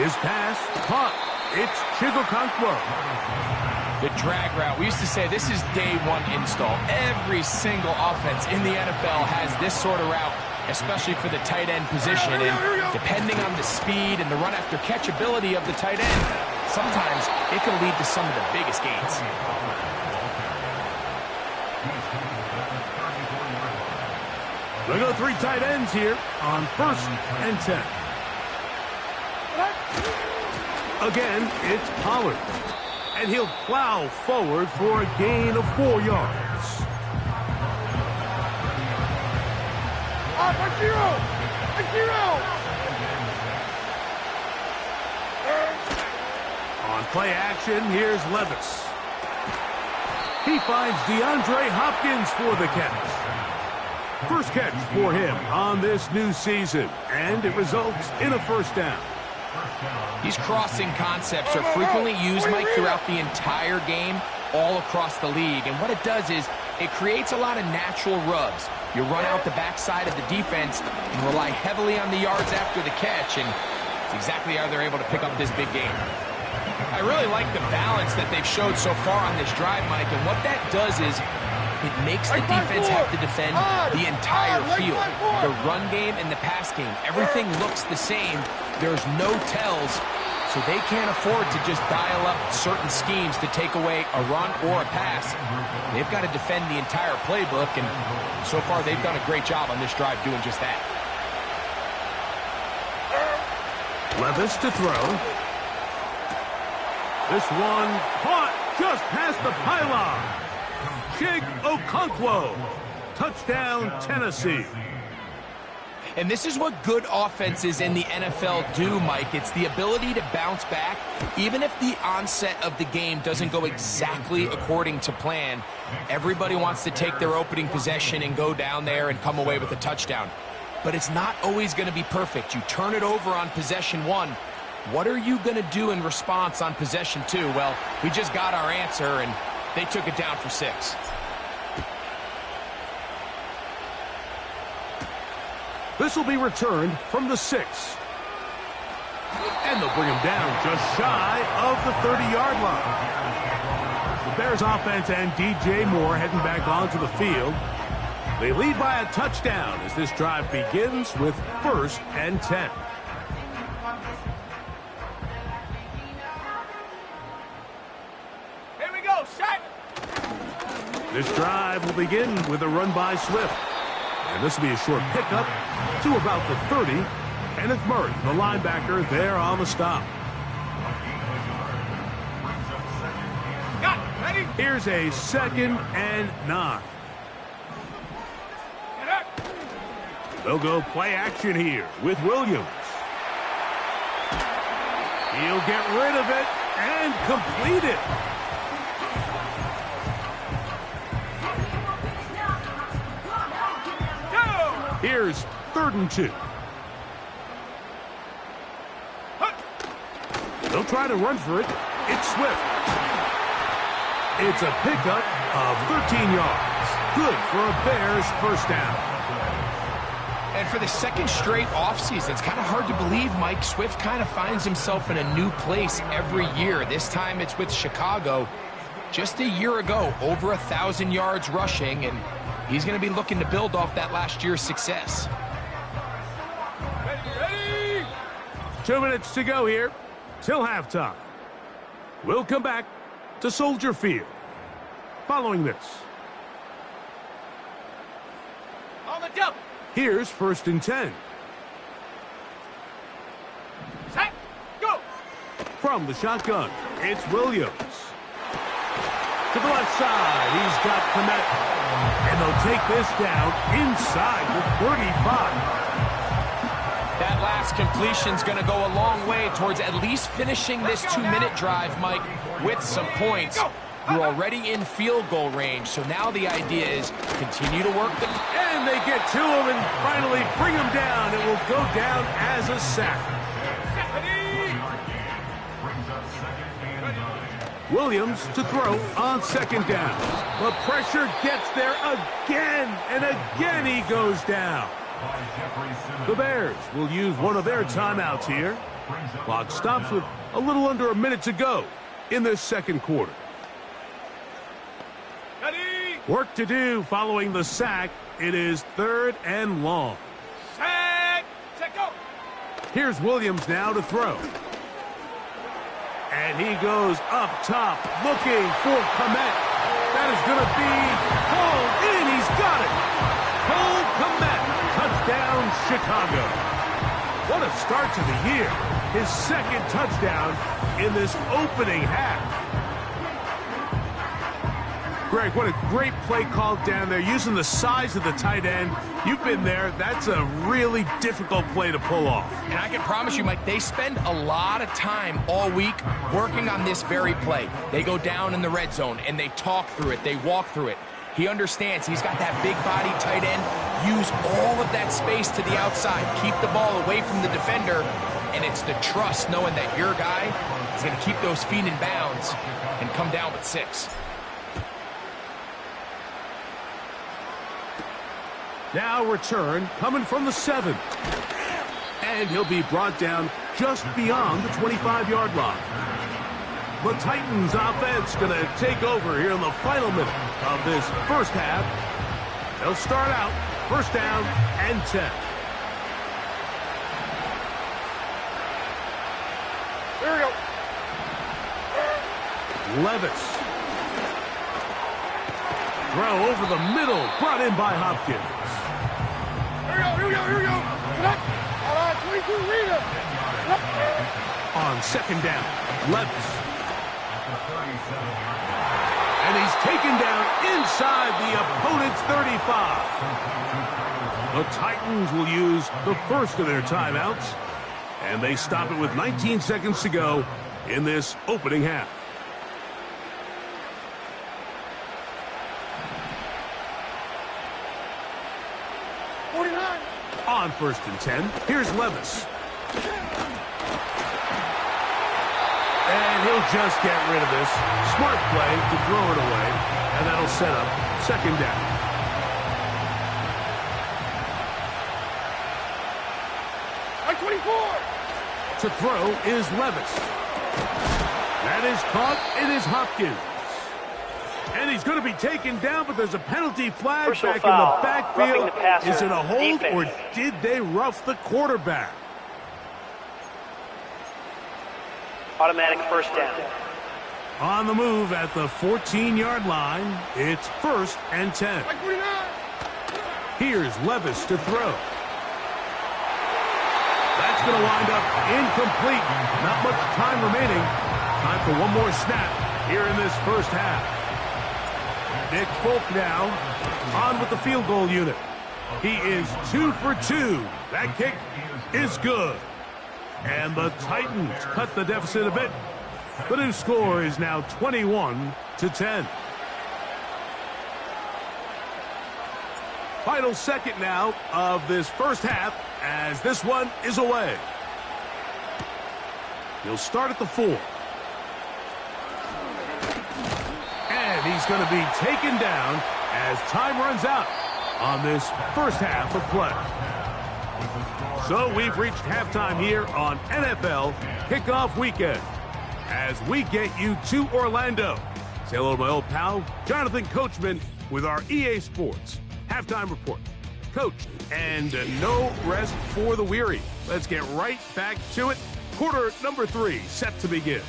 His pass, caught. It's Chigokonkwo. The drag route. We used to say this is day one install. Every single offense in the NFL has this sort of route, especially for the tight end position. And depending on the speed and the run after catch ability of the tight end, sometimes it can lead to some of the biggest gains. They go 3 tight ends here on first and 10. Again, it's Pollard. And he'll plow forward for a gain of 4 yards. On play action, here's Levis. He finds DeAndre Hopkins for the catch. First catch for him on this new season, and it results in a first down. These crossing concepts are frequently used, Mike, throughout the entire game, all across the league. And what it does is it creates a lot of natural rubs. You run out the backside of the defense and rely heavily on the yards after the catch, and it's exactly how they're able to pick up this big game. I really like the balance that they've showed so far on this drive, Mike, and what that does is it makes the defense have to defend the entire field. The run game and the pass game, everything looks the same. There's no tells, so they can't afford to just dial up certain schemes to take away a run or a pass. They've got to defend the entire playbook, and so far they've done a great job on this drive doing just that. Levis to throw. This one caught just past the pylon. Chigokonkwo. Touchdown, Tennessee. And this is what good offenses in the NFL do, Mike. It's the ability to bounce back, even if the onset of the game doesn't go exactly according to plan. Everybody wants to take their opening possession and go down there and come away with a touchdown. But it's not always going to be perfect. You turn it over on possession 1. What are you going to do in response on possession 2? Well, we just got our answer, and they took it down for 6. This will be returned from the 6. And they'll bring him down just shy of the 30-yard line. The Bears offense and DJ Moore heading back onto the field. They lead by a touchdown as this drive begins with first and 10. Here we go, set! This drive will begin with a run by Swift. And this will be a short pickup to about the 30. Kenneth Murray, the linebacker, there on the stop. Got it, ready? Here's a 2nd and 9. Get up! They'll go play action here with Williams. He'll get rid of it and complete it. Here's 3rd and 2. They'll try to run for it. It's Swift. It's a pickup of 13 yards. Good for a Bears first down. And for the second straight offseason, it's kind of hard to believe Mike Swift kind of finds himself in a new place every year. This time it's with Chicago. Just a year ago, over 1,000 yards rushing, and he's going to be looking to build off that last year's success. Ready? 2 minutes to go here till halftime. We'll come back to Soldier Field following this. On the double. Here's 1st and 10. Set, go! From the shotgun, it's Williams. To the left side, he's got Kmet. And they'll take this down inside the 35. That last completion's going to go a long way towards at least finishing this 2-minute drive, Mike, with some points. You're already in field goal range, so now the idea is continue to work the... And they get to him and finally bring him down. It will go down as a sack. Williams to throw on second down. The pressure gets there again, and again he goes down. The Bears will use one of their timeouts here. Clock stops with a little under a minute to go in this second quarter. Ready. Work to do following the sack. It is 3rd and long. Set. Set, go. Here's Williams now to throw. And he goes up top, looking for Komet. That is going to be pulled in. He's got it. Cole Komet, touchdown, Chicago. What a start to the year. His second touchdown in this opening half. Greg, what a great play called down there, using the size of the tight end. You've been there. That's a really difficult play to pull off. And I can promise you, Mike, they spend a lot of time all week working on this very play. They go down in the red zone, and they talk through it. They walk through it. He understands he's got that big body tight end. Use all of that space to the outside. Keep the ball away from the defender. And it's the trust knowing that your guy is going to keep those feet in bounds and come down with 6. Now return coming from the 7. And he'll be brought down just beyond the 25-yard line. The Titans offense going to take over here in the final minute of this first half. They'll start out 1st down and 10. Here we go. Levis. Throw over the middle, brought in by Hopkins. Here we go. All right, 22, read it. On second down, Levis. And he's taken down inside the opponent's 35. The Titans will use the first of their timeouts, and they stop it with 19 seconds to go in this opening half. On 1st and 10, here's Levis. And he'll just get rid of this. Smart play to throw it away, and that'll set up 2nd down. Like 24. To throw is Levis. That is caught. It is Hopkins. And he's going to be taken down, but there's a penalty flag Personal back foul. in the backfield. Roughing the passer. Is it a hold, Defense. or did they rough the quarterback? Automatic 1st down. On the move at the 14-yard line, it's 1st and 10. Like 49. Here's Levis to throw. That's going to wind up incomplete. Not much time remaining. Time for one more snap here in this first half. Nick Folk now on with the field goal unit. He is 2 for 2. That kick is good. And the Titans cut the deficit a bit. The new score is now 21-10. Final second now of this first half as this one is away. He'll start at the 4. And he's going to be taken down as time runs out on this first half of play. So we've reached halftime here on NFL Kickoff Weekend as we get you to Orlando. Say hello to my old pal, Jonathan Coachman, with our EA Sports Halftime Report. Coach, and no rest for the weary. Let's get right back to it. Quarter number 3 set to begin.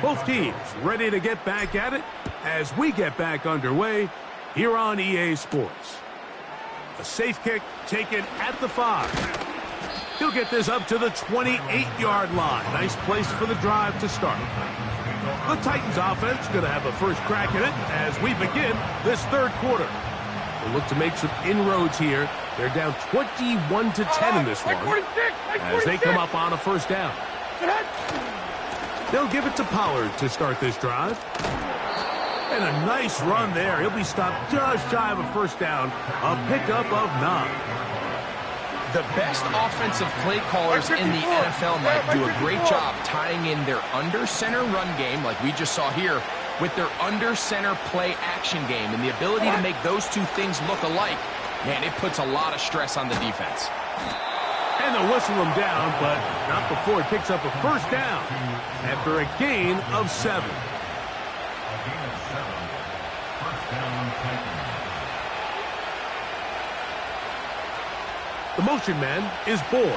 Both teams ready to get back at it as we get back underway here on EA Sports. A safe kick taken at the 5. He'll get this up to the 28-yard line. Nice place for the drive to start. The Titans offense going to have a first crack at it as we begin this third quarter. They'll look to make some inroads here. They're down 21-10 in this one as they come up on a first down. They'll give it to Pollard to start this drive. And a nice run there. He'll be stopped just shy of a first down. A pickup of 9. The best offensive play callers in the NFL, Mike, do a great job tying in their under-center run game, like we just saw here, with their under-center play action game. And the ability to make those two things look alike, man, it puts a lot of stress on the defense. And they'll whistle him down, but not before he picks up a first down after a gain of 7. The motion man is Boyd.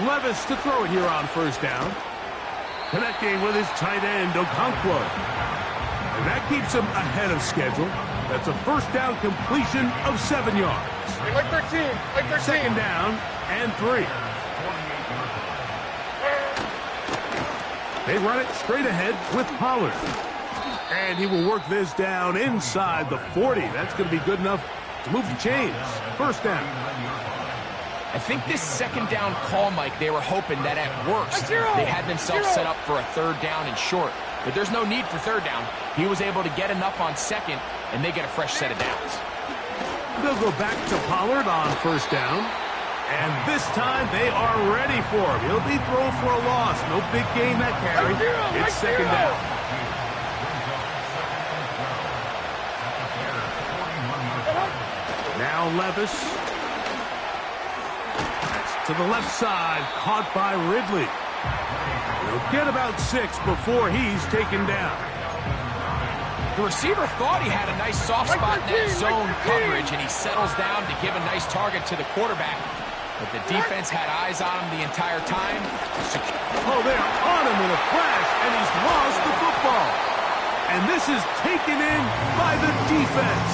Levis to throw it here on first down. Connecting with his tight end, Okonkwo. And that keeps him ahead of schedule. That's a first down completion of 7 yards. Like 13. Like 13. Second down and 3. They run it straight ahead with Pollard. And he will work this down inside the 40. That's going to be good enough to move the chains. First down. I think this second down call, Mike, they were hoping that at worst they had themselves set up for a third down and short. But there's no need for third down. He was able to get enough on second, and they get a fresh set of downs. They'll go back to Pollard on first down. And this time they are ready for him. He'll be thrown for a loss. No big gain that carry. It's second down. Now Levis. That's to the left side. Caught by Ridley. He'll get about 6 before he's taken down. The receiver thought he had a nice soft spot in that zone coverage, and he settles down to give a nice target to the quarterback. But the defense had eyes on him the entire time. Oh, they're on him in a flash, and he's lost the football. And this is taken in by the defense.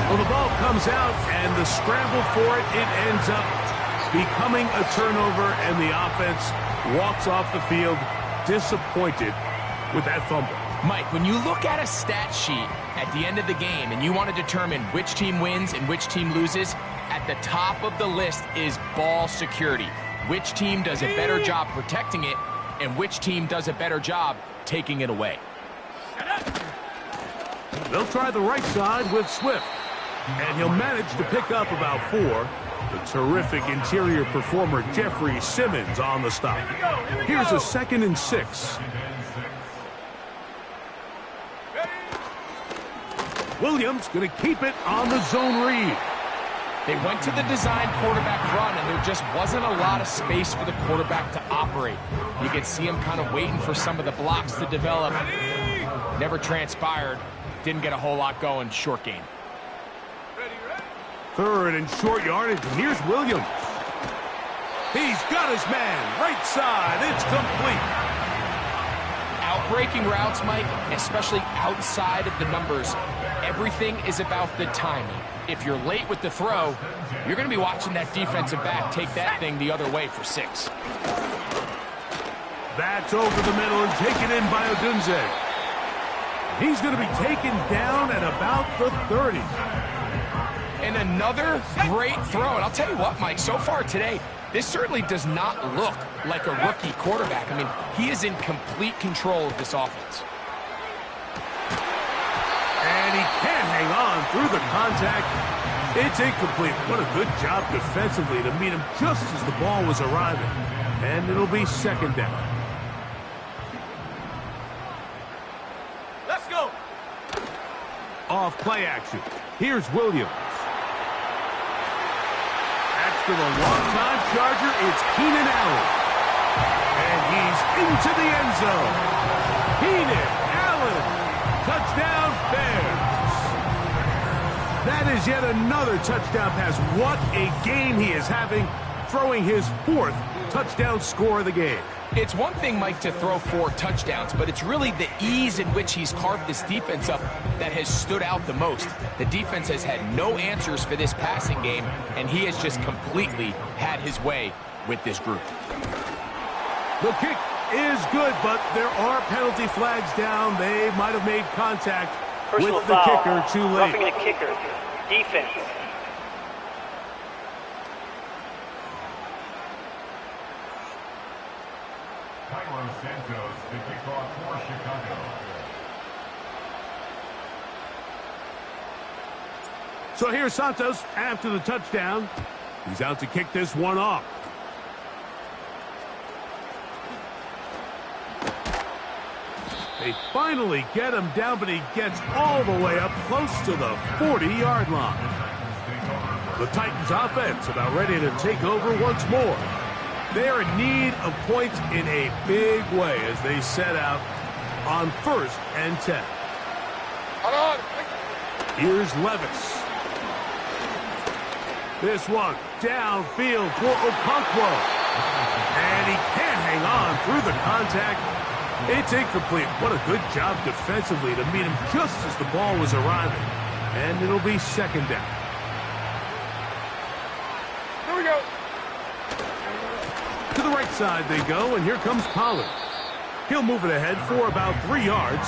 Well, the ball comes out, and the scramble for it ends up becoming a turnover, and the offense walks off the field disappointed with that fumble. Mike, when you look at a stat sheet at the end of the game and you want to determine which team wins and which team loses, at the top of the list is ball security. Which team does a better job protecting it and which team does a better job taking it away. They'll try the right side with Swift, and he'll manage to pick up about 4. The terrific interior performer Jeffrey Simmons on the stop. Here's a 2nd and 6. Williams going to keep it on the zone read. They went to the design quarterback run, and there just wasn't a lot of space for the quarterback to operate. You could see him kind of waiting for some of the blocks to develop. Never transpired. Didn't get a whole lot going. Short game. 3rd and short yardage, and here's Williams. He's got his man. Right side. It's complete. Outbreaking routes, Mike, especially outside of the numbers, everything is about the timing. If you're late with the throw, you're going to be watching that defensive back take that thing the other way for 6. That's over the middle and taken in by Odunze. He's going to be taken down at about the 30. And another great throw. And I'll tell you what, Mike, so far today, this certainly does not look like a rookie quarterback. I mean, he is in complete control of this offense. And he can't hang on through the contact. It's incomplete. What a good job defensively to meet him just as the ball was arriving. And it'll be 2nd down. Let's go. Off play action. Here's Williams. That's to the longtime Charger. It's Keenan Allen. And he's into the end zone. Keenan Allen. Touchdown, Bears. That is yet another touchdown pass. What a game he is having, throwing his 4th touchdown score of the game. It's one thing, Mike, to throw 4 touchdowns, but it's really the ease in which he's carved this defense up that has stood out the most. The defense has had no answers for this passing game, and he has just completely had his way with this group. The kick is good, but there are penalty flags down. They might have made contact Personal with the foul. kicker too late. Roughing the kicker. Defense. Santos to kick off for Chicago. So here's Santos after the touchdown. He's out to kick this one off. They finally get him down, but he gets all the way up close to the 40-yard line. The Titans offense about ready to take over once more. They are in need of points in a big way as they set out on 1st and 10. Here's Levis. This one downfield for Okonkwo. And he can't hang on through the contact. It's incomplete. What a good job defensively to meet him just as the ball was arriving. And it'll be 2nd down. Here we go. To the right side they go, and here comes Pollard. He'll move it ahead for about 3 yards.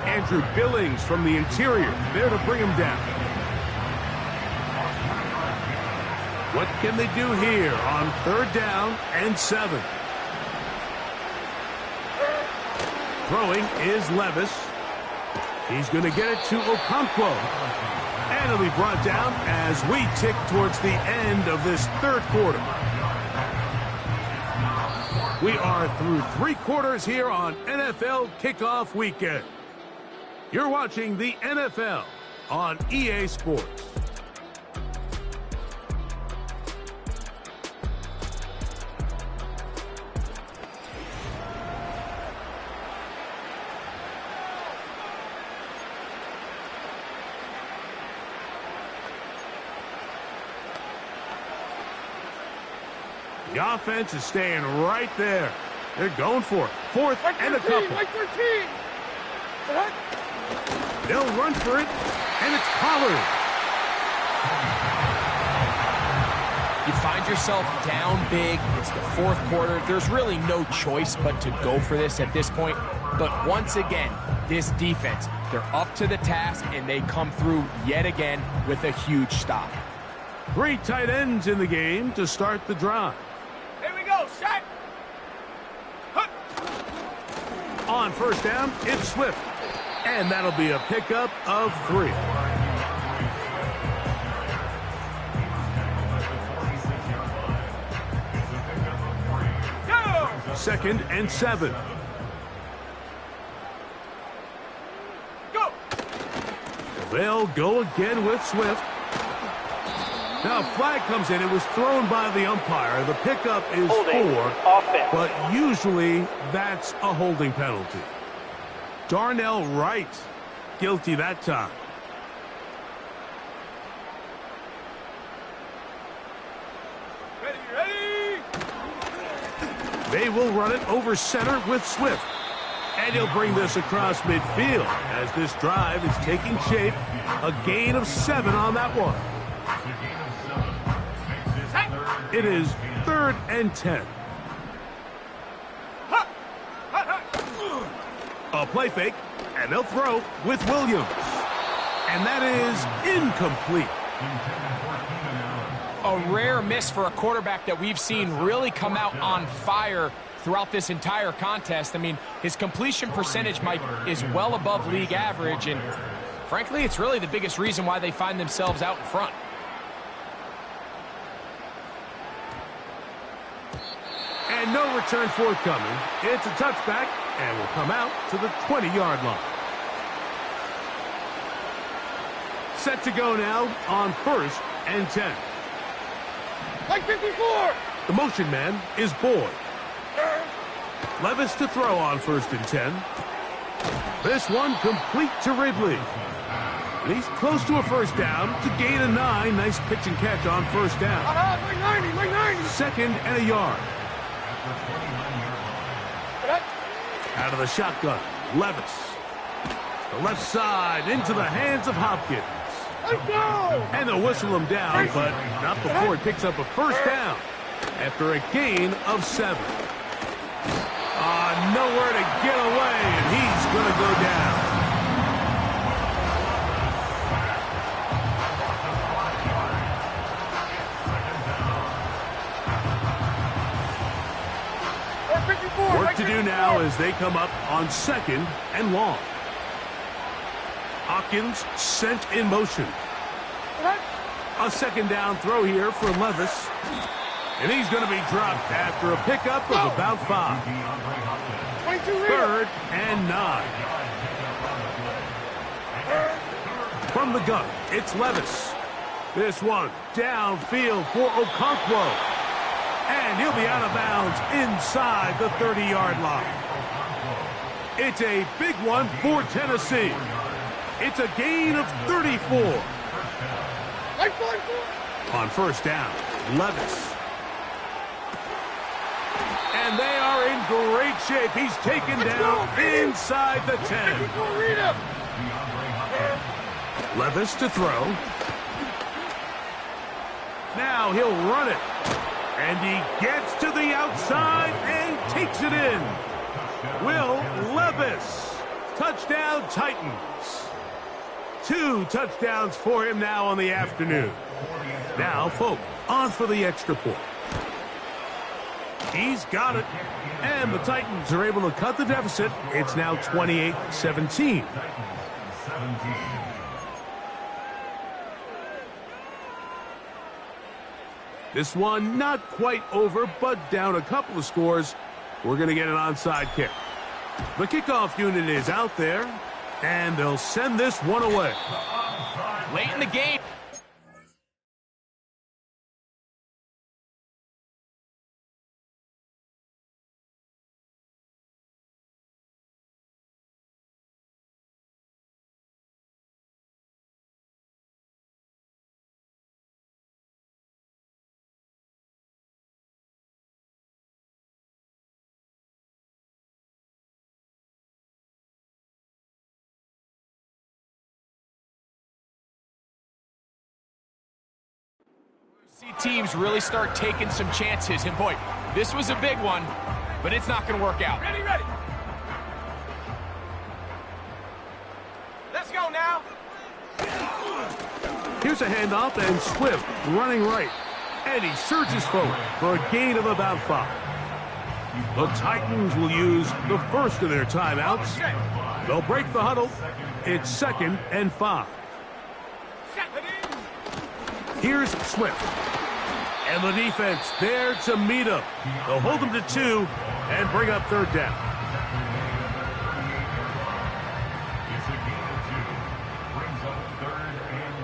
Andrew Billings from the interior there to bring him down. What can they do here on 3rd down and 7? Throwing is Levis. He's going to get it to Okonkwo. And it'll be brought down as we tick towards the end of this 3rd quarter. We are through 3 quarters here on NFL Kickoff Weekend. You're watching the NFL on EA Sports. The offense is staying right there. They're going for it. 4th and a couple. Like 13. They'll run for it, and it's Pollard. You find yourself down big. It's the 4th quarter. There's really no choice but to go for this at this point. But once again, this defense, they're up to the task, and they come through yet again with a huge stop. 3 tight ends in the game to start the drive. Here we go. Set. On 1st down, it's Swift. And that'll be a pickup of 3. Go. 2nd and 7. Go. They'll go again with Swift. Now, flag comes in. It was thrown by the umpire. The pickup is Holding. 4, Offense. but usually that's a holding penalty. Darnell Wright, guilty that time. Ready. They will run it over center with Swift. And he'll bring this across midfield as this drive is taking shape. A gain of 7 on that one. It is 3rd and 10. A play fake, and they'll throw with Williams. And that is incomplete. A rare miss for a quarterback that we've seen really come out on fire throughout this entire contest. I mean, his completion percentage, Mike, is well above league average, and frankly, it's really the biggest reason why they find themselves out in front. And no return forthcoming. It's a touchback, and will come out to the 20-yard line. Set to go now on 1st and 10. Like 54. The motion man is Boyd. Levis to throw on 1st and 10. This one complete to Ridley. And he's close to a 1st down to gain a 9. Nice pitch and catch on 1st down. Like 90. Like 90. 2nd and a yard. Out of the shotgun, Levis. The left side into the hands of Hopkins. Let's go. And they'll whistle him down, but not before he picks up a 1st down after a gain of 7. Nowhere to get away, and he's going to go down. Work to do now as they come up on 2nd and long. Hopkins sent in motion. A second down throw here for Levis. And he's going to be dropped after a pickup of about 5. 3rd and 9. From the gun, it's Levis. This one downfield for Okonkwo. And he'll be out of bounds inside the 30-yard line. It's a big one for Tennessee. It's a gain of 34. On 1st down, Levis. And they are in great shape. He's taken down inside the 10. Levis to throw. Now he'll run it. And he gets to the outside and takes it in. Will Levis. Touchdown, Titans. 2 touchdowns for him now on the afternoon. Now, Folk on for the extra point. He's got it. And the Titans are able to cut the deficit. It's now 28-17. This one not quite over, but down a couple of scores. We're going to get an onside kick. The kickoff unit is out there, and they'll send this one away. Late in the game. See teams really start taking some chances. And boy, this was a big one, but it's not going to work out. Ready. Let's go now. Here's a handoff, and Swift running right. And he surges forward for a gain of about 5. The Titans will use the first of their timeouts. They'll break the huddle. It's 2nd and 5. Here's Swift. And the defense there to meet him. They'll hold him to 2 and bring up 3rd down. It's a gain of 2. Brings up 3rd and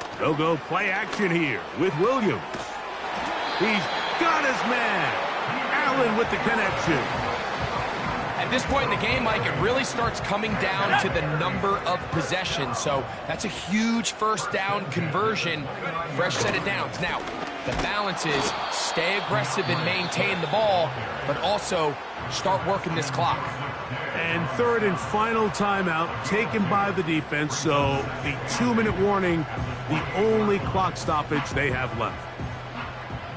3. They'll go play action here with Williams. He's got his man. Allen with the connection. At this point in the game, Mike, it really starts coming down to the number of possessions. So that's a huge 1st down conversion. Fresh set of downs. Now, the balance is stay aggressive and maintain the ball, but also start working this clock. And 3rd and final timeout taken by the defense. So the 2-minute warning, the only clock stoppage they have left.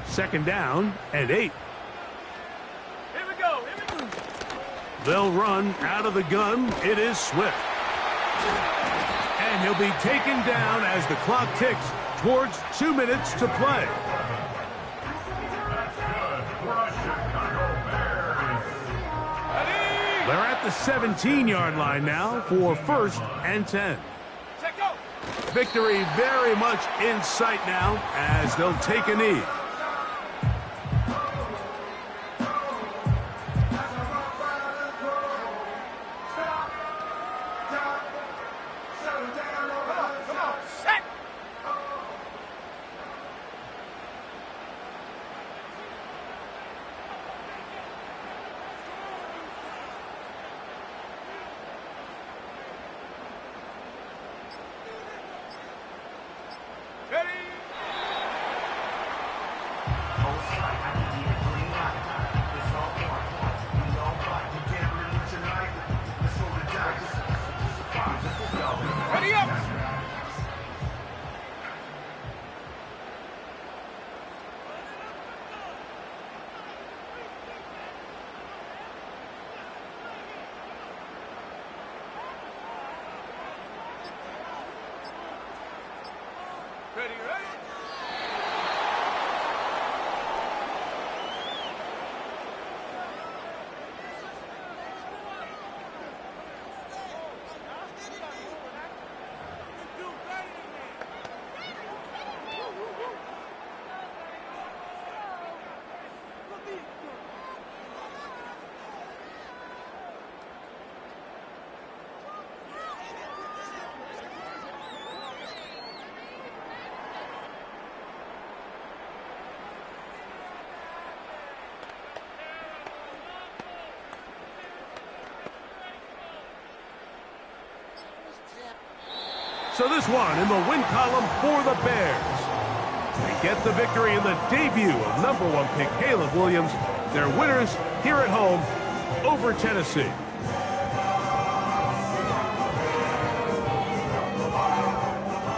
2nd down and 8. They'll run out of the gun. It is Swift. And he'll be taken down as the clock ticks towards 2 minutes to play. They're at the 17-yard line now for 1st and 10. Victory very much in sight now as they'll take a knee. So this one in the win column for the Bears. They get the victory in the debut of #1 pick Caleb Williams. They're winners here at home over Tennessee.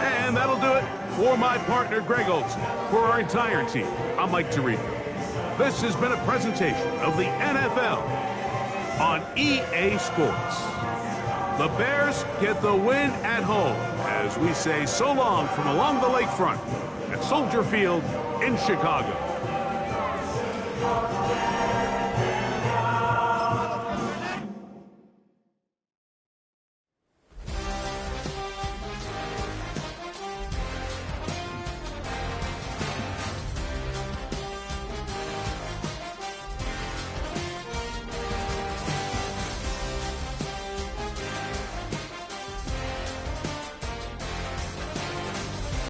And that'll do it for my partner Greg Olson. For our entire team, I'm Mike Tirico. This has been a presentation of the NFL on EA Sports. The Bears get the win at home as we say so long from along the lakefront at Soldier Field in Chicago.